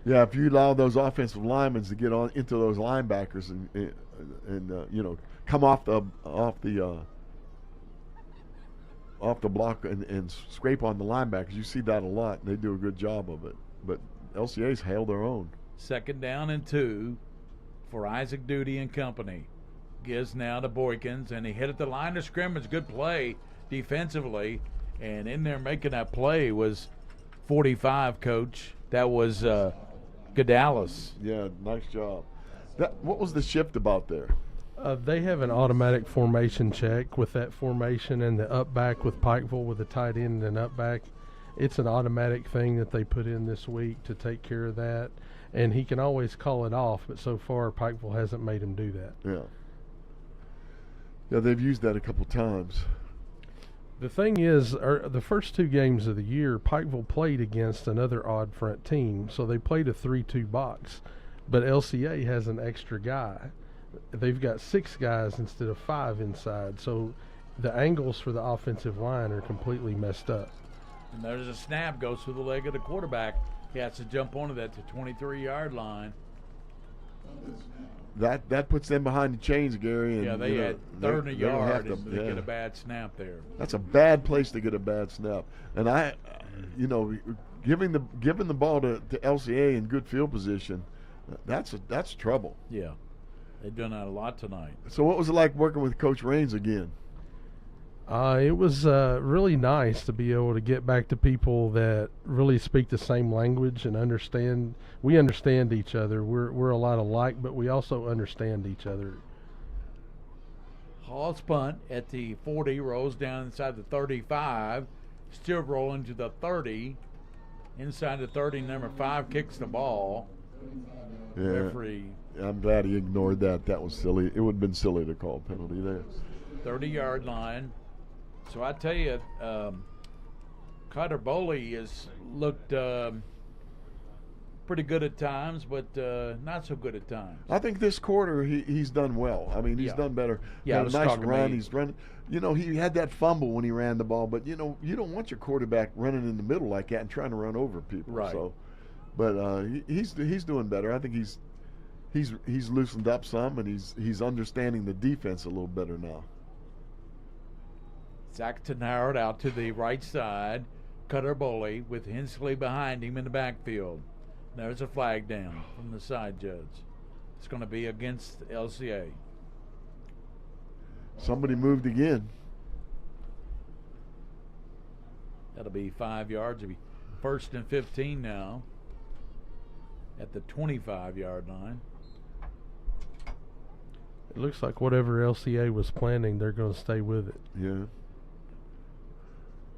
Yeah, if you allow those offensive linemen to get on into those linebackers and come off the block and scrape on the linebackers, you see that a lot, and they do a good job of it. But LCA's held their own. 2nd down and 2 for Isaac Duty and company. Gives now to Boykins, and he hit at the line of scrimmage. Good play defensively, and in there making that play was 45, Coach. That was Godalis. Yeah, nice job. What was the shift about there? They have an automatic formation check with that formation and the up back with Pikeville with the tight end and up back. It's an automatic thing that they put in this week to take care of that, and he can always call it off, but so far Pikeville hasn't made him do that. Yeah, they've used that a couple times. The thing is, the first 2 games of the year, Pikeville played against another odd front team, so they played a 3-2 box. But LCA has an extra guy. They've got 6 guys instead of 5 inside, so the angles for the offensive line are completely messed up. And there's a snap, goes through the leg of the quarterback. He has to jump onto that to 23-yard line. That puts them behind the chains, Gary. And, yeah, they had 3rd and a yard, and they get a bad snap there. That's a bad place to get a bad snap. And giving the ball to LCA in good field position, that's trouble. Yeah, they've done that a lot tonight. So what was it like working with Coach Raines again? It was really nice to be able to get back to people that really speak the same language and understand. We understand each other. We're a lot alike, but we also understand each other. Hall's punt at the 40, rolls down inside the 35, still rolling to the 30. Inside the 30, number 5 kicks the ball. Yeah, referee. I'm glad he ignored that. That was silly. It would have been silly to call a penalty there. 30-yard line. So I tell you, Carter Boley has looked pretty good at times, but not so good at times. I think this quarter he's done well. I mean, he's done better. Yeah, had a nice run. He's running. He had that fumble when he ran the ball, but you don't want your quarterback running in the middle like that and trying to run over people. Right. So, but he's doing better. I think he's loosened up some, and he's understanding the defense a little better now. Saxton Howard out to the right side. Cutter Boley with Hensley behind him in the backfield. There's a flag down from the side judge. It's going to be against LCA. Somebody moved again. That'll be 5 yards. It'll be 1st and 15 now at the 25-yard line. It looks like whatever LCA was planning, they're going to stay with it. Yeah.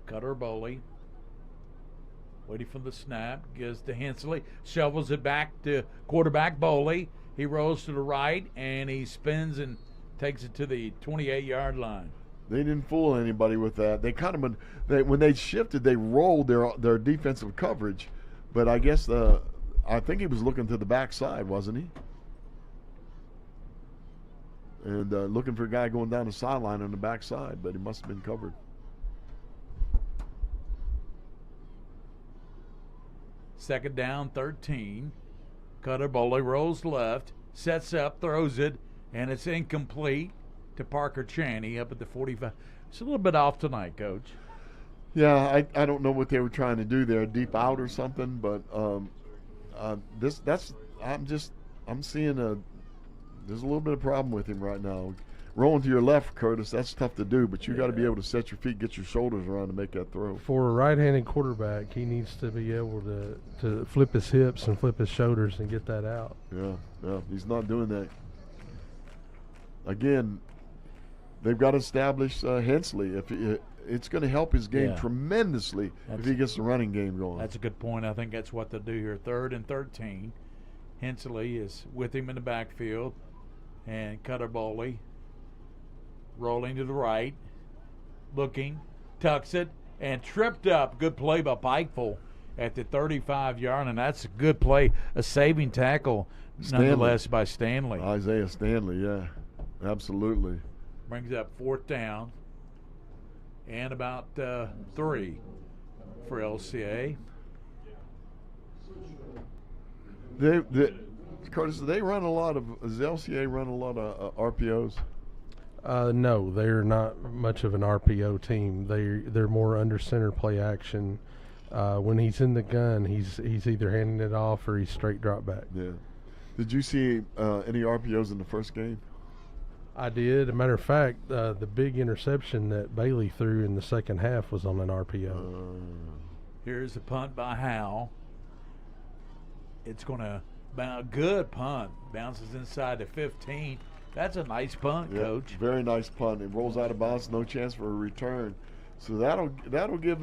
Cutter Boley. Waiting for the snap. Gives to Hensley. Shovels it back to quarterback Boley. He rolls to the right, and he spins and takes it to the 28-yard line. They didn't fool anybody with that. They kind of when they shifted, they rolled their defensive coverage, but I guess I think he was looking to the backside, wasn't he? And looking for a guy going down the sideline on the backside, but he must have been covered. Second down, 13. Cutter Boley rolls left, sets up, throws it, and it's incomplete to Parker Chaney up at the 45. It's a little bit off tonight, Coach. Yeah, I don't know what they were trying to do there, deep out or something, but I'm seeing there's a little bit of problem with him right now. Rolling to your left, Curtis, that's tough to do, but you got to be able to set your feet, get your shoulders around to make that throw. For a right-handed quarterback, he needs to be able to flip his hips and flip his shoulders and get that out. Yeah, he's not doing that. Again, they've got to establish Hensley. It's going to help his game tremendously if he gets the running game going. That's a good point. I think that's what they'll do here. 3rd and 13. Hensley is with him in the backfield, and Cutter Boley rolling to the right, looking, tucks it, and tripped up. Good play by Pikeville at the 35-yard, and that's a good play, a saving tackle, nonetheless, by Stanley. Isaiah Stanley, yeah, absolutely. Brings up 4th down and about 3 for LCA. Curtis, does LCA run a lot of RPOs? No, they're not much of an RPO team. They're more under center play action. When he's in the gun, he's either handing it off or he's straight drop back. Yeah. Did you see any RPOs in the first game? I did. As a matter of fact, the big interception that Bailey threw in the second half was on an RPO. Here's a punt by Howe. It's going to a good punt. Bounces inside the 15. That's a nice punt, Coach. Very nice punt. It rolls out of bounds, no chance for a return. So that'll give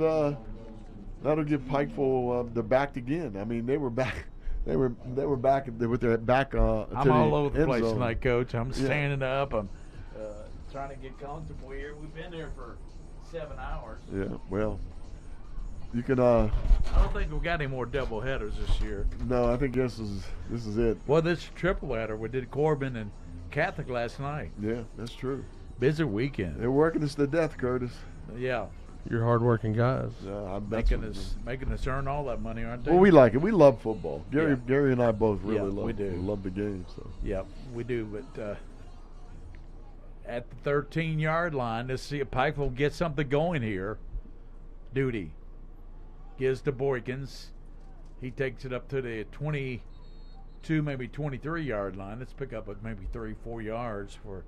Pikeville the back again. I mean, they were back. They were back with their back. I'm all over the place zone tonight, Coach. I'm standing up. I'm trying to get comfortable here. We've been there for 7 hours. Yeah. Well, you can. I don't think we've got any more double headers this year. No, I think this is it. Well, this triple header. We did Corbin and Catholic last night. Yeah, that's true. Busy weekend. They're working us to death, Curtis. Yeah. You're hardworking guys. Yeah, I'm making us earn all that money, aren't they? Well, we like it. We love football. Gary and I both really love it. We do. We love the game. So. Yep, we do. But at the 13-yard line, let's see if Pikeville gets something going here. Duty gives to Boykins. He takes it up to the 22, maybe 23-yard line. Let's pick up maybe 3-4 yards for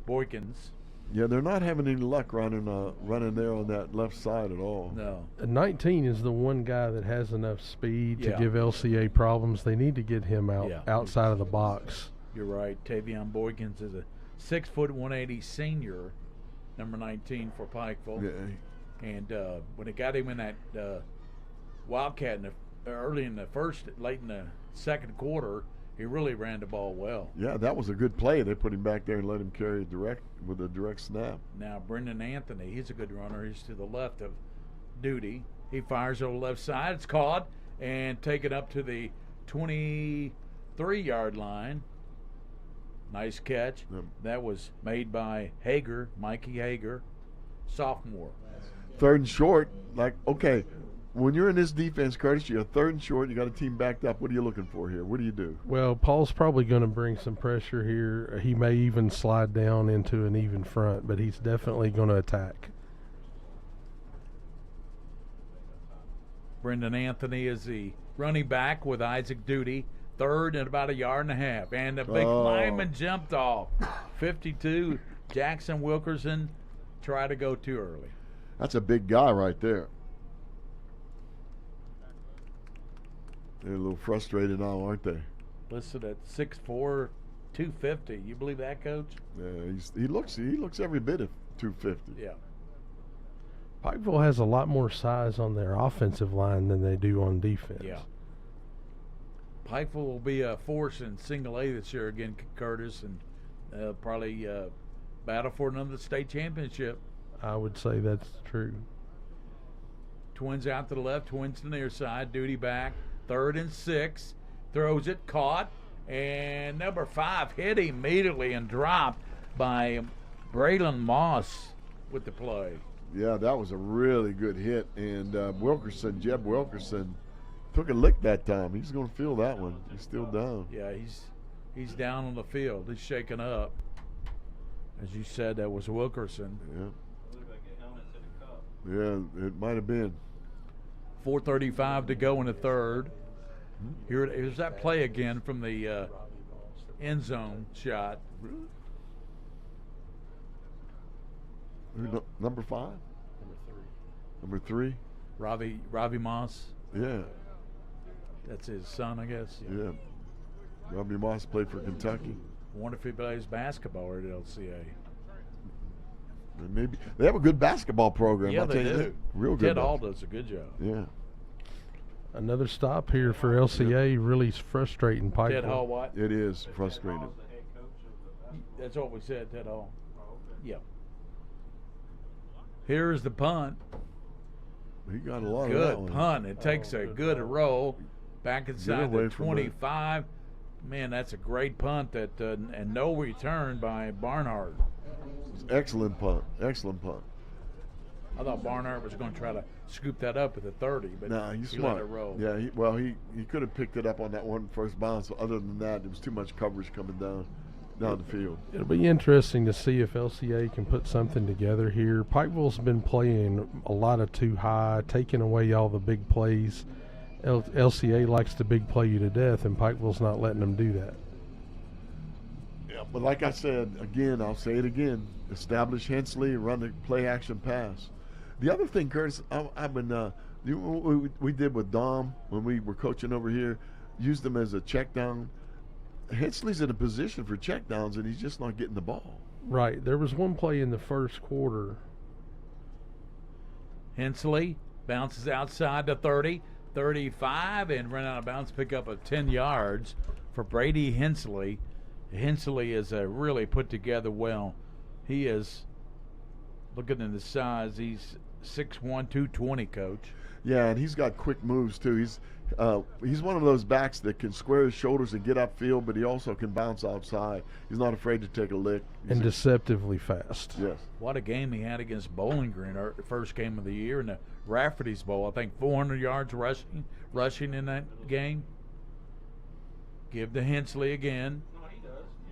Boykins. Yeah, they're not having any luck running there on that left side at all. No. 19 is the one guy that has enough speed to give LCA problems. They need to get him outside of the box. You're right. Tavion Boykins is a 6', 180 senior, number 19 for Pikeville. Yeah. And when they got him in that Wildcat late in the second quarter, he really ran the ball well. Yeah, that was a good play. They put him back there and let him carry with a direct snap. Now, Brendan Anthony, he's a good runner. He's to the left of Duty. He fires on the left side. It's caught and taken up to the 23-yard line. Nice catch. Yep. That was made by Mikey Hager, sophomore. 3rd and short. Okay, when you're in this defense, Curtis, you got 3rd and short. You got a team backed up. What are you looking for here? What do you do? Well, Paul's probably going to bring some pressure here. He may even slide down into an even front, but he's definitely going to attack. Brendan Anthony is the running back with Isaac Duty. 3rd and about 1.5 yards. And the big lineman jumped off. 52 Jackson Wilkerson try to go too early. That's a big guy right there. They're a little frustrated now, aren't they? Listed at 6'4", 250. You believe that, Coach? Yeah, he looks every bit of 250. Yeah. Pikeville has a lot more size on their offensive line than they do on defense. Yeah. Pikeville will be a force in single A this year again, Curtis, and probably battle for another state championship. I would say that's true. Twins out to the left, twins to the near side, duty back, 3rd and 6, throws it, caught, and number 5 hit immediately and dropped by Braylon Moss with the play. Yeah, that was a really good hit, and Jeb Wilkerson, took a lick that time. He's going to feel that one. He's still down. Yeah, he's down on the field. He's shaken up. As you said, that was Wilkerson. Yeah, it might have been. 4:35 to go in the 3rd. Here's that play again from the end zone shot. Number 5? Number 3? Ravi Moss. Yeah. That's his son, I guess. Yeah. Robbie Moss played for Kentucky. I wonder if he plays basketball at LCA. Maybe they have a good basketball program. Yeah, I'll they tell you do. that. Real good. Ted Hall does a good job. Yeah. Another stop here for LCA. Really frustrating Pikeville. Ted Hall, what? It is frustrating. That's what we said, Ted Hall. Yeah. Here's the punt. He got a lot of that one. Good punt. It takes a good roll back inside the 25. Man, that's a great punt that and no return by Barnhart. Excellent punt. Excellent punt. I thought Barnhart was going to try to scoop that up at the 30, but nah, he's he smart. let it roll. Yeah, he could have picked it up on that one first bounce. Other than that, there was too much coverage coming down the field. It'll be interesting to see if LCA can put something together here. Pikeville's been playing a lot of too high, taking away all the big plays. LCA likes to big play you to death, and Pikeville's not letting them do that. Yeah, but like I said, again, I'll say it again, establish Hensley, run the play action pass. The other thing, Curtis, I've been we did with Dom when we were coaching over here, used him as a check down. Hensley's in a position for check downs, and he's just not getting the ball. Right. There was one play in the first quarter. Hensley bounces outside to 30, 35, and run out of bounds, pick up 10 yards for Brady Hensley. Hensley is really put together well. He is, looking at the size, he's 6'1", 220, Coach. Yeah, and he's got quick moves too. He's one of those backs that can square his shoulders and get upfield, but he also can bounce outside. He's not afraid to take a lick. And deceptively fast. Yes. What a game he had against Bowling Green, our first game of the year in the Rafferty's Bowl. I think 400 yards rushing in that game. Give to Hensley again.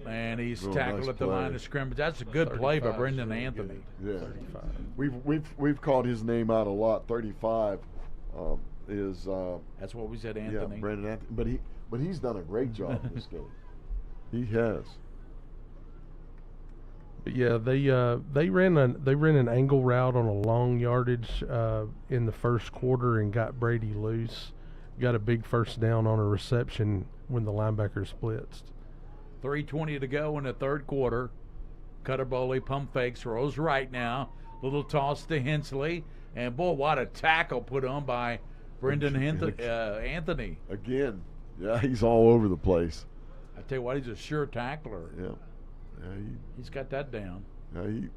And he's tackled nice at the play. line of scrimmage. That's a good play by Brendan Anthony. Yeah. We've called his name out a lot. 35 is that's what we said, Anthony. Yeah, Brendan Anthony. But he's done a great job in this game. He has. But yeah, they ran an angle route on a long yardage in the first quarter and got Brady loose. Got a big first down on a reception when the linebacker blitzed. 3:20 to go in the third quarter. Cutter Bowley pump fakes, rolls right now. Little toss to Hensley. And, boy, what a tackle put on by Brendan Anthony. Again, yeah, he's all over the place. I tell you what, he's a sure tackler. Yeah, he's got that down. Yeah,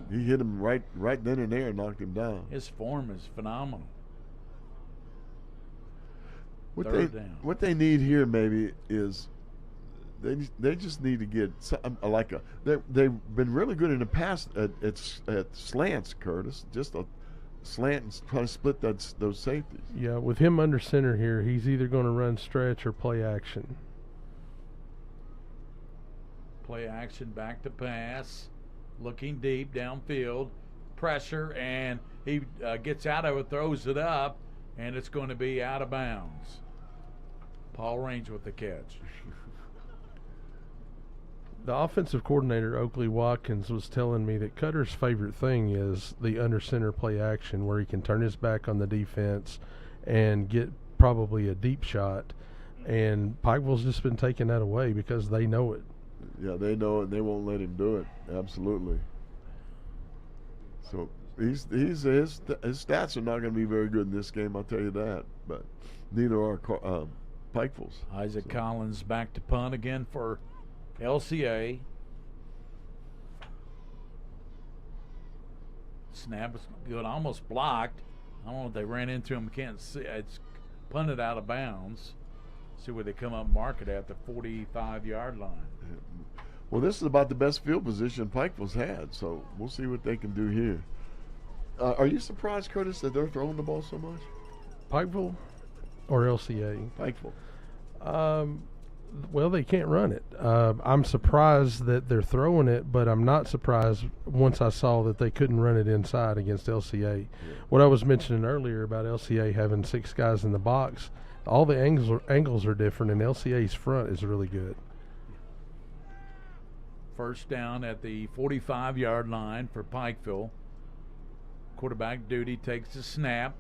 he hit him right then and there and knocked him down. His form is phenomenal. What they need here maybe is they just need to get they've been really good in the past at slants, Curtis. Just a slant and try to split those safeties. Yeah, with him under center here, he's either going to run stretch or play action. Play action, back to pass, looking deep downfield, pressure, and he gets out of it, throws it up, and it's going to be out of bounds. Paul Range with the catch. The offensive coordinator, Oakley Watkins, was telling me that Cutter's favorite thing is the under center play action where he can turn his back on the defense and get probably a deep shot. And Pikeville's just been taking that away because they know it. Yeah, they know it, and they won't let him do it. Absolutely. So his stats are not going to be very good in this game, I'll tell you that. But neither are Pikeville's. Isaac Collins back to punt again for LCA. Snap is good, almost blocked. I don't know if they ran into him. Can't see. It's punted out of bounds. See where they come up and mark it at the 45-yard line. Well, this is about the best field position Pikeville's had, so we'll see what they can do here. Are you surprised, Curtis, that they're throwing the ball so much? Pikeville or LCA? Pikeville. Well, they can't run it. I'm surprised that they're throwing it, but I'm not surprised once I saw that they couldn't run it inside against LCA. Yeah. What I was mentioning earlier about LCA having 6 guys in the box, all the angles are different, and LCA's front is really good. First down at the 45-yard line for Pikeville. Quarterback Duty takes the snap.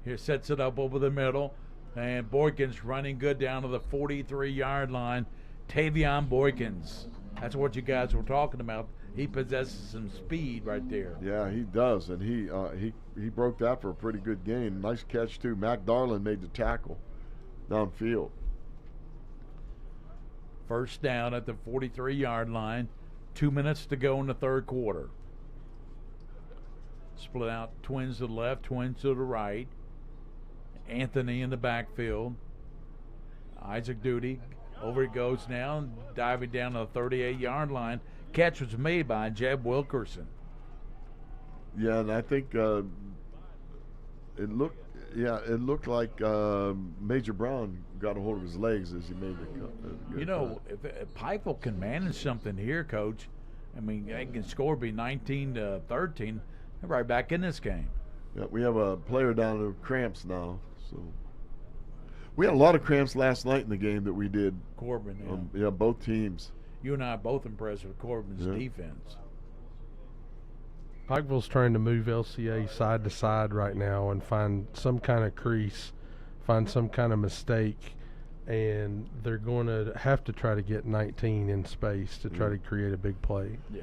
Here sets it up over the middle. And Boykins running good down to the 43-yard line. Tavion Boykins. That's what you guys were talking about. He possesses some speed right there. Yeah, he does, and he broke that for a pretty good gain. Nice catch, too. Mac Darlin made the tackle downfield. First down at the 43-yard line. 2 minutes to go in the third quarter. Split out, twins to the left, twins to the right. Anthony in the backfield. Isaac Duty. Over it goes now, diving down to the 38-yard line. Catch was made by Jeb Wilkerson. Yeah, and I think it looked like Major Brown got a hold of his legs as he made the cut. You know, if Pikeville can manage something here, Coach, I mean, they can score be 19-13. They're right back in this game. Yeah, we have a player down with cramps now. So we had a lot of cramps last night in the game that we did. Corbin, yeah, both teams. You and I are both impressed with Corbin's defense. Pikeville's trying to move LCA side to side right now and find some kind of crease, find some kind of mistake, and they're going to have to try to get 19 in space to try to create a big play. Yeah.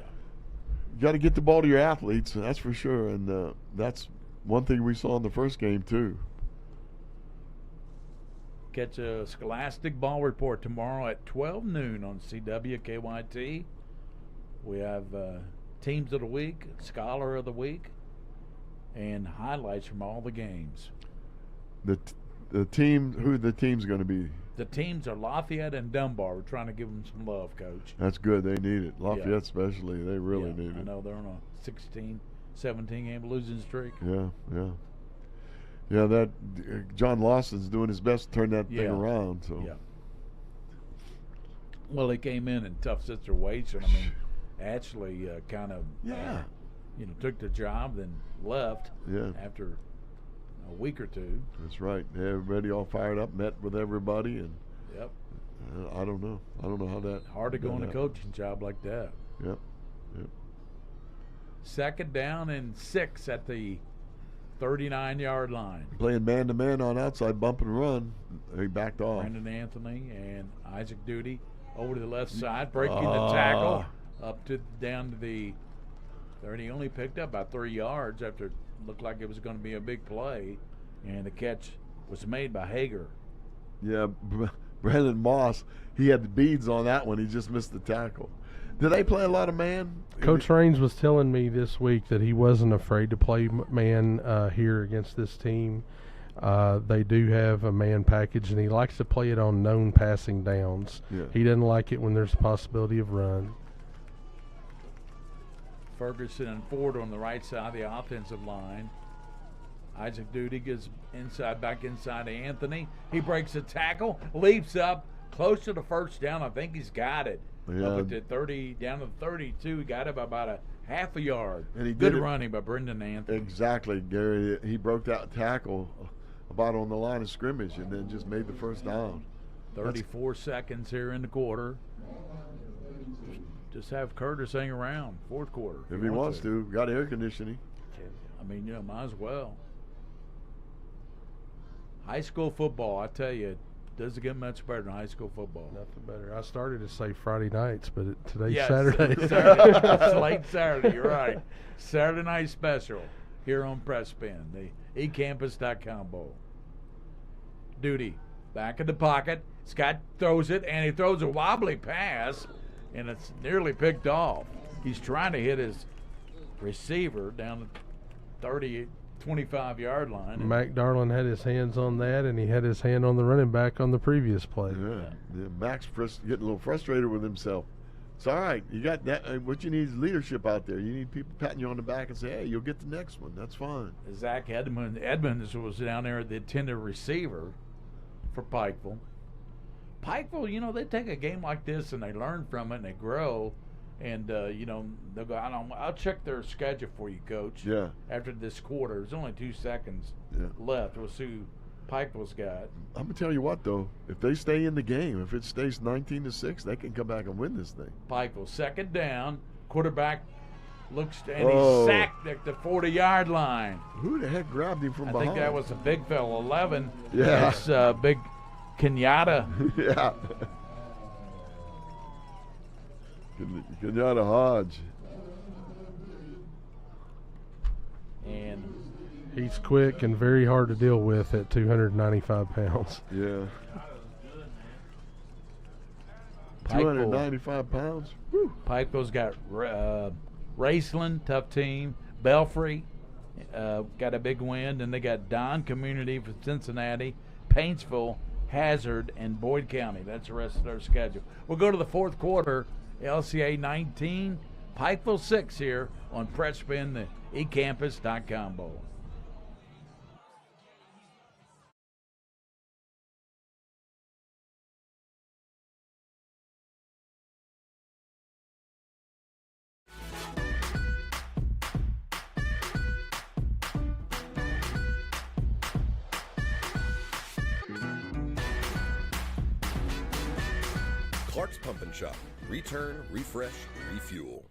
You got to get the ball to your athletes, that's for sure, and that's one thing we saw in the first game too. Catch a Scholastic Ball Report tomorrow at 12 noon on CWKYT. We have Teams of the Week, Scholar of the Week, and highlights from all the games. The team, who the team's going to be? The teams are Lafayette and Dunbar. We're trying to give them some love, Coach. That's good. They need it. Lafayette especially. They really need it. I know they're on a 16-17 game losing streak. Yeah, that John Lawson's doing his best to turn that thing around. So. Yeah. Well, he came in tough situation. I mean, actually kind of took the job, then left after a week or two. That's right. Everybody all fired up, met with everybody, and I don't know how that. Hard to go on a coaching job like that. Yep. Second down and 6 at the 39-yard line. Playing man-to-man on outside bump and run. He backed off. Brandon Anthony and Isaac Duty over to the left side, breaking the tackle down to the 30. He only picked up about 3 yards after it looked like it was going to be a big play, and the catch was made by Hager. Yeah, Brandon Moss, he had the beads on that one. He just missed the tackle. Did they play a lot of man? Coach Raines was telling me this week that he wasn't afraid to play man here against this team. They do have a man package, and he likes to play it on known passing downs. Yeah. He doesn't like it when there's a possibility of run. Ferguson and Ford on the right side of the offensive line. Isaac Duty gets back inside to Anthony. He breaks a tackle, leaps up, close to the first down. I think he's got it. Yeah. Up at the 30, down to the 32. He got it by about a half a yard. And he Good running by Brendan Anthony. Exactly, Gary. He broke that tackle about on the line of scrimmage and then just made the first down. 34 seconds here in the quarter. just have Curtis hang around fourth quarter. If he wants to. Got air conditioning. I mean, might as well. High school football, I tell you, it doesn't get much better than high school football. Nothing better. I started to say Friday nights, but today's Yes, Saturday. It's late Saturday, you're right. Saturday night special here on Presspin, the ecampus.com bowl. Duty, back in the pocket. Scott throws it, and he throws a wobbly pass, and it's nearly picked off. He's trying to hit his receiver down the 30, 25-yard line. Mac Darlin had his hands on that, and he had his hand on the running back on the previous play. Yeah. Mac's getting a little frustrated with himself. It's all right. You got that. What you need is leadership out there. You need people patting you on the back and say, hey, you'll get the next one. That's fine. Zach Edmonds was down there at the intended receiver for Pikeville. Pikeville, they take a game like this and they learn from it and they grow. And, they'll go, I'll check their schedule for you, Coach. Yeah. After this quarter. There's only 2 seconds left. We'll see who Pikeville's got. I'm going to tell you what, though. If they stay in the game, if it stays 19-6, they can come back and win this thing. Pikeville, second down. Quarterback looks, and he's sacked at the 40-yard line. Who the heck grabbed him from behind? I think that was a big fella, 11. Yeah. That's big Kenyatta. Yeah. Kenyatta Hodge. And he's quick and very hard to deal with at 295 pounds. Yeah. 295 pounds? Woo. Pikeville's got Raceland, tough team. Belfry got a big win. And they got Don Community for Cincinnati, Paintsville, Hazard, and Boyd County. That's the rest of their schedule. We'll go to the fourth quarter. LCA 19, Pikeville 6 here on Presspin, the ecampus.com bowl. Clark's Pump and Shop. Return, refresh, refuel.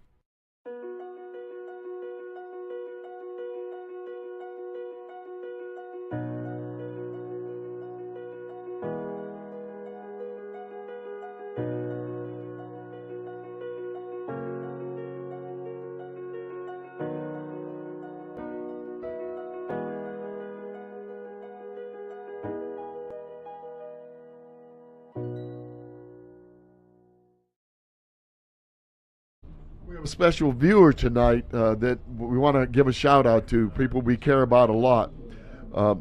We have a special viewer tonight that we want to give a shout out to, people we care about a lot.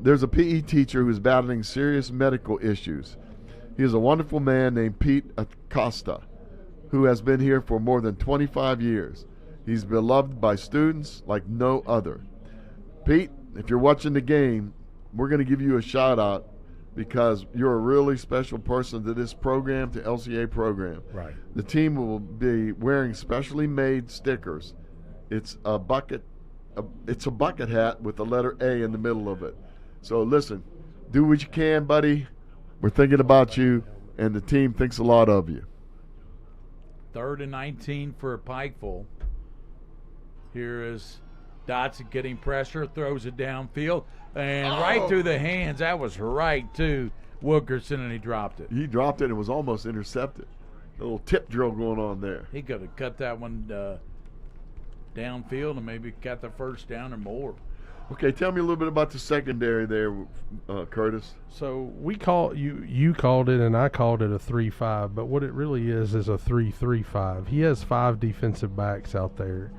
There's a PE teacher who's battling serious medical issues. He is a wonderful man named Pete Acosta, who has been here for more than 25 years. He's beloved by students like no other. Pete, if you're watching the game, we're going to give you a shout out because you're a really special person to this program, to LCA program. Right. The team will be wearing specially made stickers. It's a bucket hat with the letter A in the middle of it. So listen, do what you can, buddy. We're thinking about you, and the team thinks a lot of you. 3rd and 19 for Pikeville. Here is Dotson getting pressure, throws it downfield, and right through the hands. That was right to Wilkerson, and he dropped it. He dropped it and was almost intercepted. A little tip drill going on there. He could have cut that one downfield and maybe got the first down or more. Okay, tell me a little bit about the secondary there, Curtis. So we you called it and I called it a 3-5, but what it really is a 3-3-5. He has 5 defensive backs out there.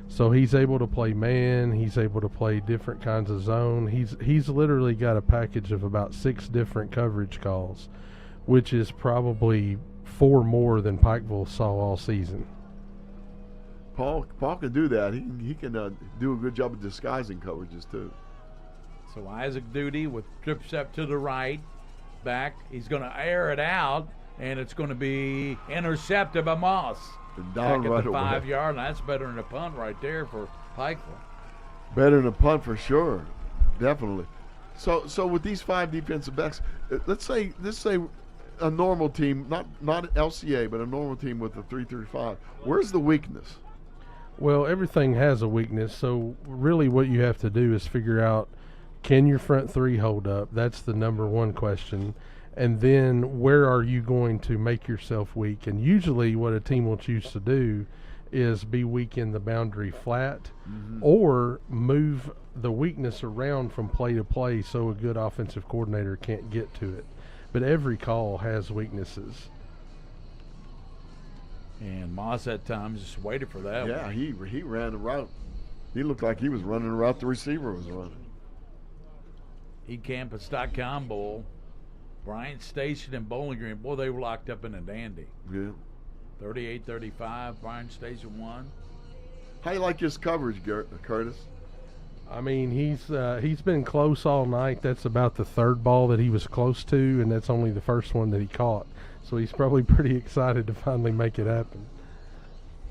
So he's able to play man, he's able to play different kinds of zone. He's literally got a package of about 6 different coverage calls, which is probably 4 more than Pikeville saw all season. Paul can do that. He can do a good job of disguising coverages too. So Isaac Duty with trip step to the right, back. He's going to air it out, and it's going to be intercepted by Moss. Down back right at the away. 5-yard line. That's better than a punt right there for Pikeville. Better than a punt for sure, definitely. So with these 5 defensive backs, let's say a normal team, not LCA, but a normal team with a 3-3-5. Where's the weakness? Well, everything has a weakness, so really what you have to do is figure out, can your front three hold up? That's the number one question. And then where are you going to make yourself weak? And usually what a team will choose to do is be weak in the boundary flat, or move the weakness around from play to play so a good offensive coordinator can't get to it. But every call has weaknesses. And Moss at times just waited for that. Yeah, he ran the route. He looked like he was running the route the receiver was running. eCampus.com Bowl. Bryant Station and Bowling Green. Boy, they were locked up in a dandy. Yeah. 38-35, Bryant Station won. How you like his coverage, Curtis? I mean, he's been close all night. That's about the third ball that he was close to, and that's only the first one that he caught. So he's probably pretty excited to finally make it happen.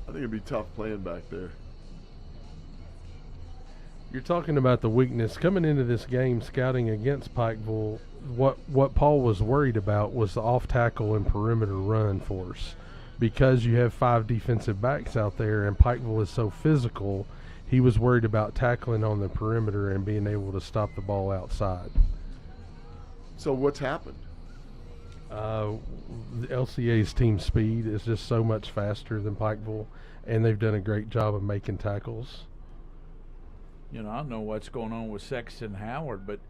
I think it'd be tough playing back there. You're talking about the weakness coming into this game, scouting against Pikeville. What Paul was worried about was the off tackle and perimeter run force, because you have 5 defensive backs out there, and Pikeville is so physical. He was worried about tackling on the perimeter and being able to stop the ball outside. So what's happened? The LCA's team speed is just so much faster than Pikeville, and they've done a great job of making tackles. You know, I don't know what's going on with Sexton Howard, but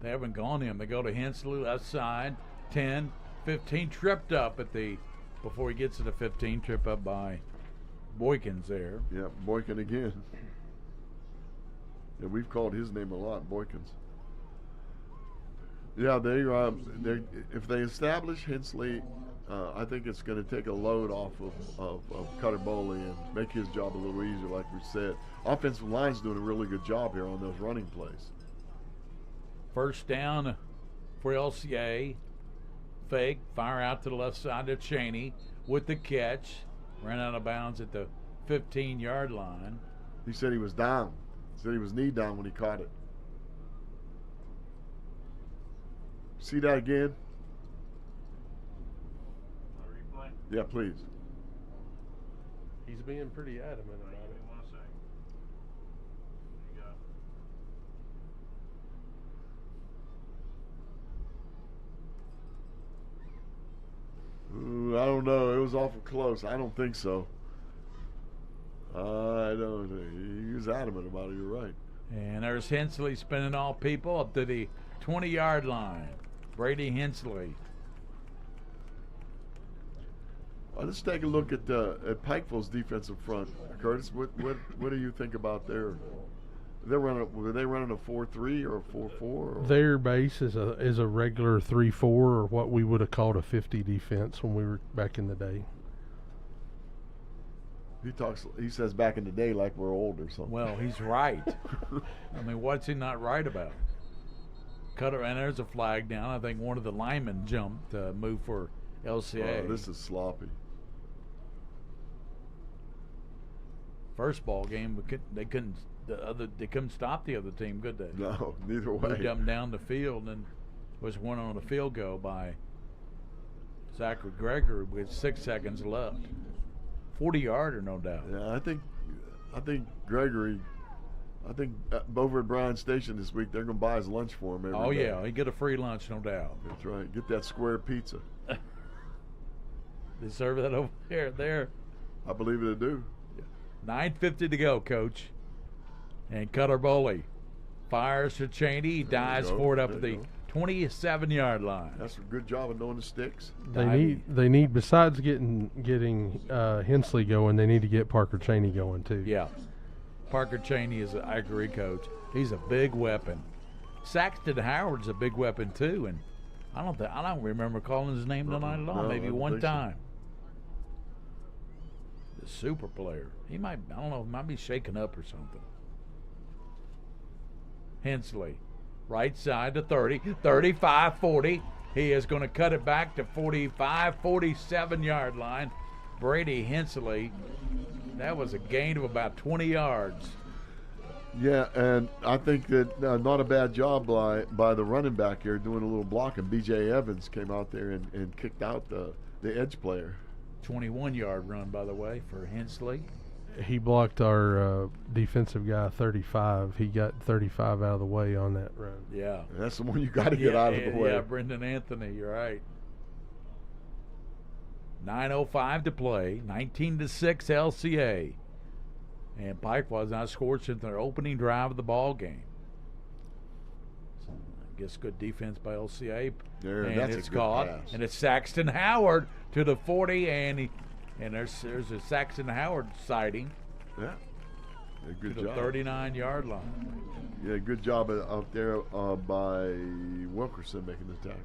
they haven't gone in. They go to Hensley, left side, 10, 15, tripped up before he gets to the 15, trip up by Boykins there. Yeah, Boykin again. Yeah, we've called his name a lot, Boykins. Yeah, they if they establish Hensley, I think it's going to take a load off of Cutter Boley and make his job a little easier, like we said. Offensive line's doing a really good job here on those running plays. First down for LCA. Fake, fire out to the left side of Cheney with the catch. Ran out of bounds at the 15-yard line. He said he was down. He said he was knee down when he caught it. See that again? Replay? Yeah, please. He's being pretty adamant about it. One second. There you go. Ooh, I don't know. It was awful close. I don't think so. I don't. He was adamant about it. You're right. And there's Hensley spinning all people up to the 20-yard line. Brady Hensley. Let's take a look at Pikeville's defensive front. Curtis, what do you think about their? Were they running a 4-3 or a 4-4? Their base is a regular 3-4, or what we would have called a 50 defense when we were back in the day. He says back in the day like we're old or something. Well, he's right. I mean, what's he not right about? Cutter, and there's a flag down. I think one of the linemen jumped, moved for LCA. Oh, this is sloppy. First ball game, they couldn't stop the other team, could they? No, neither way. Moved them down the field, and was one on a field goal by Zachary Gregory with 6 seconds left. 40-yarder, no doubt. Yeah, I think Gregory. I think over at Bryan Station this week, they're going to buy his lunch for him every day. Yeah, he get a free lunch, no doubt. That's right. Get that square pizza. They serve that over there. I believe they do. 9:50 to go, Coach. And Cutter Boley fires to Cheney. He dives for it up at the 27-yard line. That's a good job of knowing the sticks. They need besides getting Hensley going, they need to get Parker Cheney going too. Yeah. Parker Cheney is, I agree, Coach. He's a big weapon. Saxton Howard's a big weapon too, and I don't remember calling his name tonight at all. Maybe one time. The super player. He might. I don't know. Might be shaken up or something. Hensley, right side to 30, 35, 40. He is going to cut it back to 45, 47-yard line. Brady Hensley. That was a gain of about 20 yards. Yeah, and I think that not a bad job by the running back here doing a little blocking. B.J. Evans came out there and kicked out the edge player. 21-yard run, by the way, for Hensley. He blocked our defensive guy 35. He got 35 out of the way on that run. Yeah. And that's the one you got to get out of the way. Yeah, Brendan Anthony, you're right. 9:05 to play, 19-6 LCA. And Pikeville has not scored since their opening drive of the ball game. So I guess good defense by LCA. And that's it's a good caught. pass. And it's Saxton Howard to the 40, and there's a Saxton Howard sighting. Yeah. Good to the job. 39-yard line. Yeah, good job out there by Wilkerson making the tackle.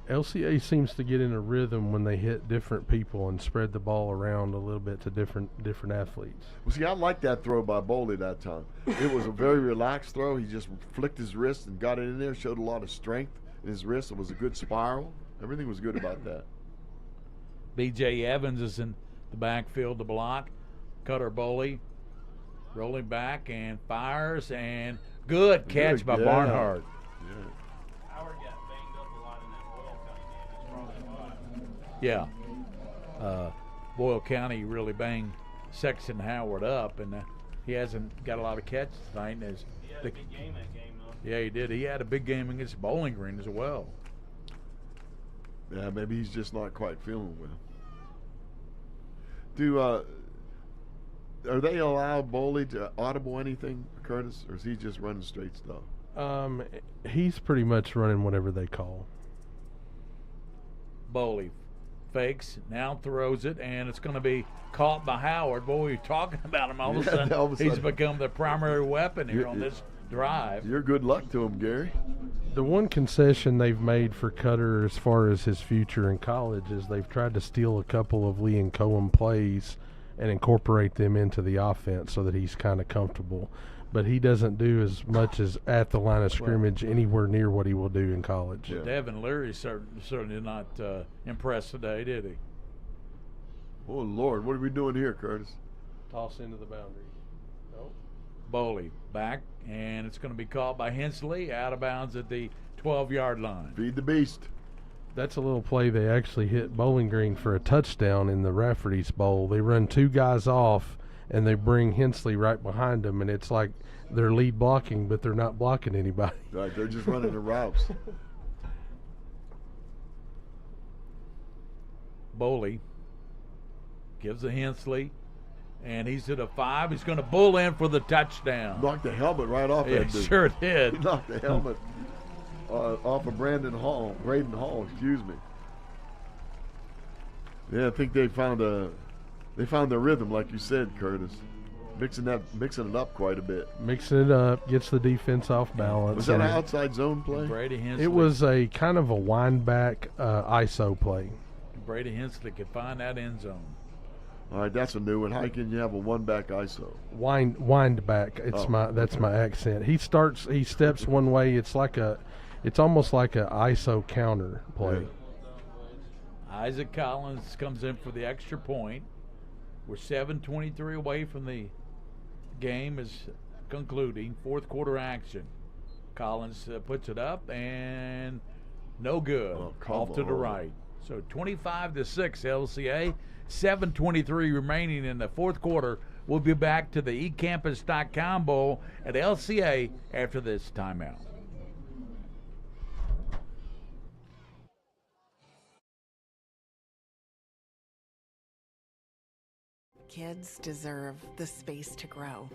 LCA seems to get in a rhythm when they hit different people and spread the ball around a little bit to different athletes. Well, see, I like that throw by Boley that time. It was a very relaxed throw. He just flicked his wrist and got it in there, showed a lot of strength in his wrist. It was a good spiral. Everything was good about that. B.J. Evans is in the backfield to block. Cutter Boley rolling back and fires, and good catch by Barnhart. Yeah. Howard got banged up a lot in that Boyle County game. That's probably why. Yeah. Boyle County really banged Sexton Howard up, and he hasn't got a lot of catches tonight. He had a big game that game, though. Yeah, he did. He had a big game against Bowling Green as well. Yeah, maybe he's just not quite feeling well. Are they allow Boley to audible anything, Curtis, or is he just running straight stuff? He's pretty much running whatever they call. Boley fakes, now throws it, and it's going to be caught by Howard. Boy, you're talking about him. All of a sudden, he's become the primary weapon here on this drive. You're good luck to him, Gary. The one concession they've made for Cutter as far as his future in college is they've tried to steal a couple of Lee and Cohen plays and incorporate them into the offense so that he's kind of comfortable. But he doesn't do as much as at the line of scrimmage anywhere near what he will do in college. Yeah. Devin Leary certainly did not impress today, did he? Oh, Lord, what are we doing here, Curtis? Toss into the boundary. Nope. Boley back, and it's going to be caught by Hensley, out of bounds at the 12-yard line. Feed the beast. That's a little play they actually hit Bowling Green for a touchdown in the Rafferty's Bowl. They run two guys off, and they bring Hensley right behind them, and it's like they're lead blocking, but they're not blocking anybody. Right, they're just running the routes. Boley gives to Hensley, and he's to the 5. He's going to bull in for the touchdown. Knocked the helmet right off that dude. Sure did. He knocked the helmet off of Braden Hall, excuse me. Yeah, I think they found the rhythm, like you said, Curtis. Mixing it up quite a bit. Mixing it up, gets the defense off balance. Was that an outside zone play? Brady Hensley. It was a kind of a wind back ISO play. Brady Hensley could find that end zone. All right, that's a new one. How can you have a one-back ISO? Wind back. That's my accent. He steps one way. It's almost like a ISO counter play. Yeah. Isaac Collins comes in for the extra point. We're 7:23 away from the game is concluding. Fourth quarter action. Collins puts it up and no good. Off to the right. So 25-6 LCA. 7:23 remaining in the fourth quarter. We'll be back to the eCampus.com Bowl at LCA after this timeout. Kids deserve the space to grow,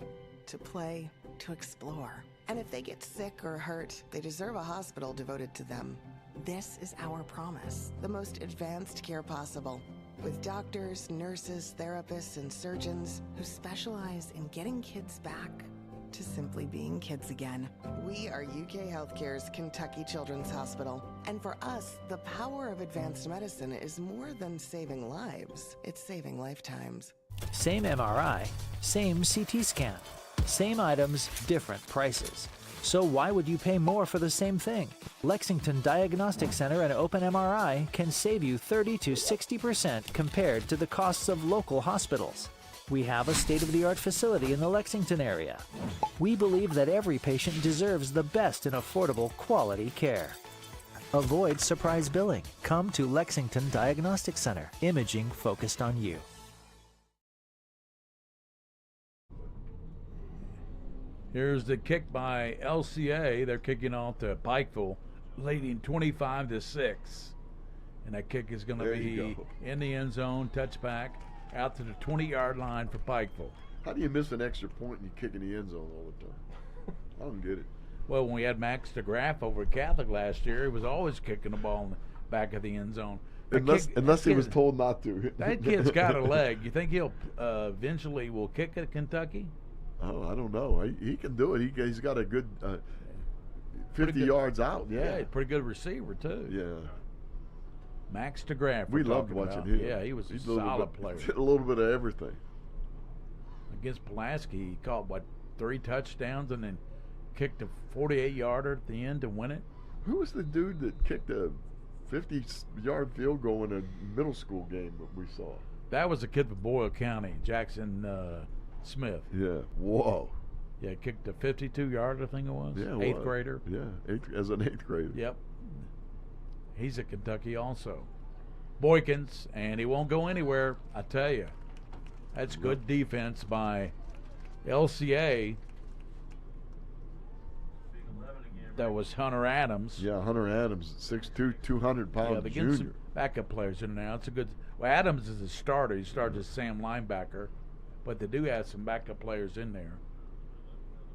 to play, to explore. And if they get sick or hurt, they deserve a hospital devoted to them. This is our promise, the most advanced care possible, with doctors, nurses, therapists, and surgeons who specialize in getting kids back to simply being kids again. We are UK Healthcare's Kentucky Children's Hospital. And for us, the power of advanced medicine is more than saving lives. It's saving lifetimes. Same MRI, same CT scan. Same items, different prices. So why would you pay more for the same thing? Lexington Diagnostic Center and Open MRI can save you 30 to 60% compared to the costs of local hospitals. We have a state-of-the-art facility in the Lexington area. We believe that every patient deserves the best in affordable, quality care. Avoid surprise billing. Come to Lexington Diagnostic Center. Imaging focused on you. Here's the kick by LCA. They're kicking off to Pikeville, leading 25-6. And that kick is going to be in the end zone, touchback, out to the 20-yard line for Pikeville. How do you miss an extra point and you kick in the end zone all the time? I don't get it. Well, when we had Max DeGraff over at Catholic last year, he was always kicking the ball in the back of the end zone. Unless he was told not to. That kid's got a leg. You think he'll eventually will kick at Kentucky? Oh, I don't know. He can do it. He's got a good 50 yards out. Yeah, pretty good receiver too. Yeah. Max DeGraff. We loved watching him. Yeah, he was a solid player. A little bit of everything. Against Pulaski, he caught 3 touchdowns and then kicked a 48-yarder at the end to win it. Who was the dude that kicked a 50-yard field goal in a middle school game that we saw? That was a kid from Boyle County, Jackson Smith. Yeah. Whoa. Yeah, kicked a 52-yarder, I think it was. Yeah, eighth grader. Yeah, as an 8th grader. Yep. He's at Kentucky also. Boykins, and he won't go anywhere, I tell you. That's good defense by LCA. That was Hunter Adams. Yeah, Hunter Adams, 6'2", 200-pound they junior. get some backup players in there now. It's a good. Well, Adams is a starter. He started as Sam linebacker, but they do have some backup players in there.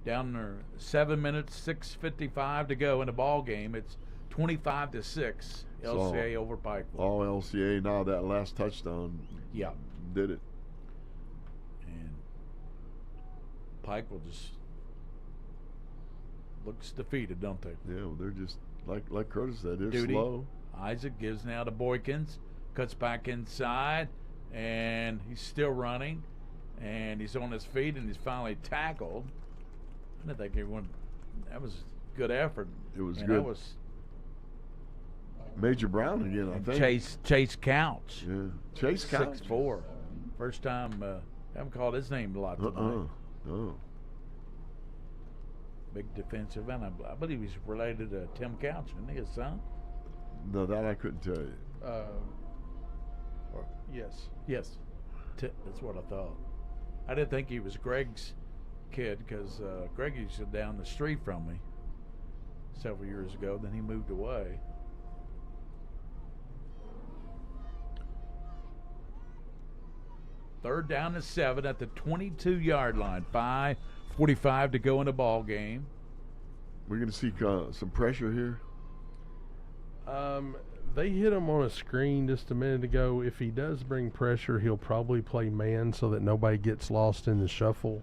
Down there, 7 minutes, 6:55 to go in the ball game. It's 25-6. LCA over Pikeville. All LCA now. That last touchdown. Yeah. Did it. And Pikeville just looks defeated, don't they? Yeah, well, they're just like Curtis said. They're Duty. slow. Isaac gives now to Boykins, cuts back inside, and he's still running, and he's on his feet, and he's finally tackled. I didn't think everyone. That was good effort. It was and good. That was Major Brown again, I think. Chase Couch. Yeah, Chase Couch. 6'4". First time. Haven't called his name a lot tonight. No. Big defensive end. I believe he's related to Tim Couch, isn't he, his son? No, that I couldn't tell you. Yes. Yes. That's what I thought. I didn't think he was Greg's kid because Greg used to down the street from me several years ago. Then he moved away. Third down and 7 at the 22-yard line. 5:45 to go in the ball game. We're going to see some pressure here. They hit him on a screen just a minute ago. If he does bring pressure, he'll probably play man so that nobody gets lost in the shuffle.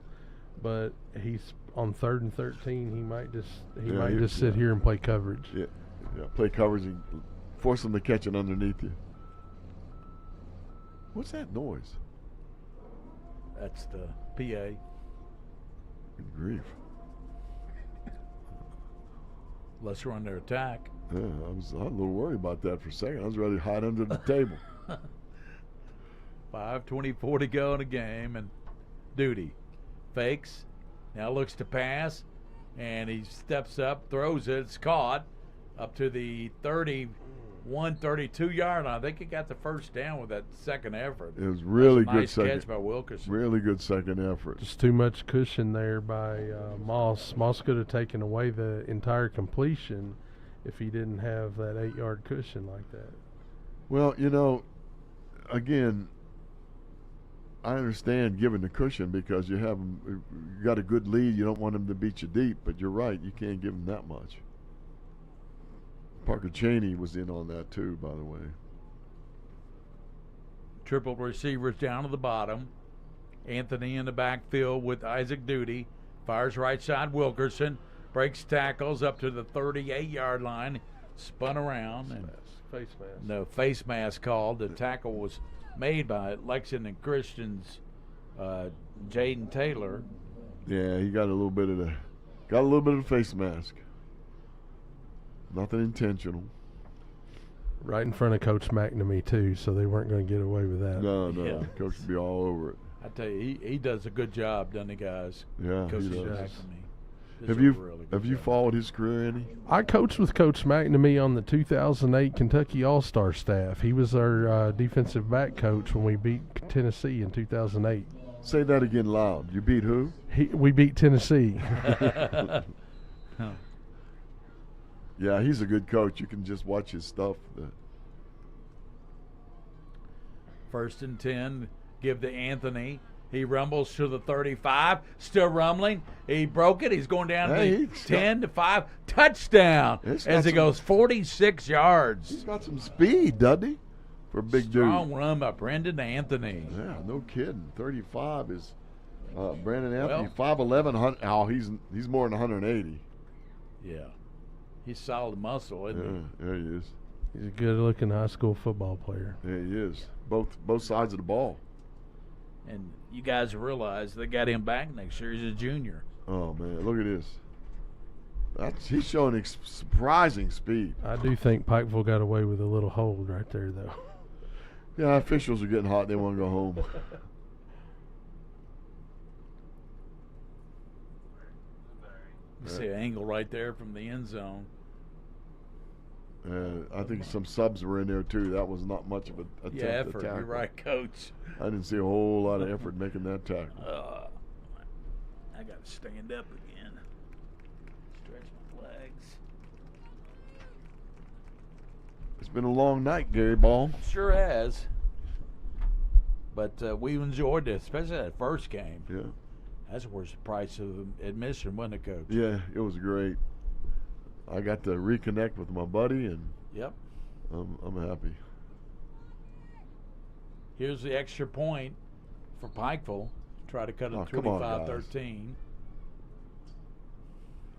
But he's on 3rd and 13. He might just sit here and play coverage. Yeah, play coverage and force them to catch it underneath you. What's that noise? That's the PA. Good grief. Let's run their attack. Yeah, I was a little worried about that for a second. I was ready to hide under the table. 5:24 to go in the game, and Duty fakes, now looks to pass, and he steps up, throws it, it's caught up to the 32-yard line. I think he got the first down with that second effort. It was really good nice second catch by Wilkerson. Really good second effort. Just too much cushion there by Moss. Moss could have taken away the entire completion if he didn't have that 8-yard cushion like that. Well, again, I understand giving the cushion because you got a good lead. You don't want them to beat you deep, but you're right. You can't give them that much. Parker Cheney was in on that too, by the way. Triple receivers down to the bottom. Anthony in the backfield with Isaac Duty. Fires right side Wilkerson. Breaks tackles up to the 38-yard line. Spun around. And face mask. No, face mask called. The tackle was made by Lexington Christian's Jaden Taylor. Yeah, he got a little bit of the face mask. Nothing intentional. Right in front of Coach McNamee too, so they weren't going to get away with that. No, Coach would be all over it. I tell you, he does a good job, doesn't he, guys? Yeah, Coach he does. McNamee. Have you followed his career any? I coached with Coach McNamee on the 2008 Kentucky All-Star staff. He was our defensive back coach when we beat Tennessee in 2008. Say that again loud. You beat who? We beat Tennessee. Yeah, he's a good coach. You can just watch his stuff. 1st and 10, give to Anthony. He rumbles to the 35, still rumbling. He broke it. He's going down to 10 to 5. Touchdown as he goes 46 yards. He's got some speed, doesn't he? For a big dude. Strong run by Brendan Anthony. Yeah, no kidding. 35 is Brandon Anthony. 5'11". He's more than 180. Yeah. He's solid muscle, isn't he? Yeah, he is. He's a good-looking high school football player. Yeah, he is. Both sides of the ball. And you guys realize they got him back next year. He's a junior. Oh, man, look at this. He's showing surprising speed. I do think Pikeville got away with a little hold right there, though. Yeah, officials are getting hot. They want to go home. You see an angle right there from the end zone. I think some subs were in there, too. That was not much of an attempt to effort. tackle. You're right, Coach. I didn't see a whole lot of effort making that tackle. I got to stand up again. Stretch my legs. It's been a long night, Gary Ball. Sure has. But we enjoyed it, especially that first game. Yeah. That's worth the price of admission, wasn't it, Coach? Yeah, it was great. I got to reconnect with my buddy, and yep, I'm happy. Here's the extra point for Pikeville. Try to cut it 25-13.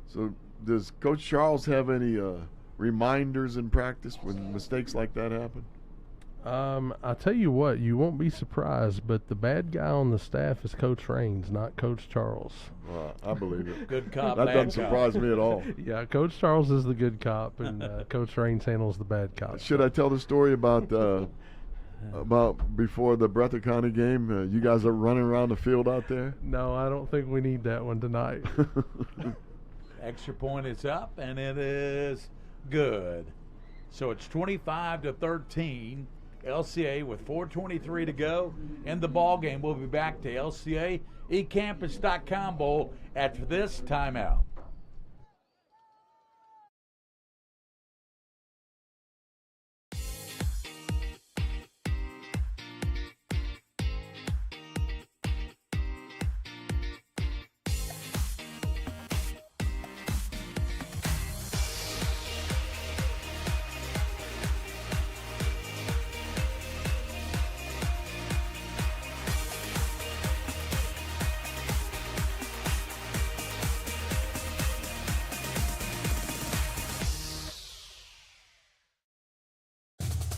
So does Coach Charles have any reminders in practice when mistakes like that happen? I'll tell you what, you won't be surprised, but the bad guy on the staff is Coach Raines, not Coach Charles. I believe it. Good cop, that bad doesn't cop. surprise me at all. Yeah, Coach Charles is the good cop, and Coach Raines handles the bad cop. Should I tell the story about before the Breathitt County game? You guys are running around the field out there? No, I don't think we need that one tonight. Extra point is up, and it is good. So it's 25-13. LCA with 4:23 to go in the ball game. We'll be back to LCA eCampus.com Bowl after this timeout.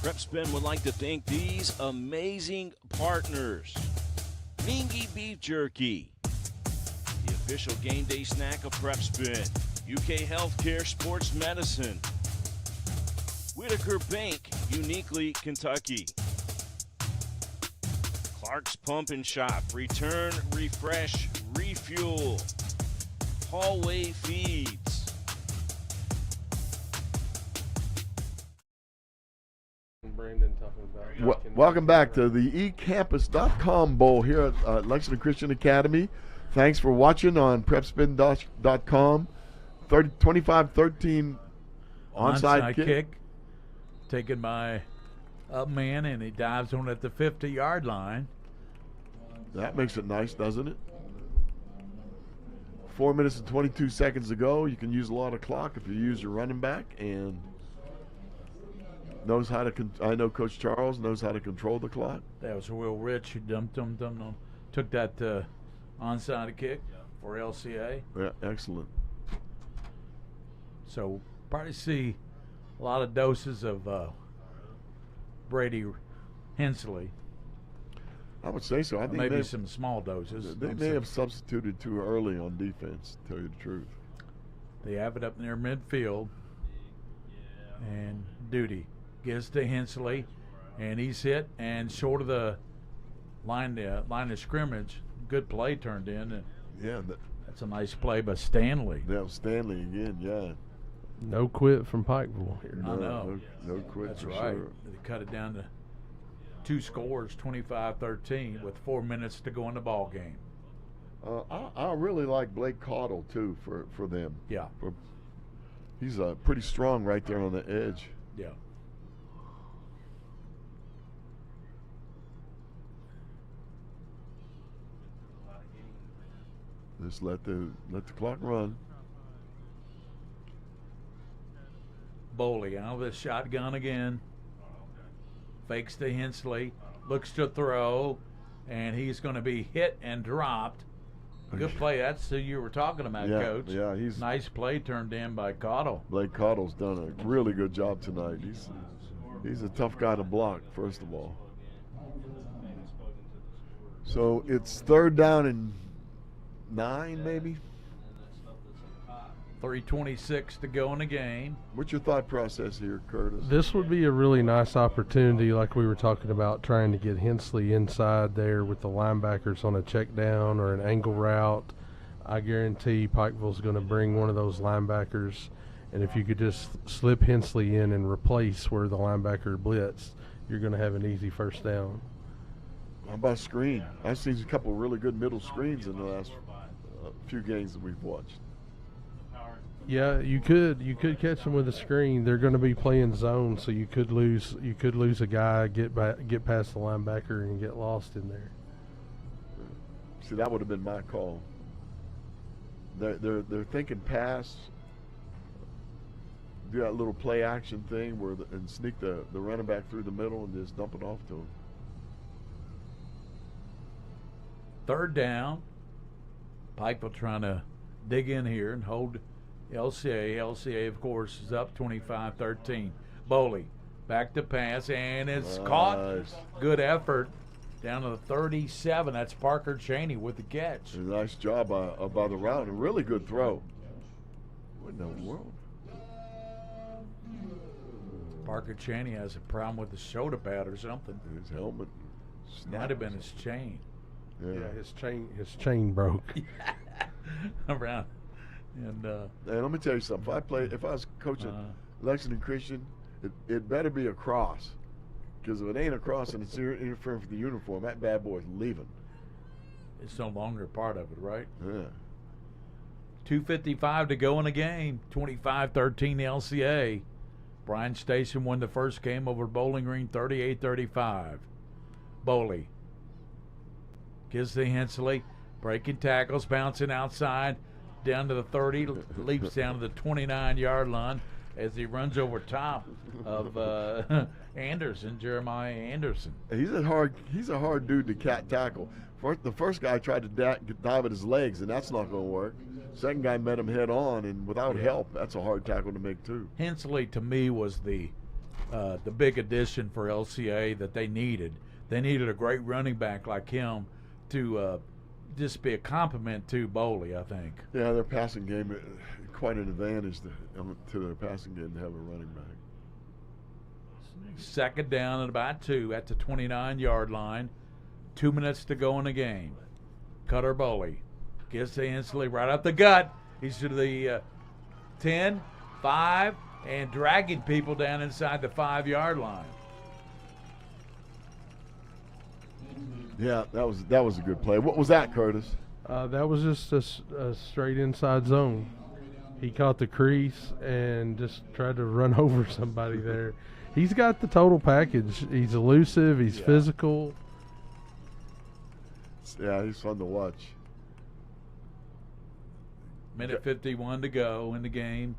PrepSpin would like to thank these amazing partners. Mingy Beef Jerky, the official game day snack of PrepSpin. UK Healthcare Sports Medicine. Whitaker Bank, uniquely Kentucky. Clark's Pump and Shop, return, refresh, refuel. Hallway Feeds. Brandon talking about. Welcome back to the eCampus.com Bowl here at Lexington Christian Academy. Thanks for watching on PrepSpin.com. 25-13 onside kick. Taken by up man, and he dives on at the 50-yard line. That makes it nice, doesn't it? 4 minutes and 22 seconds to go. You can use a lot of clock if you use your running back, and knows how to. I know Coach Charles knows how to control the clock. That was Will Rich who took that onside kick for LCA. Yeah, excellent. So probably see a lot of doses of Brady Hensley. I would say so. I think maybe some small doses. They may have substituted too early on defense, to tell you the truth. They have it up near midfield. And Duty gets to Hensley, and he's hit and short of the line of scrimmage. Good play turned in. And Yeah, that's a nice play by Stanley. that was Stanley again. Yeah, No quit from Pikeville here. I know. no quit. That's for right. Sure. They cut it down to 2 scores, 25-13, with 4 minutes to go in the ball game. I really like Blake Caudill too for them. Yeah. He's pretty strong right there on the edge. Yeah. Just let the clock run. Boley out of the shotgun again. Fakes to Hensley. Looks to throw. And he's going to be hit and dropped. Good play. That's who you were talking about, Yeah, Coach. yeah, he's nice play turned in by Caudill. Blake Caudill's done a really good job tonight. He's a tough guy to block, first of all. So it's 3rd down and 9, maybe. 3:26 to go in the game. What's your thought process here, Curtis? This would be a really nice opportunity, like we were talking about, trying to get Hensley inside there with the linebackers on a check down or an angle route. I guarantee Pikeville's going to bring one of those linebackers, and if you could just slip Hensley in and replace where the linebacker blitzed, you're going to have an easy first down. How about screen? I've seen a couple of really good middle screens in the last few games that we've watched. Yeah, you could catch them with a screen. They're going to be playing zone, so you could lose a guy, get past the linebacker and get lost in there. See, that would have been my call. They're thinking pass, do that little play action thing and sneak the running back through the middle and just dump it off to him. 3rd down. Pikeville trying to dig in here and hold LCA. LCA, of course, is up 25-13. Boley back to pass, and it's caught. Good effort. Down to the 37. That's Parker Cheney with the catch. A nice job by the route. A really good throw. What in the world? Parker Cheney has a problem with his shoulder pad or something. His helmet. Might have been his chain. Yeah, his chain broke. Around. And let me tell you something. If I was coaching Lexington Christian, it better be a cross. Because if it ain't a cross and it's interfering with the uniform, that bad boy's leaving. It's no longer part of it, right? Yeah. 2:55 to go in the game. 25-13 LCA. Bryan Station won the first game over Bowling Green 38-35. Boley gives to Hensley. Breaking tackles, bouncing outside. Down to the 30, leaps down to the 29-yard line as he runs over top of Anderson, Jeremiah Anderson. He's a hard dude to tackle. The first guy tried to dive at his legs, and that's not going to work. Second guy met him head on, and without help, that's a hard tackle to make too. Hensley, to me, was the big addition for LCA that they needed. They needed a great running back like him to just be a compliment to Boley, I think. Yeah, their passing game, quite an advantage to their passing game to have a running back. 2nd down and about 2 at the 29-yard line. 2 minutes to go in the game. Cutter Boley gives to Hensley right up the gut. He's to the 10, 5, and dragging people down inside the 5-yard line. Yeah, that was a good play. What was that, Curtis? That was just a straight inside zone. He caught the crease and just tried to run over somebody there. He's got the total package. He's elusive. He's physical. Yeah, he's fun to watch. Minute 51 to go in the game.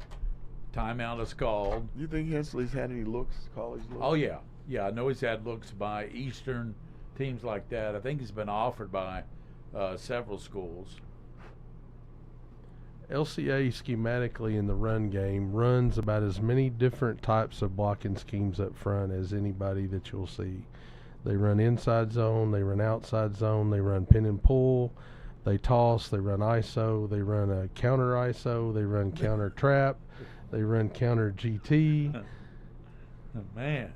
Timeout is called. You think Hensley's had any looks, college looks? Oh, yeah. Yeah, I know he's had looks by Eastern teams like that. I think he's been offered by several schools. LCA schematically in the run game runs about as many different types of blocking schemes up front as anybody that you'll see. They run inside zone, they run outside zone, they run pin and pull, they toss, they run ISO, they run a counter ISO, they run counter trap, they run counter GT. Man.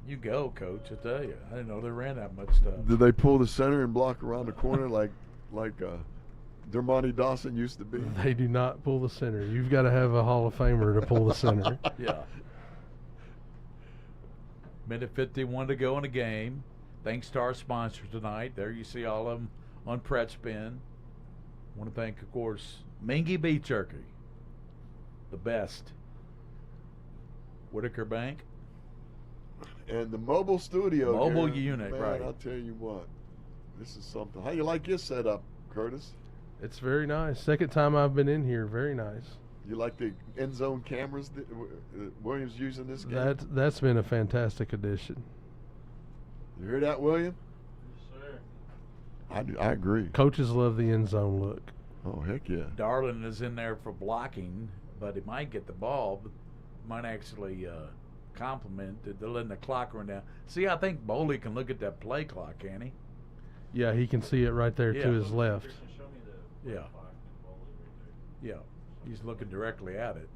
You go, Coach. I tell you, I didn't know they ran that much stuff. Did they pull the center and block around the corner like Dermontti Dawson used to be? They do not pull the center. You've got to have a Hall of Famer to pull the center. Yeah. Minute 51 to go in the game. Thanks to our sponsors tonight. There you see all of them on Pret Spin. I want to thank, of course, Mingy Beef Jerky, the best. Whitaker Bank. And the mobile studio. Mobile here, unit, man, right. I'll tell you what. This is something. How you like your setup, Curtis? It's very nice. Second time I've been in here. Very nice. You like the end zone cameras that William's using this game? That's been a fantastic addition. You hear that, William? Yes, sir. I agree. Coaches love the end zone look. Oh, heck yeah. Darlin is in there for blocking, but he might get the ball, but might actually compliment. They're letting the clock run down. See, I think Boley can look at that play clock, can he? Yeah, he can see it right there to his left. Yeah. Yeah. He's looking directly at it.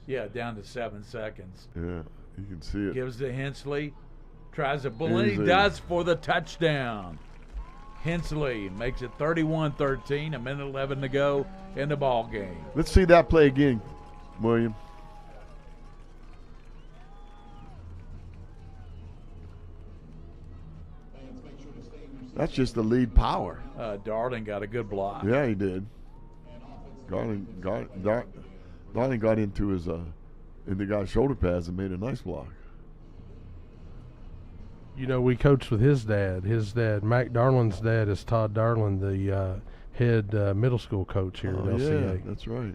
Yeah, down to 7 seconds. Yeah, you can see it. Gives to Hensley. Tries a bullet. He Easy. does for the touchdown. Hensley makes it 31-13. A minute 11 to go in the ball game. Let's see that play again, William. That's just the lead power. Darling got a good block. Yeah, he did. Darling got into his in the guy's shoulder pads and made a nice block. You know, we coached with his dad. His dad, Mac Darlin's dad, is Todd Darlin, the head middle school coach here at LCA. Yeah, that's right.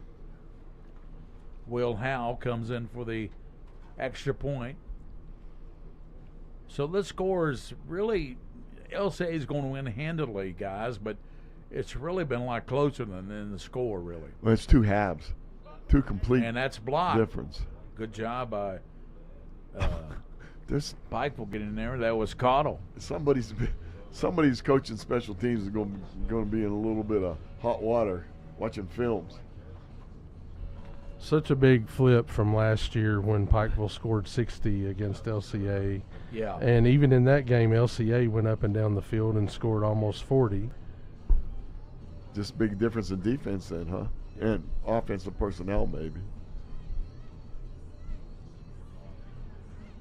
Will Howe comes in for the extra point. So the score is really, LCA is going to win handily, guys, but it's really been a lot closer than the score, really. Well, it's two halves, two complete and that's blocked. difference. Good job by This Pikeville getting in there. That was Cottle. Somebody's coaching special teams is going to be in a little bit of hot water watching films. Such a big flip from last year when Pikeville scored 60 against LCA. Yeah. And even in that game, LCA went up and down the field and scored almost 40. Just big difference in defense then, huh? And offensive personnel maybe.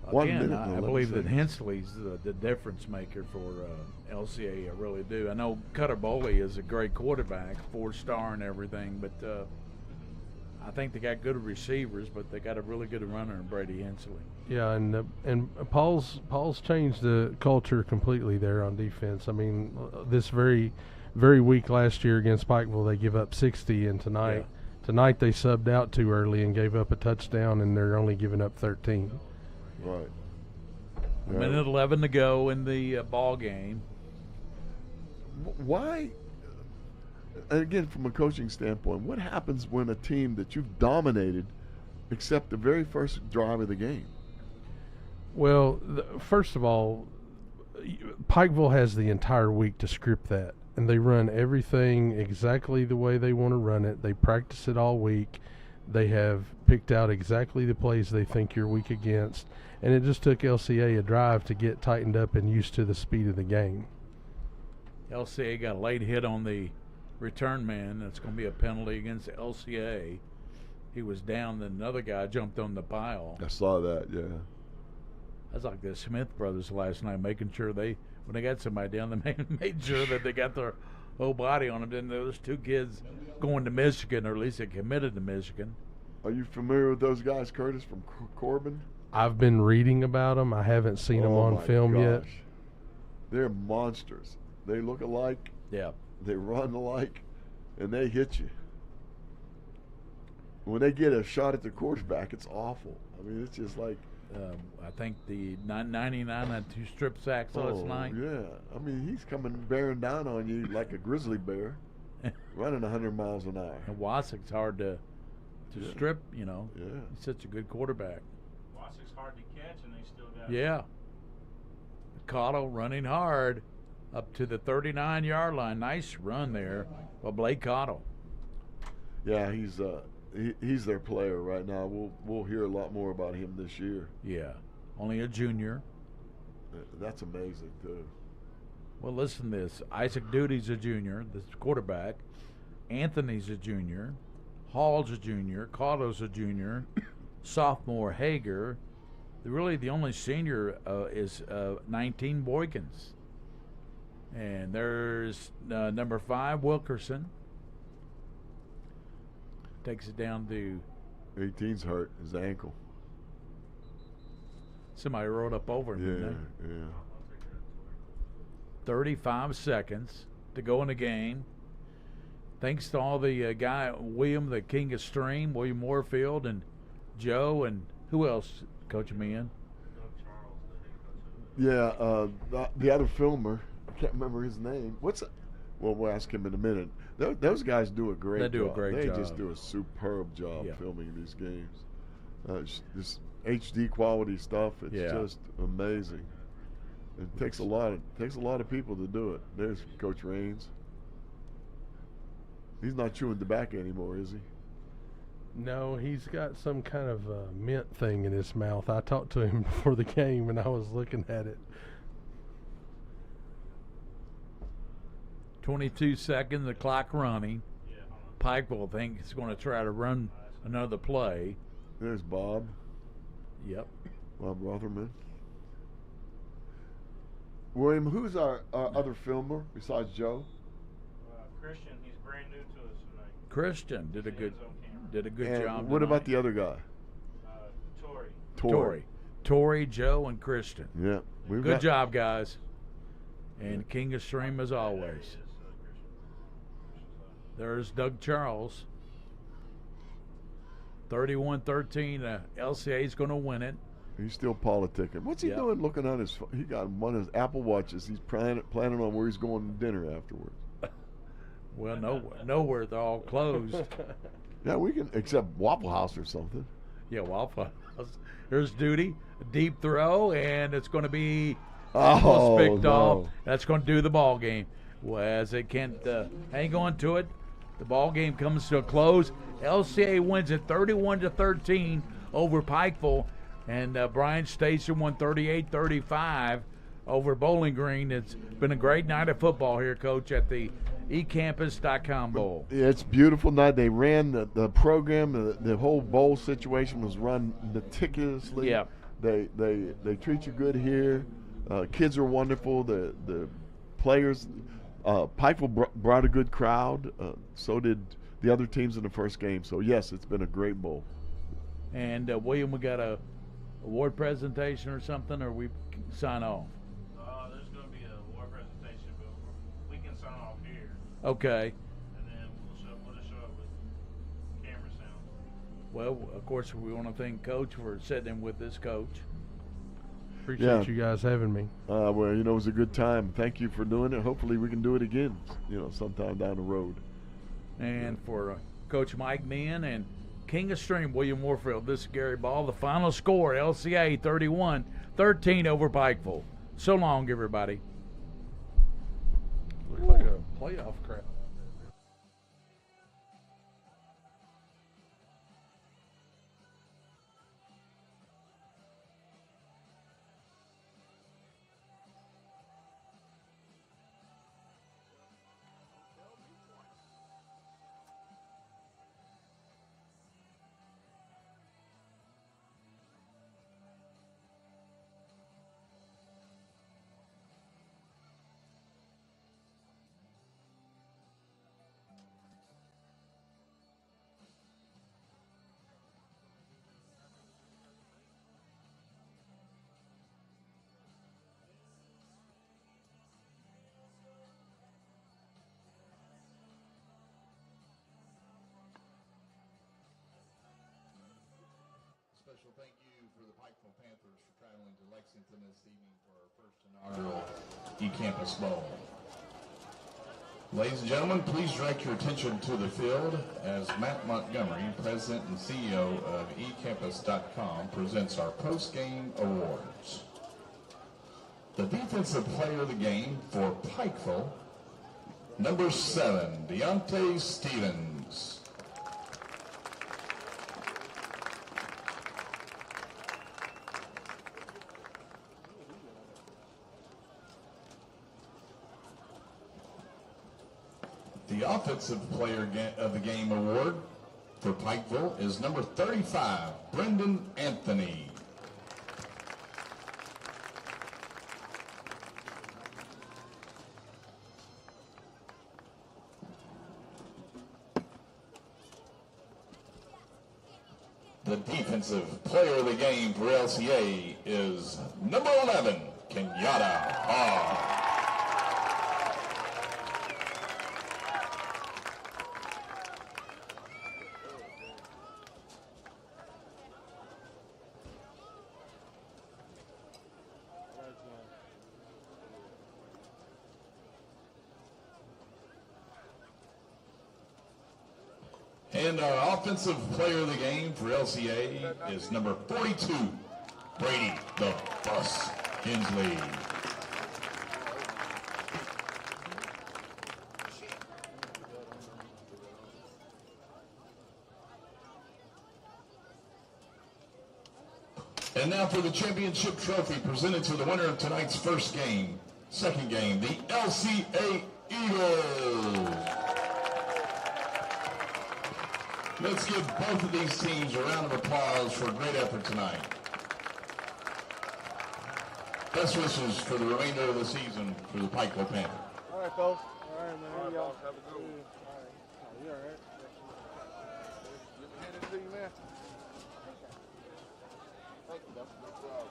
Again, I believe that Hensley's the difference maker for LCA. I really do. I know Cutter Boley is a great quarterback, 4-star and everything, but I think they got good receivers, but they got a really good runner in Brady Hensley. Yeah, and Paul's changed the culture completely there on defense. I mean, this very week last year against Pikeville, they give up 60, and tonight they subbed out too early and gave up a touchdown, and they're only giving up 13. Right. A minute 11 to go in the ball game. Why? And again, from a coaching standpoint, what happens when a team that you've dominated accept the very first drive of the game? Well, first of all, Pikeville has the entire week to script that, and they run everything exactly the way they want to run it. They practice it all week. They have picked out exactly the plays they think you're weak against, and it just took LCA a drive to get tightened up and used to the speed of the game. LCA got a late hit on the return man. That's going to be a penalty against LCA. He was down, then another guy jumped on the pile. I saw that, yeah. That's like the Smith brothers last night, making sure when they got somebody down, they made sure that they got their whole body on them. Then there's two kids going to Michigan, or at least they committed to Michigan. Are you familiar with those guys, Curtis, from Corbin? I've been reading about them. I haven't seen them on film yet. They're monsters. They look alike. Yeah. They run alike, and they hit you. When they get a shot at the quarterback, it's awful. I mean, it's just like. I think the 99 had 2 strip sacks last night. Yeah. I mean, he's coming bearing down on you like a grizzly bear, running 100 miles an hour. And Wasik's hard to strip, you know. Yeah. He's such a good quarterback. Wasik's hard to catch, and they still got Yeah. Cottle running hard up to the 39-yard line. Nice run there by Blake Cottle. Yeah, he's he's their player right now. We'll hear a lot more about him this year. Yeah, only a junior. That's amazing too. Well, listen to this. Isaac Duty's a junior, the quarterback. Anthony's a junior. Hall's a junior. Cotto's a junior. Sophomore Hager. Really, the only senior is 19 Boykins. And there's number 5, Wilkerson. Takes it down to 18's hurt, his ankle. Somebody rode up over him. Yeah. 35 seconds to go in the game. Thanks to all the guy, William, the King of Stream, William Moorfield, and Joe, and who else coaching me in? Yeah, the other filmer, I can't remember his name. Well, we'll ask him in a minute. Those guys do a great job. They do a great job. They just do a superb job filming these games. This HD quality stuff, it's just amazing. It takes a lot of people to do it. There's Coach Raines. He's not chewing tobacco anymore, is he? No, he's got some kind of mint thing in his mouth. I talked to him before the game, and I was looking at it. 22 seconds, the clock running. Pikeville thinks he's going to try to run another play. There's Bob. Yep. Bob Rotherman. William, who's our other filmer besides Joe? Christian, he's brand new to us tonight. Christian did a good job. What about the other guy? Tori, Joe, and Christian. Yeah. Good job, guys. And King of Stream as always. There's Doug Charles. 31-13. LCA's going to win it. He's still politicking. What's he doing looking on his phone? He got one of his Apple Watches. He's planning on where he's going to dinner afterwards. Well, nowhere. They're all closed. Yeah, we can, except Waffle House or something. Yeah, Waffle House. Here's Duty. A deep throw, and it's going to be picked off. That's going to do the ball game. Well, as they can't hang on to it, the ball game comes to a close. LCA wins it 31-13 over Pikeville. And Bryan Station won 38-35 over Bowling Green. It's been a great night of football here, Coach, at the ecampus.com Bowl. Yeah, it's a beautiful night. They ran the program. The whole bowl situation was run meticulously. Yeah. They treat you good here. Kids are wonderful. The players. Pikeville brought a good crowd. So did the other teams in the first game. So, yes, it's been a great bowl. And, William, we got a award presentation or something, or we sign off? There's going to be an award presentation, but we can sign off here. Okay. And then we'll just show up with camera sound. Well, of course, we want to thank Coach for sitting in with us, Coach. Appreciate you guys having me. Well, it was a good time. Thank you for doing it. Hopefully we can do it again, sometime down the road. And for Coach Mike Meehan and King of Stream, William Moorfield, this is Gary Ball. The final score, LCA 31-13 over Pikeville. So long, everybody. Looks like a playoff crowd. Special thank you for the Pikeville Panthers for traveling to Lexington this evening for our first inaugural eCampus Bowl. Ladies and gentlemen, please direct your attention to the field as Matt Montgomery, President and CEO of eCampus.com, presents our post-game awards. The defensive player of the game for Pikeville, number 7, Deontay Stevens. The Offensive Player of the Game award for Pikeville is number 35, Brendan Anthony. The Defensive Player of the Game for LCA is number 11, Kenyatta Hall. And our Offensive Player of the Game for LCA is number 42, Brady the Bus Hensley. And now for the championship trophy presented to the winner of tonight's first game. Second game, the LCA Eagles. Let's give both of these teams a round of applause for a great effort tonight. Best wishes for the remainder of the season for the Pikeville Panthers. All right, folks. All right, man. All right, y'all. Have a good one. All right. Oh, you all right? Let me hand it to you, man. Thank you, though. No problem.